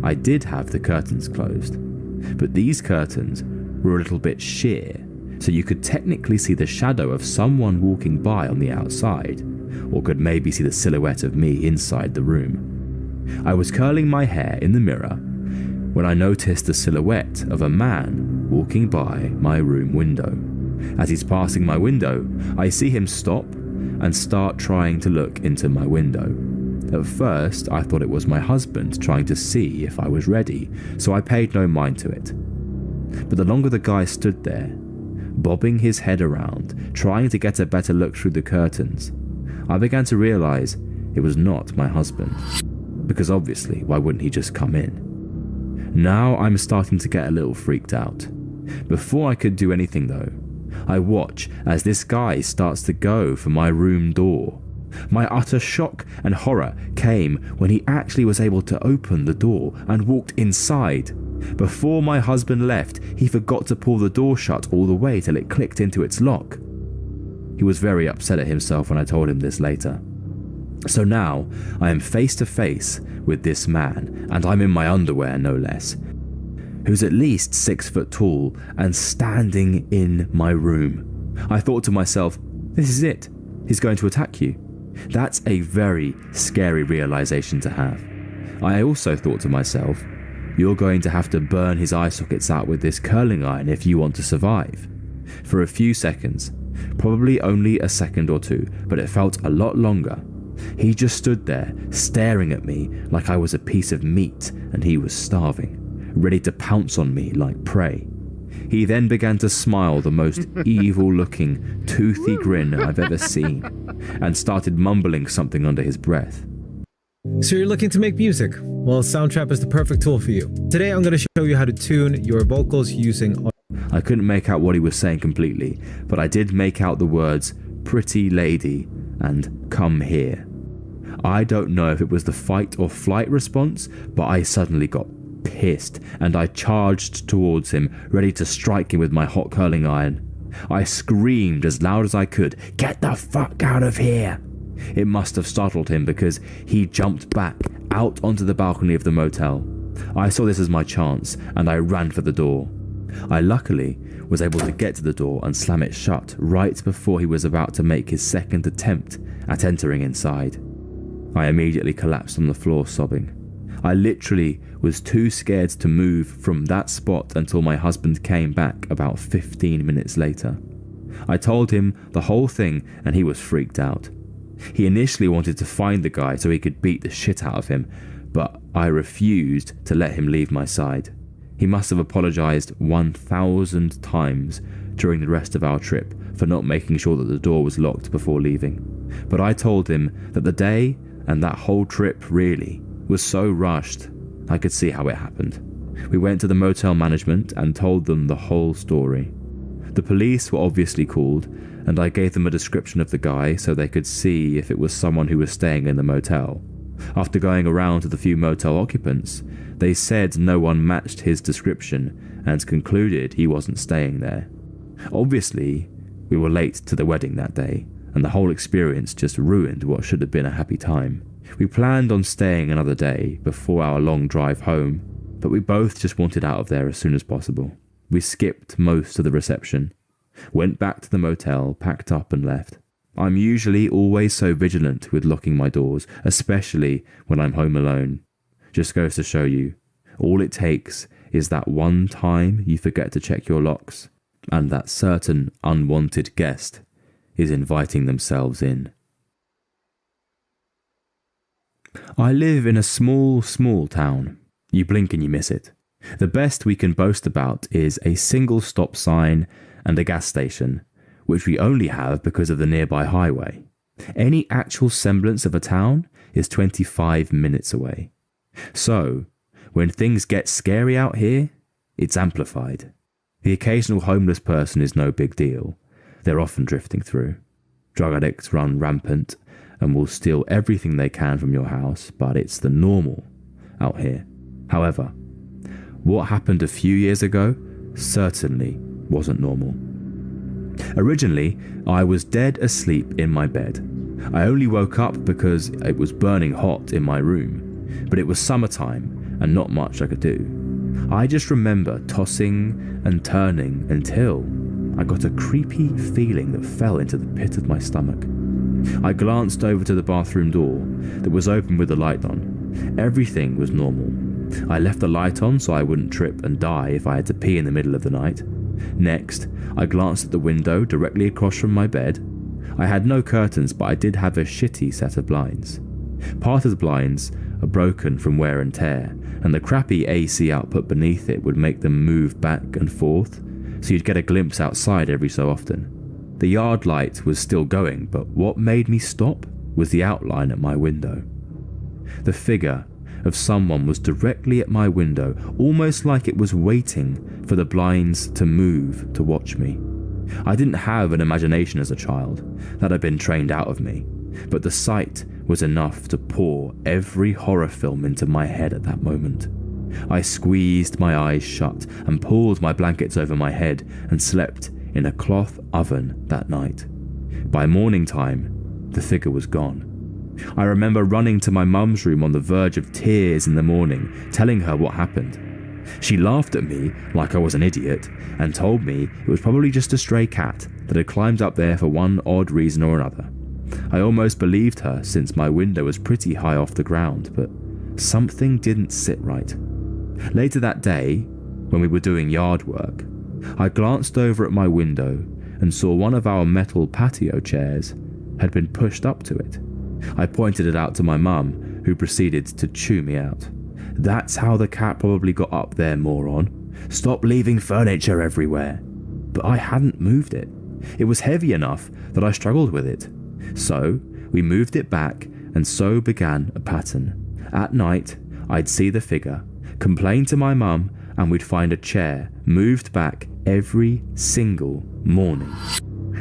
I did have the curtains closed, but these curtains were a little bit sheer, so you could technically see the shadow of someone walking by on the outside, or could maybe see the silhouette of me inside the room. I was curling my hair in the mirror when I noticed the silhouette of a man walking by my room window. As he's passing my window, I see him stop and start trying to look into my window. At first, I thought it was my husband trying to see if I was ready, so I paid no mind to it. But the longer the guy stood there, bobbing his head around, trying to get a better look through the curtains, I began to realize it was not my husband. Because obviously, why wouldn't he just come in? Now I'm starting to get a little freaked out. Before I could do anything though, I watch as this guy starts to go for my room door. My utter shock and horror came when he actually was able to open the door and walked inside. Before my husband left, he forgot to pull the door shut all the way till it clicked into its lock. He was very upset at himself when I told him this later. So now I am face to face with this man, and I'm in my underwear no less, who's at least 6 foot tall and standing in my room. I thought to myself, this is it. He's going to attack you. That's a very scary realization to have. I also thought to myself, you're going to have to burn his eye sockets out with this curling iron if you want to survive. For a few seconds, probably only a second or two, but it felt a lot longer, he just stood there staring at me like I was a piece of meat and he was starving, ready to pounce on me like prey. He then began to smile the most evil-looking, toothy grin I've ever seen, and started mumbling something under his breath. So you're looking to make music? Well, Soundtrap is the perfect tool for you. Today I'm going to show you how to tune your vocals using... I couldn't make out what he was saying completely, but I did make out the words, pretty lady, and come here. I don't know if it was the fight or flight response, but I suddenly got pissed, and I charged towards him, ready to strike him with my hot curling iron. I screamed as loud as I could, "Get the fuck out of here!" It must have startled him because he jumped back out onto the balcony of the motel. I saw this as my chance, and I ran for the door. I luckily was able to get to the door and slam it shut right before he was about to make his second attempt at entering inside. I immediately collapsed on the floor sobbing. I literally was too scared to move from that spot until my husband came back about 15 minutes later. I told him the whole thing and he was freaked out. He initially wanted to find the guy so he could beat the shit out of him, but I refused to let him leave my side. He must have apologized 1,000 times during the rest of our trip for not making sure that the door was locked before leaving. But I told him that the day and that whole trip really was so rushed, I could see how it happened. We went to the motel management and told them the whole story. The police were obviously called, and I gave them a description of the guy so they could see if it was someone who was staying in the motel. After going around to the few motel occupants, they said no one matched his description and concluded he wasn't staying there. Obviously, we were late to the wedding that day, and the whole experience just ruined what should have been a happy time. We planned on staying another day before our long drive home, but we both just wanted out of there as soon as possible. We skipped most of the reception, went back to the motel, packed up and left. I'm usually always so vigilant with locking my doors, especially when I'm home alone. Just goes to show you, all it takes is that one time you forget to check your locks, and that certain unwanted guest is inviting themselves in. I live in a small town. You blink and you miss it. The best we can boast about is a single stop sign and a gas station, which we only have because of the nearby highway. Any actual semblance of a town is 25 minutes away. So, when things get scary out here, it's amplified. The occasional homeless person is no big deal. They're often drifting through. Drug addicts run rampant and will steal everything they can from your house, but it's the normal out here. However, what happened a few years ago certainly wasn't normal. Originally, I was dead asleep in my bed. I only woke up because it was burning hot in my room, but it was summertime and not much I could do. I just remember tossing and turning until I got a creepy feeling that fell into the pit of my stomach. I glanced over to the bathroom door that was open with the light on. Everything was normal. I left the light on so I wouldn't trip and die if I had to pee in the middle of the night. Next, I glanced at the window directly across from my bed. I had no curtains, but I did have a shitty set of blinds. Part of the blinds are broken from wear and tear, and the crappy AC output beneath it would make them move back and forth, so you'd get a glimpse outside every so often. The yard light was still going, but what made me stop was the outline at my window. The figure of someone was directly at my window, almost like it was waiting for the blinds to move to watch me. I didn't have an imagination as a child, that had been trained out of me, but the sight was enough to pour every horror film into my head at that moment. I squeezed my eyes shut and pulled my blankets over my head and slept in a cloth oven that night. By morning time, the figure was gone. I remember running to my mum's room on the verge of tears in the morning, telling her what happened. She laughed at me like I was an idiot and told me it was probably just a stray cat that had climbed up there for one odd reason or another. I almost believed her since my window was pretty high off the ground, but something didn't sit right. Later that day, when we were doing yard work, I glanced over at my window and saw one of our metal patio chairs had been pushed up to it. I pointed it out to my mum, who proceeded to chew me out. "That's how the cat probably got up there, moron. Stop leaving furniture everywhere." But I hadn't moved it. It was heavy enough that I struggled with it. So we moved it back, and so began a pattern. At night, I'd see the figure, complain to my mum, and we'd find a chair moved back every single morning.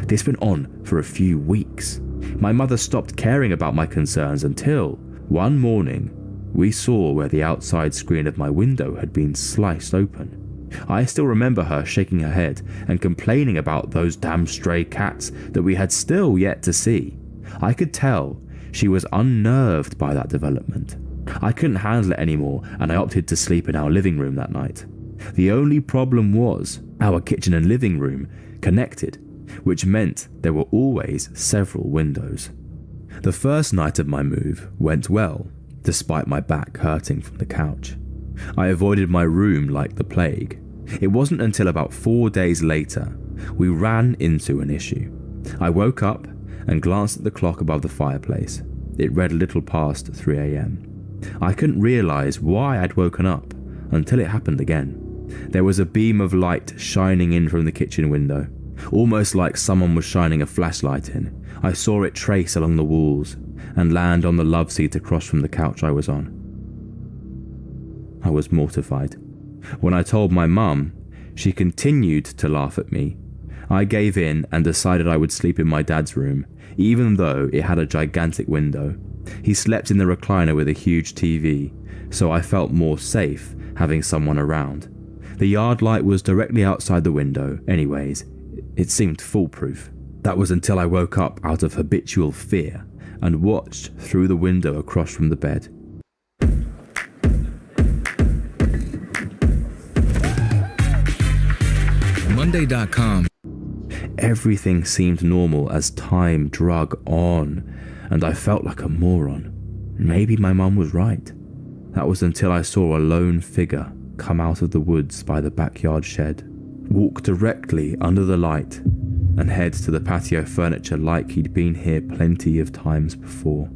This went on for a few weeks. My mother stopped caring about my concerns until one morning we saw where the outside screen of my window had been sliced open. I still remember her shaking her head and complaining about those damn stray cats that we had still yet to see. I could tell she was unnerved by that development. I couldn't handle it anymore, and I opted to sleep in our living room that night. The only problem was our kitchen and living room connected, which meant there were always several windows. The first night of my move went well, despite my back hurting from the couch. I avoided my room like the plague. It wasn't until about 4 days later we ran into an issue. I woke up and glanced at the clock above the fireplace. It read a little past 3 a.m. I couldn't realize why I'd woken up until it happened again. There was a beam of light shining in from the kitchen window, almost like someone was shining a flashlight in. I saw it trace along the walls and land on the love seat across from the couch I was on. I was mortified. When I told my mum, she continued to laugh at me. I gave in and decided I would sleep in my dad's room, even though it had a gigantic window. He slept in the recliner with a huge TV, so I felt more safe having someone around. The yard light was directly outside the window anyways. It seemed foolproof. That was until I woke up out of habitual fear and watched through the window across from the bed. Monday.com. Everything seemed normal as time drug on, and I felt like a moron. Maybe my mum was right. That was until I saw a lone figure come out of the woods by the backyard shed, walk directly under the light, and head to the patio furniture like he'd been here plenty of times before.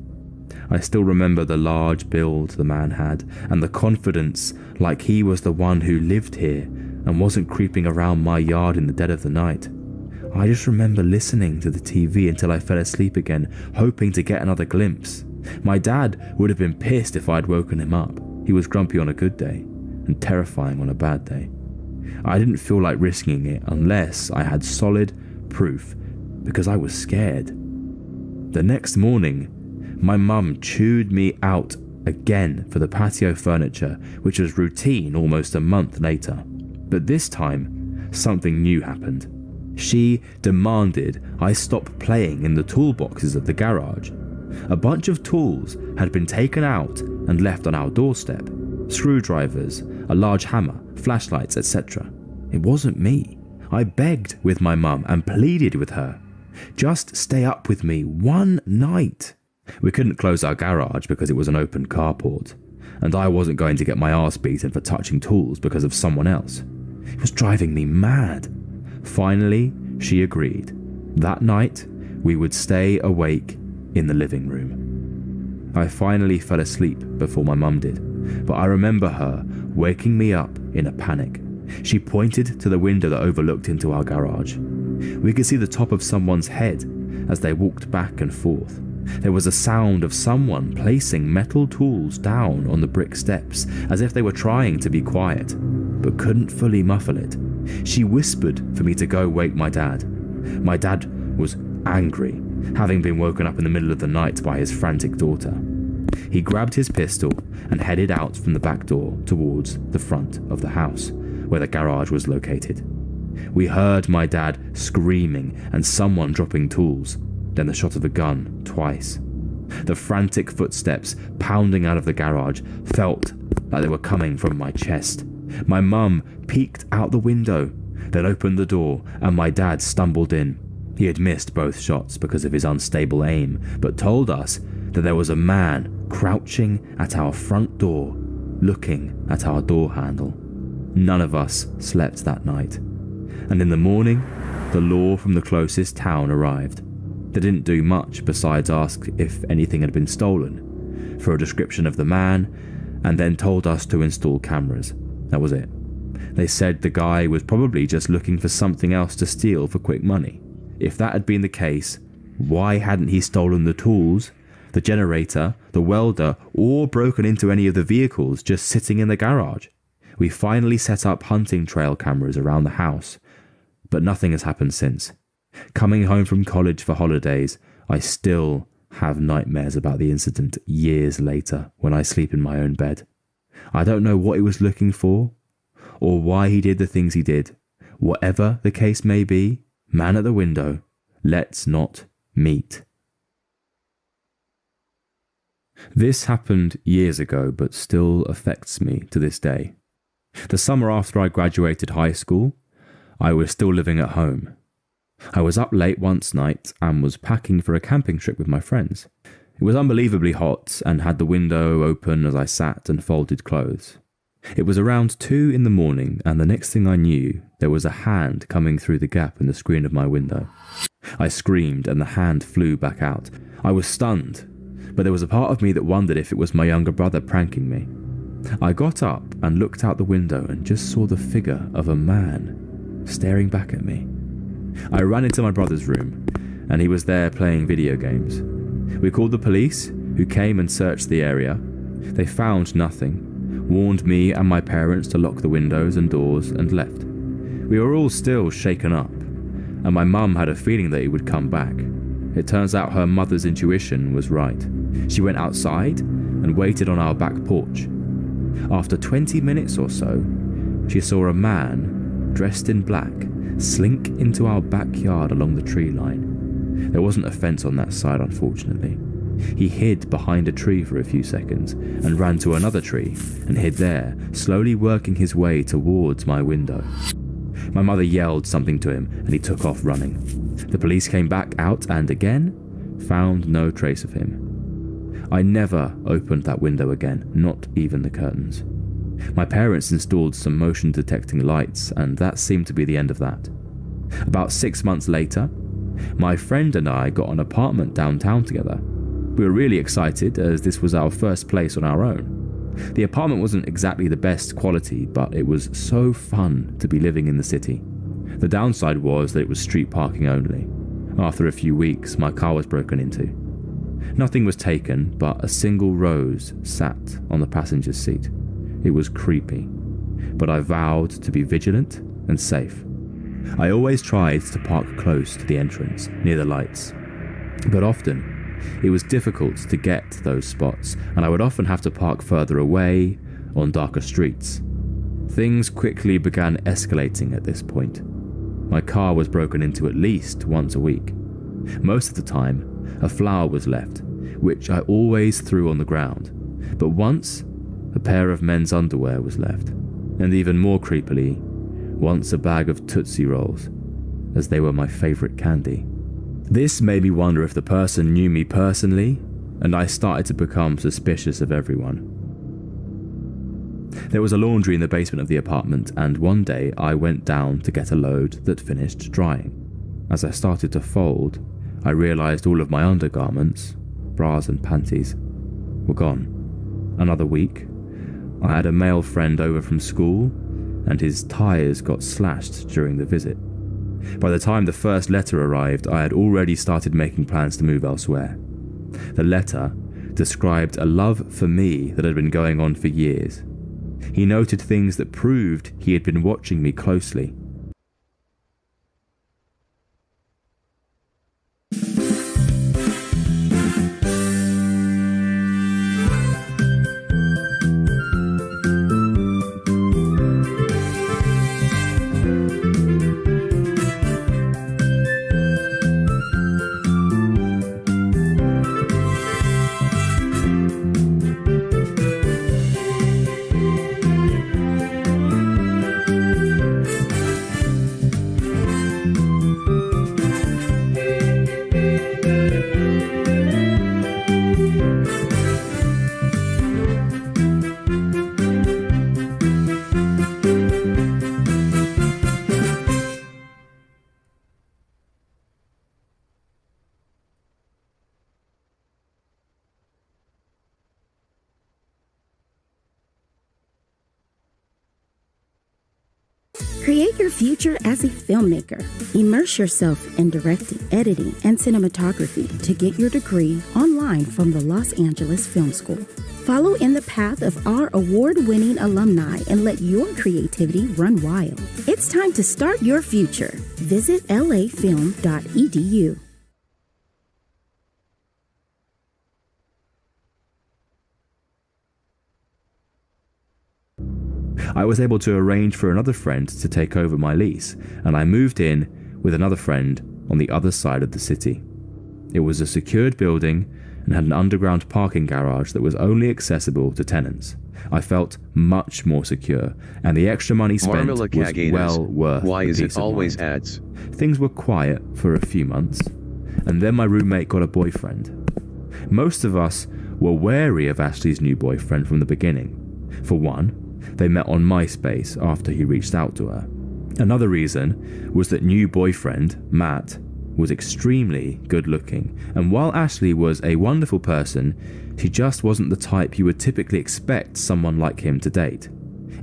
I still remember the large build the man had and the confidence, like he was the one who lived here and wasn't creeping around my yard in the dead of the night. I just remember listening to the TV until I fell asleep again, hoping to get another glimpse. My dad would have been pissed if I'd woken him up. He was grumpy on a good day and terrifying on a bad day. I didn't feel like risking it unless I had solid proof, because I was scared. The next morning, my mum chewed me out again for the patio furniture, which was routine almost a month later. But this time, something new happened. She demanded I stop playing in the toolboxes of the garage. A bunch of tools had been taken out and left on our doorstep. Screwdrivers, a large hammer, flashlights, etc. It wasn't me. I begged with my mum and pleaded with her. Just stay up with me one night. We couldn't close our garage because it was an open carport, and I wasn't going to get my arse beaten for touching tools because of someone else. It was driving me mad. Finally, she agreed. That night, we would stay awake in the living room. I finally fell asleep before my mum did, but I remember her waking me up in a panic. She pointed to the window that overlooked into our garage. We could see the top of someone's head as they walked back and forth. There was a sound of someone placing metal tools down on the brick steps as if they were trying to be quiet, but couldn't fully muffle it. She whispered for me to go wake my dad. My dad was angry, having been woken up in the middle of the night by his frantic daughter. He grabbed his pistol and headed out from the back door towards the front of the house, where the garage was located. We heard my dad screaming and someone dropping tools, then the shot of a gun twice. The frantic footsteps pounding out of the garage felt like they were coming from my chest. My mum peeked out the window, then opened the door, and my dad stumbled in. He had missed both shots because of his unstable aim, but told us that there was a man crouching at our front door, looking at our door handle. None of us slept that night, and in the morning, the law from the closest town arrived. They didn't do much besides ask if anything had been stolen, for a description of the man, and then told us to install cameras. That was it. They said the guy was probably just looking for something else to steal for quick money. If that had been the case, why hadn't he stolen the tools, the generator, the welder, or broken into any of the vehicles just sitting in the garage? We finally set up hunting trail cameras around the house, but nothing has happened since. Coming home from college for holidays, I still have nightmares about the incident years later when I sleep in my own bed. I don't know what he was looking for, or why he did the things he did. Whatever the case may be, man at the window, let's not meet. This happened years ago, but still affects me to this day. The summer after I graduated high school, I was still living at home. I was up late once night and was packing for a camping trip with my friends. It was unbelievably hot and had the window open as I sat and folded clothes. It was around 2 a.m, and the next thing I knew, there was a hand coming through the gap in the screen of my window. I screamed and the hand flew back out. I was stunned, but there was a part of me that wondered if it was my younger brother pranking me. I got up and looked out the window and just saw the figure of a man staring back at me. I ran into my brother's room, and he was there playing video games. We called the police, who came and searched the area. They found nothing, warned me and my parents to lock the windows and doors, and left. We were all still shaken up, and my mum had a feeling that he would come back. It turns out her mother's intuition was right. She went outside and waited on our back porch. After 20 minutes or so, she saw a man, dressed in black, slink into our backyard along the tree line. There wasn't a fence on that side, unfortunately. He hid behind a tree for a few seconds and ran to another tree and hid there, slowly working his way towards my window. My mother yelled something to him and he took off running. The police came back out and again found no trace of him. I never opened that window again, not even the curtains. My parents installed some motion detecting lights, and that seemed to be the end of that. About 6 months later, my friend and I got an apartment downtown together. We were really excited as this was our first place on our own. The apartment wasn't exactly the best quality, but it was so fun to be living in the city. The downside was that it was street parking only. After a few weeks, my car was broken into. Nothing was taken, but a single rose sat on the passenger's seat. It was creepy, but I vowed to be vigilant and safe. I always tried to park close to the entrance, near the lights, but often it was difficult to get to those spots, and I would often have to park further away on darker streets. Things quickly began escalating at this point. My car was broken into at least once a week. Most of the time, a flower was left, which I always threw on the ground, but once a pair of men's underwear was left, and even more creepily, once a bag of Tootsie Rolls, as they were my favourite candy. This made me wonder if the person knew me personally, and I started to become suspicious of everyone. There was a laundry in the basement of the apartment, and one day I went down to get a load that finished drying. As I started to fold, I realised all of my undergarments, bras and panties, were gone. Another week, I had a male friend over from school, and his tyres got slashed during the visit. By the time the first letter arrived, I had already started making plans to move elsewhere. The letter described a love for me that had been going on for years. He noted things that proved he had been watching me closely. Create your future as a filmmaker. Immerse yourself in directing, editing, and cinematography to get your degree online from the Los Angeles Film School. Follow in the path of our award-winning alumni and let your creativity run wild. It's time to start your future. Visit lafilm.edu. I was able to arrange for another friend to take over my lease, and I moved in with another friend on the other side of the city. It was a secured building and had an underground parking garage that was only accessible to tenants. I felt much more secure, and the extra money spent was well worth Why the is peace it of always mind. ads? Things were quiet for a few months, and then my roommate got a boyfriend. Most of us were wary of Ashley's new boyfriend from the beginning. For one, they met on MySpace after he reached out to her. Another reason was that new boyfriend, Matt, was extremely good looking, and while Ashley was a wonderful person, she just wasn't the type you would typically expect someone like him to date.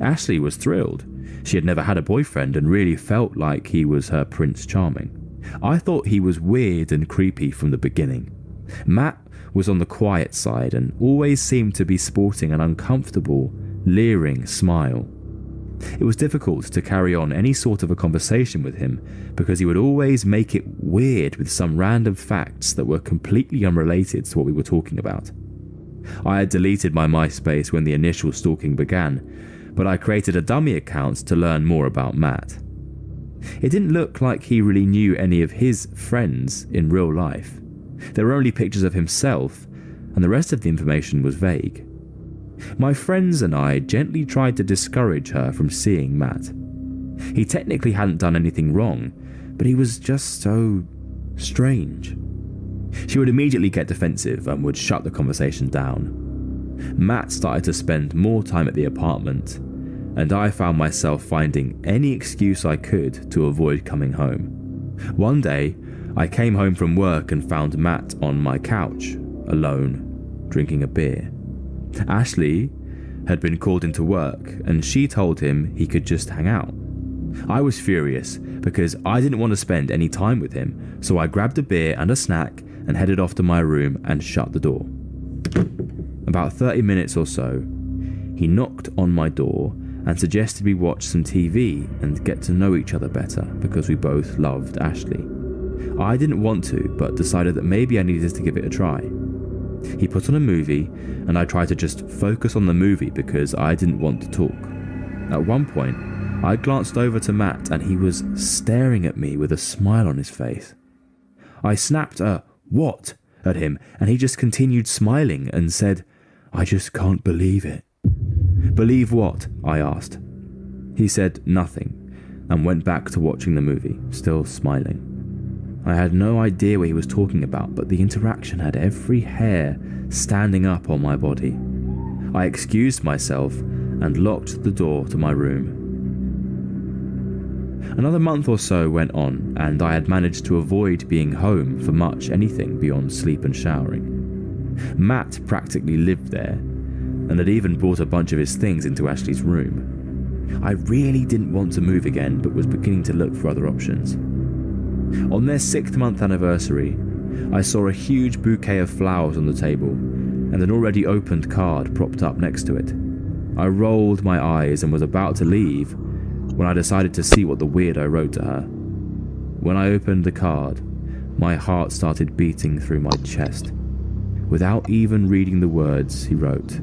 Ashley was thrilled. She had never had a boyfriend and really felt like he was her Prince Charming. I thought he was weird and creepy from the beginning. Matt was on the quiet side and always seemed to be sporting an uncomfortable, leering smile. It was difficult to carry on any sort of a conversation with him because he would always make it weird with some random facts that were completely unrelated to what we were talking about. I had deleted my MySpace when the initial stalking began, but I created a dummy account to learn more about Matt. It didn't look like he really knew any of his friends in real life. There were only pictures of himself, and the rest of the information was vague. My friends and I gently tried to discourage her from seeing Matt. He technically hadn't done anything wrong, but he was just so strange. She would immediately get defensive and would shut the conversation down. Matt started to spend more time at the apartment, and I found myself finding any excuse I could to avoid coming home. One day, I came home from work and found Matt on my couch, alone, drinking a beer. Ashley had been called into work and she told him he could just hang out. I was furious because I didn't want to spend any time with him, so I grabbed a beer and a snack and headed off to my room and shut the door. About 30 minutes or so, he knocked on my door and suggested we watch some TV and get to know each other better because we both loved Ashley. I didn't want to, but decided that maybe I needed to give it a try. He put on a movie and I tried to just focus on the movie because I didn't want to talk. At one point, I glanced over to Matt and he was staring at me with a smile on his face. I snapped a "what?" at him and he just continued smiling and said, "I just can't believe it." "Believe what?" I asked. He said nothing and went back to watching the movie, still smiling. I had no idea what he was talking about, but the interaction had every hair standing up on my body. I excused myself and locked the door to my room. Another month or so went on, and I had managed to avoid being home for much anything beyond sleep and showering. Matt practically lived there, and had even brought a bunch of his things into Ashley's room. I really didn't want to move again, but was beginning to look for other options. On their 6th-month anniversary, I saw a huge bouquet of flowers on the table, and an already opened card propped up next to it. I rolled my eyes and was about to leave when I decided to see what the weirdo wrote to her. When I opened the card, my heart started beating through my chest. Without even reading the words he wrote,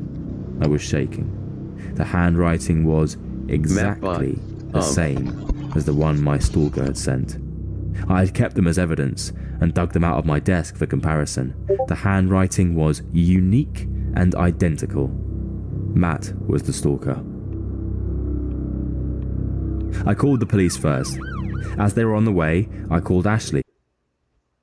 I was shaking. The handwriting was exactly the same as the one my stalker had sent. I had kept them as evidence and dug them out of my desk for comparison. The handwriting was unique and identical. Matt was the stalker. I called the police first. As they were on the way, I called Ashley.